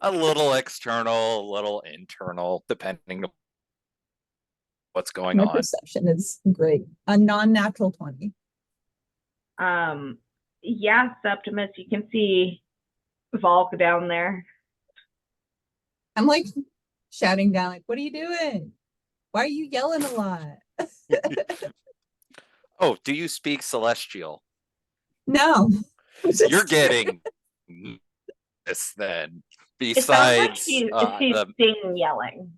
A little external, a little internal, depending on what's going My on. perception is great. A non-natural 20. Yeah, Septimus, you can see Volk down there. I'm like shouting down, like, what are you doing? Why are you yelling a lot? Oh, do you speak Celestial? No. You're getting this then. It sounds like Besides she's the singing yelling.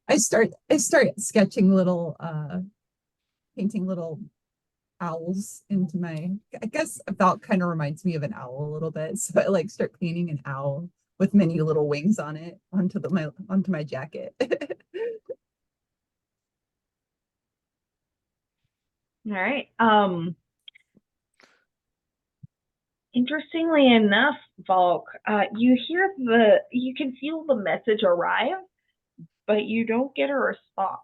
I start sketching little painting little owls into my, I guess Valk kind of reminds me of an owl a little bit. So I like start painting an owl with many little wings on it onto my jacket. All right. Interestingly enough, Volk, you can feel the message arrive, but you don't get a response.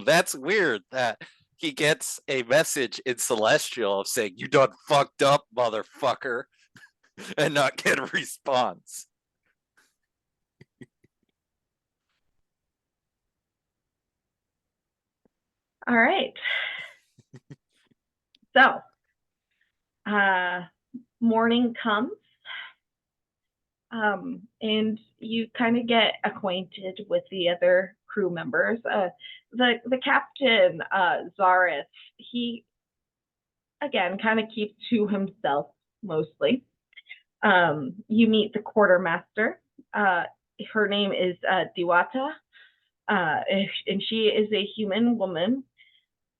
that's weird that he gets a message in Celestial of saying, you done fucked up, motherfucker, and not get a response. All right. So, morning comes, and you kind of get acquainted with the other crew members. The captain, Zareth, he again kind of keeps to himself mostly. You meet the quartermaster. Her name is Diwata, and she is a human woman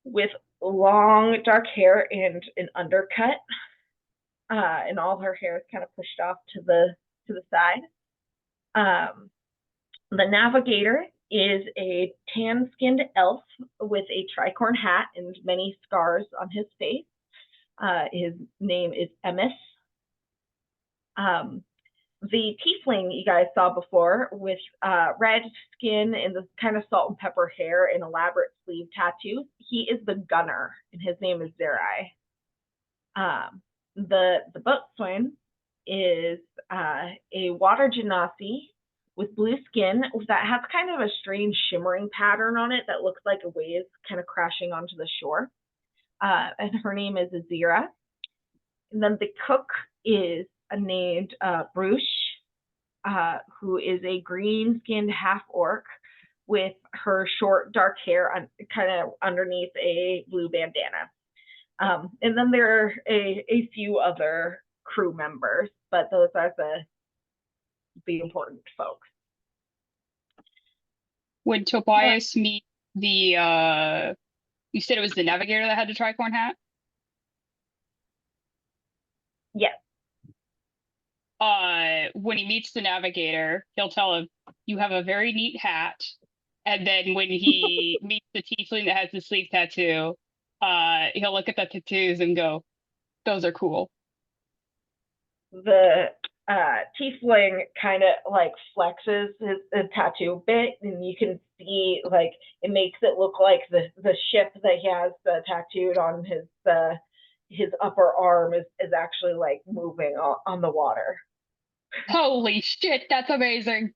with long dark hair and an undercut, and all her hair is kind of pushed off to the side. The navigator is a tan-skinned elf with a tricorn hat and many scars on his face. His name is Emmis. The tiefling you guys saw before with red skin and this kind of salt and pepper hair and elaborate sleeve tattoos, he is the gunner, and his name is Zerai. The boatswain is a water genasi with blue skin that has kind of a strange shimmering pattern on it that looks like a wave kind of crashing onto the shore. And her name is Azira. And then the cook is named Bruce, who is a green-skinned half-orc with her short dark hair kind of underneath a blue bandana. And then there are a few other crew members, but those are the important folks. When Tobias meets the You said it was the navigator that had the tricorn hat? Yes. When he meets the navigator, he'll tell him, "You have a very neat hat." And then when he meets the tiefling that has the sleeve tattoo, he'll look at the tattoos and go, "Those are cool." The tiefling kind of like flexes his tattoo bit, and you can see like it makes it look like the ship that he has tattooed on his upper arm is actually like moving on the water. Holy shit, that's amazing.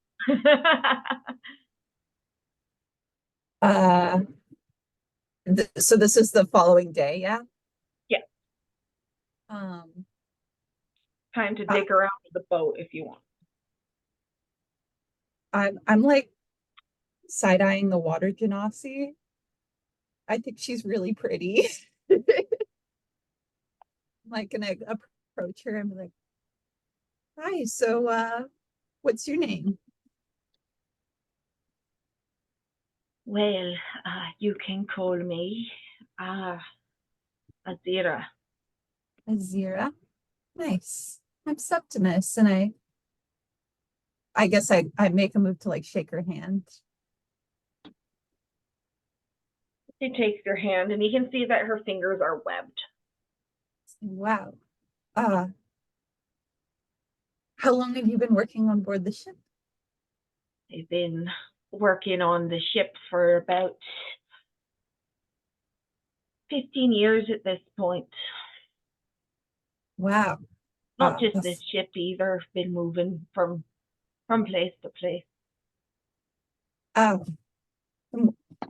So this is the following day, yeah? Yeah. Time to dig around the boat if you want. I'm like side-eyeing the water genasi. I think she's really pretty. I'm like gonna approach her and be like, "Hi, so what's your name?" Well, you can call me Azira. Azira. Nice. I'm Septimus, and I guess I make a move to like shake her hand. She takes your hand, and you can see that her fingers are webbed. Wow. How long have you been working on board the ship? I've been working on the ship for about 15 years at this point. Wow. Not just that's- this ship either. Been moving from place to place. Oh.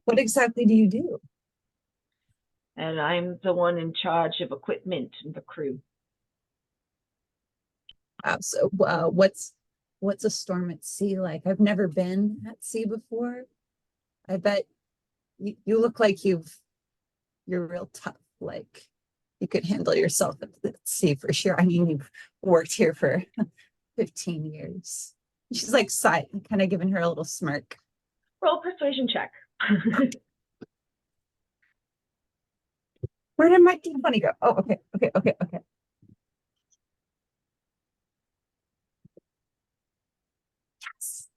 What exactly do you do? And I'm the one in charge of equipment and the crew. So what's a storm at sea like? I've never been at sea before. I bet you look like you're real tough. Like you could handle yourself at sea for sure. I mean, you've worked here for 15 years. She's like kind of giving her a little smirk. Roll persuasion check. Where did my D20 go? Oh, okay. Yes.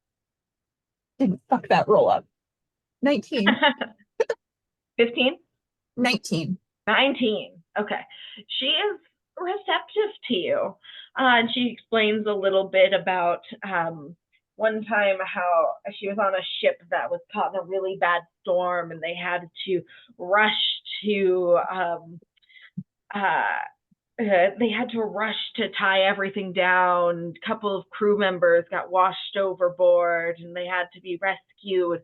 Didn't fuck that roll up. 19. 15? 19. 19. Okay. She is receptive to you. And she explains a little bit about one time how she was on a ship that was caught in a really bad storm, and they had to rush to tie everything down. A couple of crew members got washed overboard, and they had to be rescued.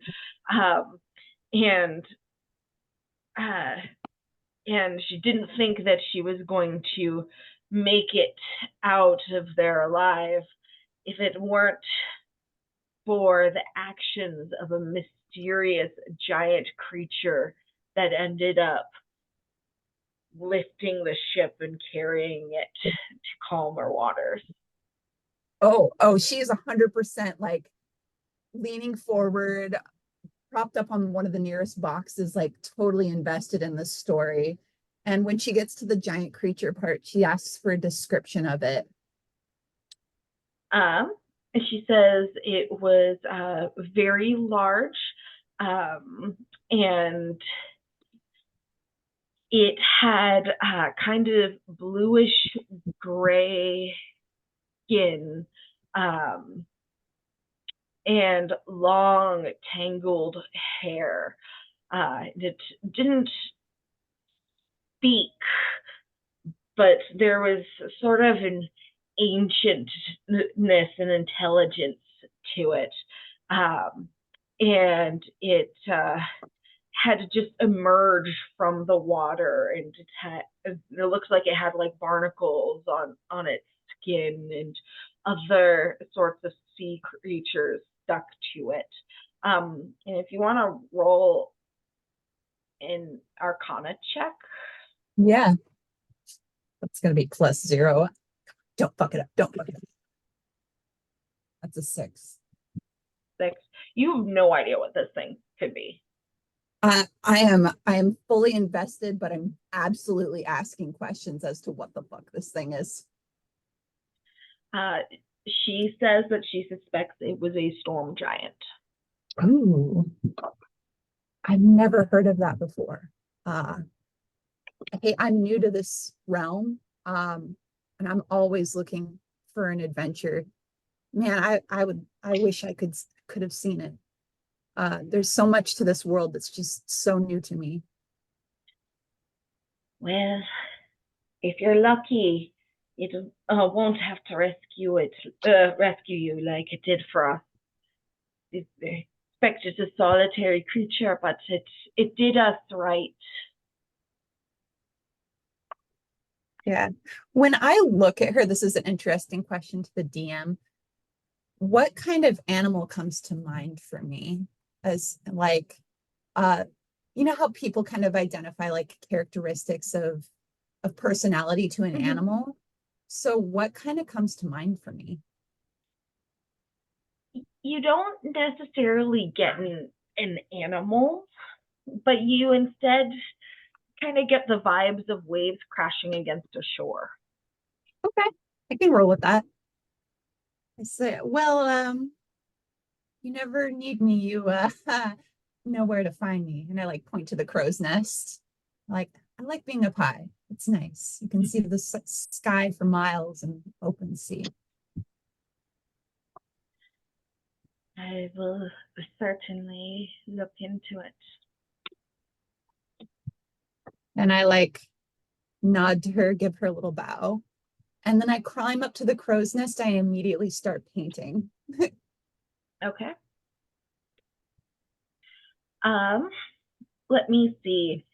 And she didn't think that she was going to make it out of there alive if it weren't for the actions of a mysterious giant creature that ended up lifting the ship and carrying it to calmer waters. Oh, she's 100% like leaning forward, propped up on one of the nearest boxes, like totally invested in this story. And when she gets to the giant creature part, she asks for a description of it. And she says it was very large, and it had kind of bluish gray skin, and long tangled hair. It didn't speak, but there was sort of an ancientness and intelligence to it. And it had just emerged from the water, and it looks like it had like barnacles on its skin and other sorts of sea creatures stuck to it. And if you want to roll an Arcana check. Yeah. That's going to be +0. Don't fuck it up. That's a 6. 6. You have no idea what this thing could be. I am fully invested, but I'm absolutely asking questions as to what the fuck this thing is. She says that she suspects it was a storm giant. Ooh. I've never heard of that before. Hey, I'm new to this realm, and I'm always looking for an adventure. Man, I wish I could have seen it. There's so much to this world that's just so new to me. Well, if you're lucky, it won't have to rescue you like it did for us. It expected a solitary creature, but it did us right. Yeah. When I look at her, this is an interesting question to the DM. What kind of animal comes to mind for me as like, you know how people kind of identify like characteristics of personality to an animal? So what kind of comes to mind for me? You don't necessarily get an animal, but you instead kind of get the vibes of waves crashing against a shore. Okay, I can roll with that. I say, well, you never need me, you know where to find me. And I like point to the crow's nest. Like, I like being up high. It's nice. You can see the sky for miles and open sea. I will certainly look into it. And I like nod to her, give her a little bow. And then I climb up to the crow's nest. I immediately start painting. Okay. Let me see.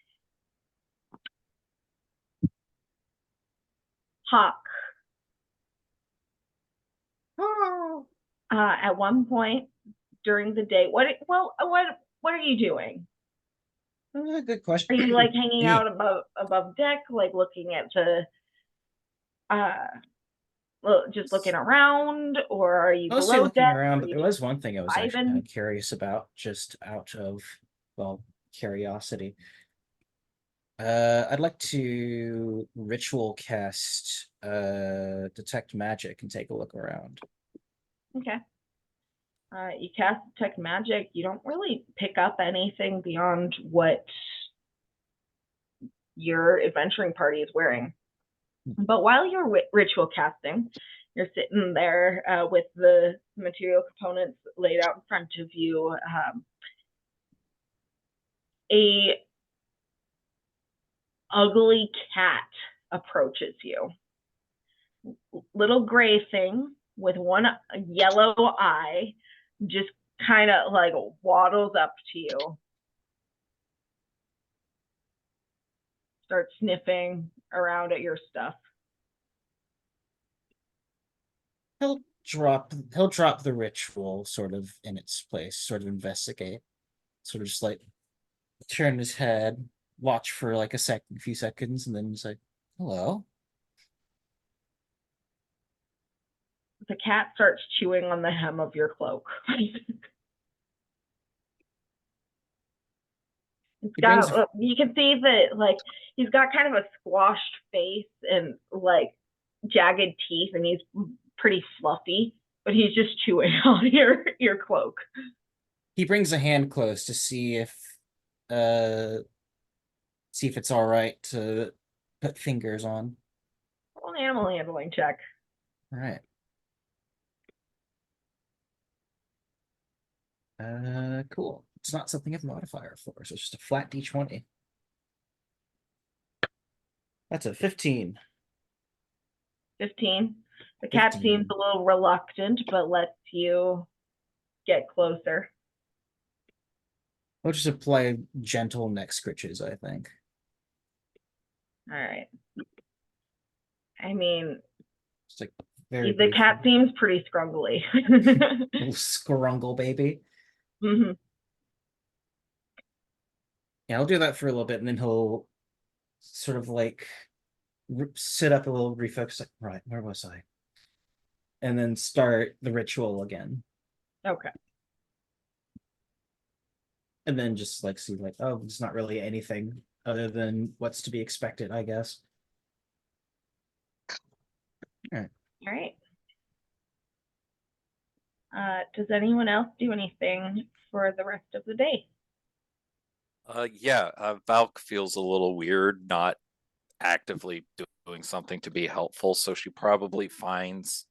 Hawk. At one point during the day, what are you doing? Good question. Are you like hanging Yeah. out above deck, like looking at the well, just looking around, or are you Mostly below looking deck? around, Are but you there was one thing I was actually kind vibing? of curious about, just out of, well, curiosity. I'd like to ritual cast detect magic and take a look around. Okay. You cast detect magic. You don't really pick up anything beyond what your adventuring party is wearing. But while you're ritual casting, you're sitting there with the material components laid out in front of you. A ugly cat approaches you. Little gray thing with one yellow eye, just kind of like waddles up to you. Starts sniffing around at your stuff. He'll drop the ritual sort of in its place, sort of investigate, sort of just like turn his head, watch for like a few seconds, and then he's like, "Hello." The cat starts chewing on the hem of your cloak. You can see that like he's got kind of a squashed face and like jagged teeth, and he's pretty fluffy, but he's just chewing on your cloak. He brings a hand close to uh see if it's all right to put fingers on. Roll an animal handling check. All right. Cool. It's not something I have a modifier for, so it's just a flat d20. That's a 15. 15. The cat 15. seems a little reluctant, but lets you get closer. I'll just apply gentle neck scritches, I think. All right. I mean, It's like very the cat briefly. seems pretty scrungly. Little scrungle baby. Mm-hmm. Yeah, I'll do that for a little bit, and then he'll sort of like sit up a little, refocus, like, right, where was I? And then start the ritual again. Okay. and then just like see like, oh, it's not really anything other than what's to be expected, I guess. All right. Does anyone else do anything for the rest of the day? Yeah, Valk feels a little weird not actively doing something to be helpful, so she probably finds,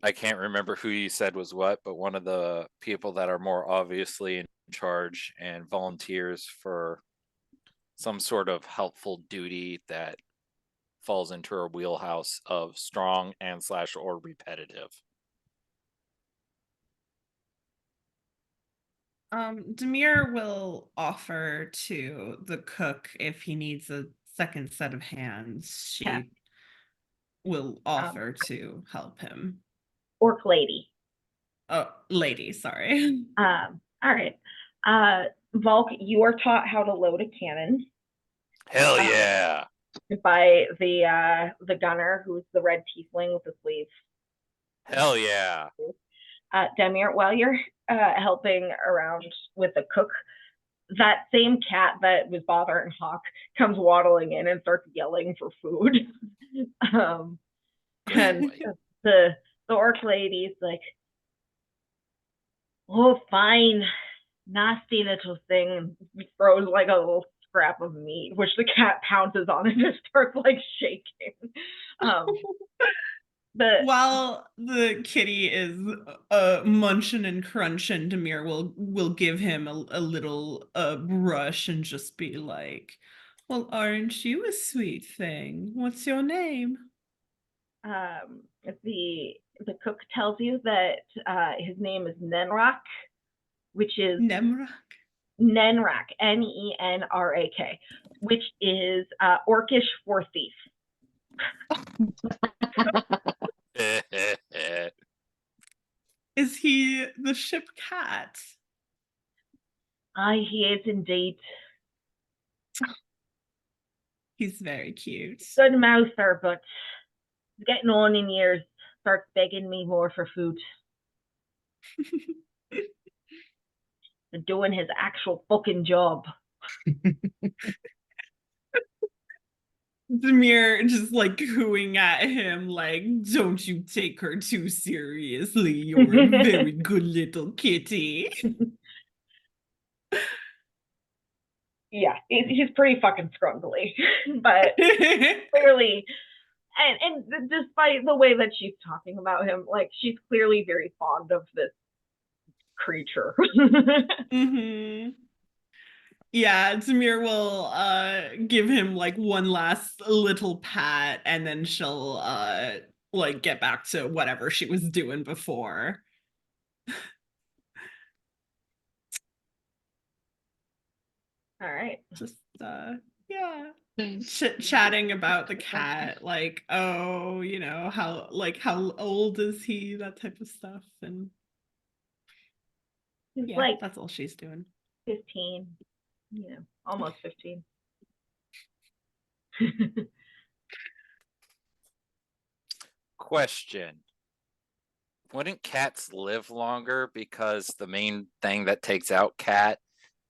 I can't remember who you said was what, but one of the people that are more obviously in charge and volunteers for some sort of helpful duty that falls into her wheelhouse of strong and slash or repetitive. Demir will offer to the cook if he needs a second set of hands. She Yeah. will offer to help him. Orc lady. Oh, lady, sorry. All right. Volk, you are taught how to load a cannon Hell yeah. by the gunner, who's the red tiefling with the sleeves. Hell yeah. Demir, while you're helping around with the cook, that same cat that was bothering Hawk comes waddling in and starts yelling for food. And the orc lady's like, "Oh, fine, nasty little thing," and throws like a little scrap of meat, which the cat pounces on and just starts like shaking. While the kitty is munching and crunching, Demir will give him a little brush and just be like, "Well, aren't you a sweet thing? What's your name?" The cook tells you that his name is Nenrak, which is Nemrak. Nenrak, Nenrak, which is Orcish for thief. Is he the ship cat? Aye, he is indeed. He's very cute. Good mouther, but he's getting on in years. Starts begging me more for food. And doing his actual fucking job. Demir just like cooing at him, like, "Don't you take her too seriously. You're a very good little kitty." Yeah, he's pretty fucking scrungly, but clearly, and despite the way that she's talking about him, like she's clearly very fond of this creature. Mm-hmm. Yeah, Demir will give him like one last little pat, and then she'll like get back to whatever she was doing before. All right. Just yeah. Chatting about the cat, like, oh, you know, how old is he, that type of stuff. And He's yeah, like that's all she's doing. 15, almost 15. Question. Wouldn't cats live longer because the main thing that takes out cat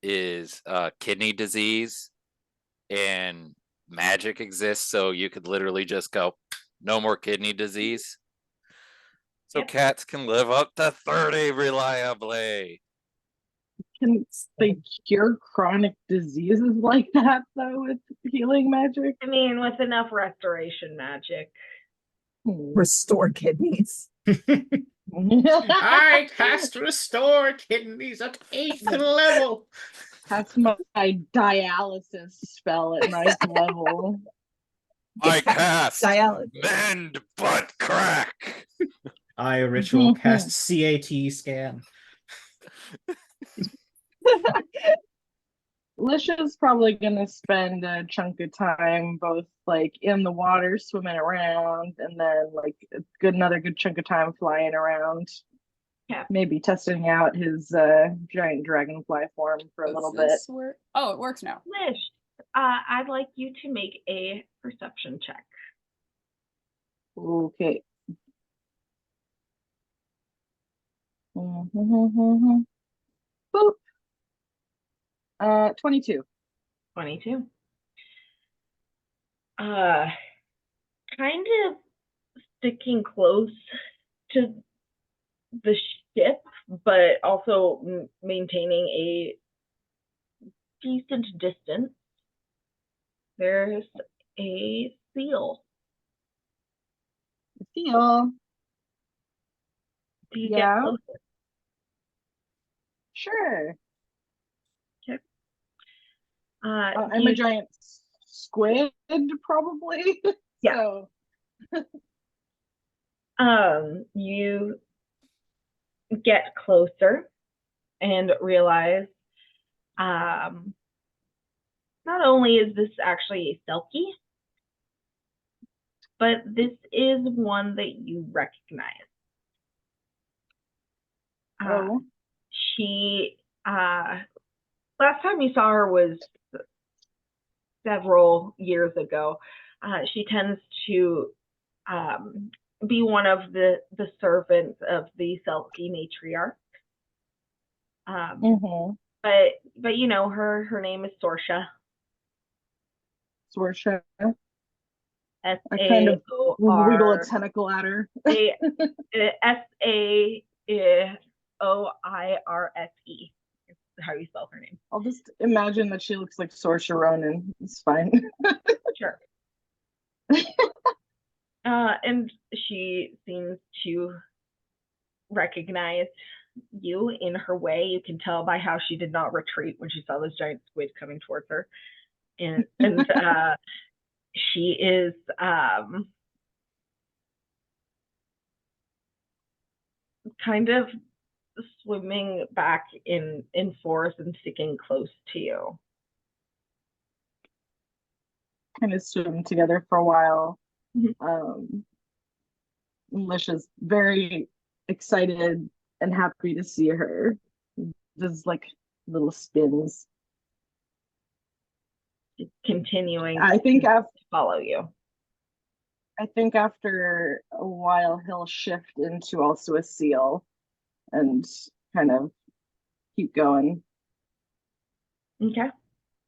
is kidney disease, and magic exists, so you could literally just go, no more kidney disease. So Yep. cats can live up to 30 reliably. Can they cure chronic diseases like that though with healing magic? I mean, with enough restoration magic. Restore kidneys. I cast restore kidneys at 8th level. That's my dialysis spell at 9th level. I cast Dialysis. mend butt crack. I ritual cast CAT scan. Lisha's probably gonna spend a chunk of time both like in the water swimming around and then like another good chunk of time flying around. Yeah. Maybe testing out his giant dragonfly form for a little bit. Oh, it works now. Lish, I'd like you to make a perception check. Okay. Boop. 22. 22. Uh, kind of sticking close to the ship, but also maintaining a decent distance. There's a seal. Seal. Do you Yeah. get closer? Sure. Okay. I'm a giant squid, probably. Yeah. So. You get closer and realize, not only is this actually a Selkie, but this is one that you recognize. Oh. She, last time you saw her was several years ago. She tends to be one of the servants of the Selkie matriarch. But you know, her name is Sorsha. Sorsha. S I kind A of O wiggle a R tentacle at her. Saoirse is how you spell her name. I'll just imagine that she looks like Saoirse Ronan. It's fine. Sure. And she seems to recognize you in her way. You can tell by how she did not retreat when she saw this giant squid coming towards her. And she is kind of swimming back in force and sticking close to you. Kind of swim together for a while. Mhm. Lisha's very excited and happy to see her. Does like little spins. Continuing I think to follow you. I think after a while he'll shift into also a seal and kind of keep going. Okay.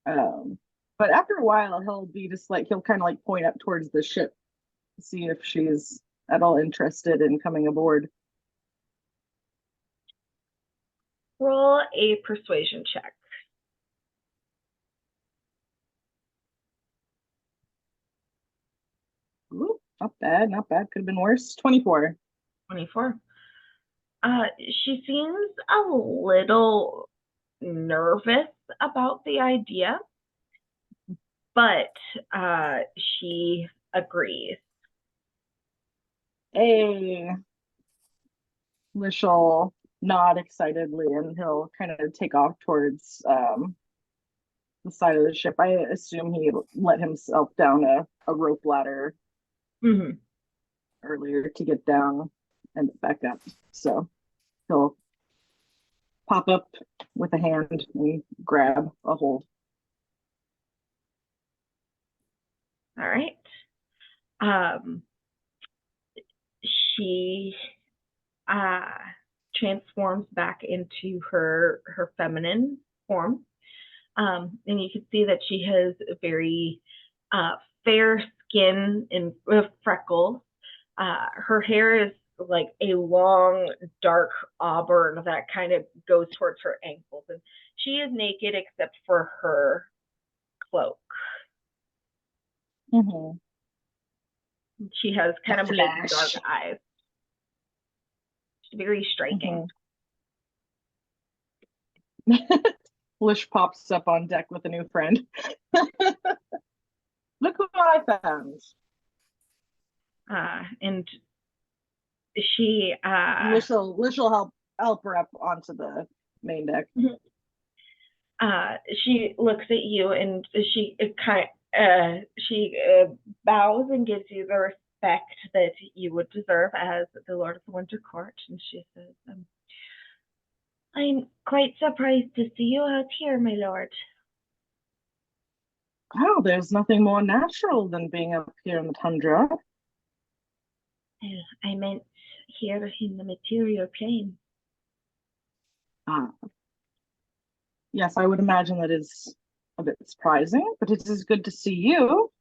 But after a while he'll be just like he'll kind of like point up towards the ship to see if she's at all interested in coming aboard. Roll a persuasion check. Ooh, not bad, not bad. Could have been worse. 24. 24. She seems a little nervous about the idea, but she agrees. Hey, Lish'll nod excitedly and he'll kind of take off towards the side of the ship. I assume he let himself down a rope ladder earlier to get down and back up. So he'll pop up with a hand and grab a hold. All right. She transforms back into her feminine form. And you can see that she has a very fair skin and freckles. Her hair is like a long, dark auburn that kind of goes towards her ankles. And she is naked except for her cloak. She has kind of big, dark eyes. She's very striking. Lish pops up on deck with a new friend. Look what I found. And she Lish will help her up onto the main deck. She looks at you and she bows and gives you the respect that you would deserve as the Lord of the Winter Court. And she says, I'm quite surprised to see you out here, my lord. Oh, there's nothing more natural than being up here in the tundra. I meant here in the material plane. Ah. Yes, I would imagine that is a bit surprising, but it is good to see you.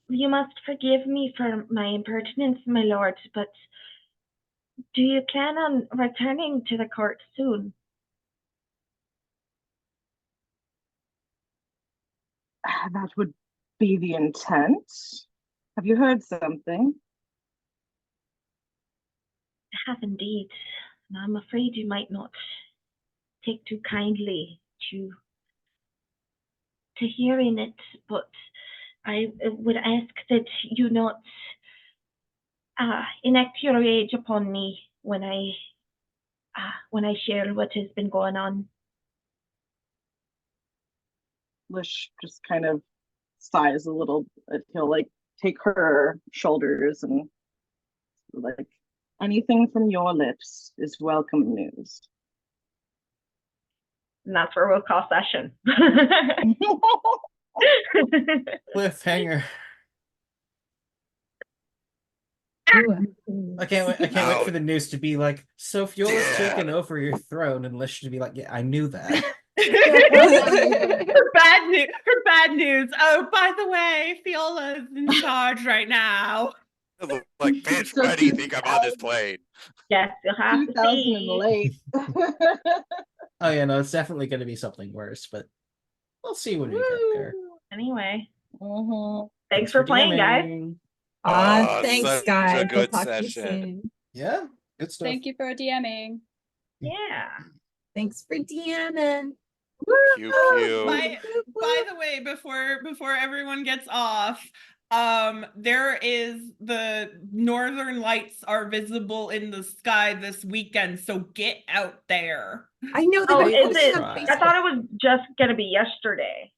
You must forgive me for my impertinence, my lord, but do you plan on returning to the court soon? That would be the intent. Have you heard something? I have indeed, and I'm afraid you might not take too kindly to hearing it, but I would ask that you not enact your rage upon me when I share what has been going on. Lish just kind of sighs a little bit. He'll like take her shoulders and like, anything from your lips is welcome news. And that's where we'll call session. Cliffhanger. Ooh. I can't wait. I can't wait Oh. for the news to be like, so Fiola's Yeah. taken over your throne, and Lish to be like, yeah, I knew that. For bad news. Oh, by the way, Fiola's in charge right now. Like, bitch, So why do you think I'm on this plane? Yes, you'll have to 2000 and see. late. Oh yeah, no, it's definitely going to be something worse, but we'll see when we get there. Anyway, Mhm. thanks for playing, guys. DMing. Oh, Thanks, such a guys. We'll good talk to you session. soon. Yeah, good stuff. Thank you for DMing. Yeah. Thanks for DMing. Pew Oh, pew. by the way, before everyone gets off, there is the northern lights are visible in the sky this weekend, so get out there. I know Oh, they've been is posting it? on I I Facebook. thall it was just gonna be yesterday.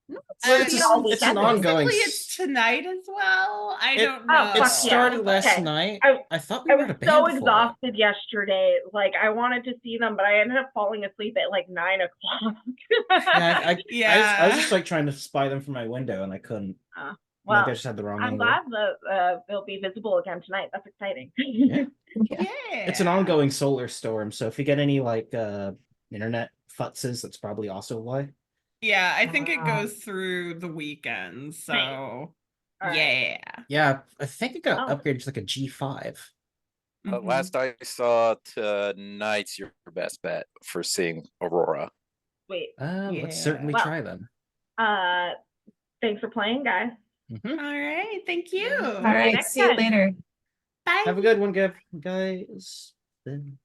No, Well, it's it's, gonna a, be it's on an Saturday. ongoing. Possibly it's tonight as well. I don't Oh, know. It fuck started yeah. last Okay. night. I- I thought we I were was at a band so before it. exhausted yesterday. Like I wanted to see them, but I ended up falling asleep at like 9 o'clock. Yeah, I was just Yeah. like trying to spy them from my window, and I couldn't. Well, Maybe I just had the wrong I'm angle. glad that they'll be visible again tonight. That's exciting. Yeah. Yeah. It's an ongoing solar storm, so if you get any like internet futzes, that's probably also why. Yeah, I think it Wow. goes through the weekend, so All right. yeah. Yeah, I think it got Oh. upgraded to like a G5. Mhm. Last I saw, tonight's your best bet for seeing Aurora. Wait. Let's certainly Well, try them. Thanks for playing, guys. Mhm. All right, thank you. All right. next See you time. later. Bye. Have a good one, guys. Then.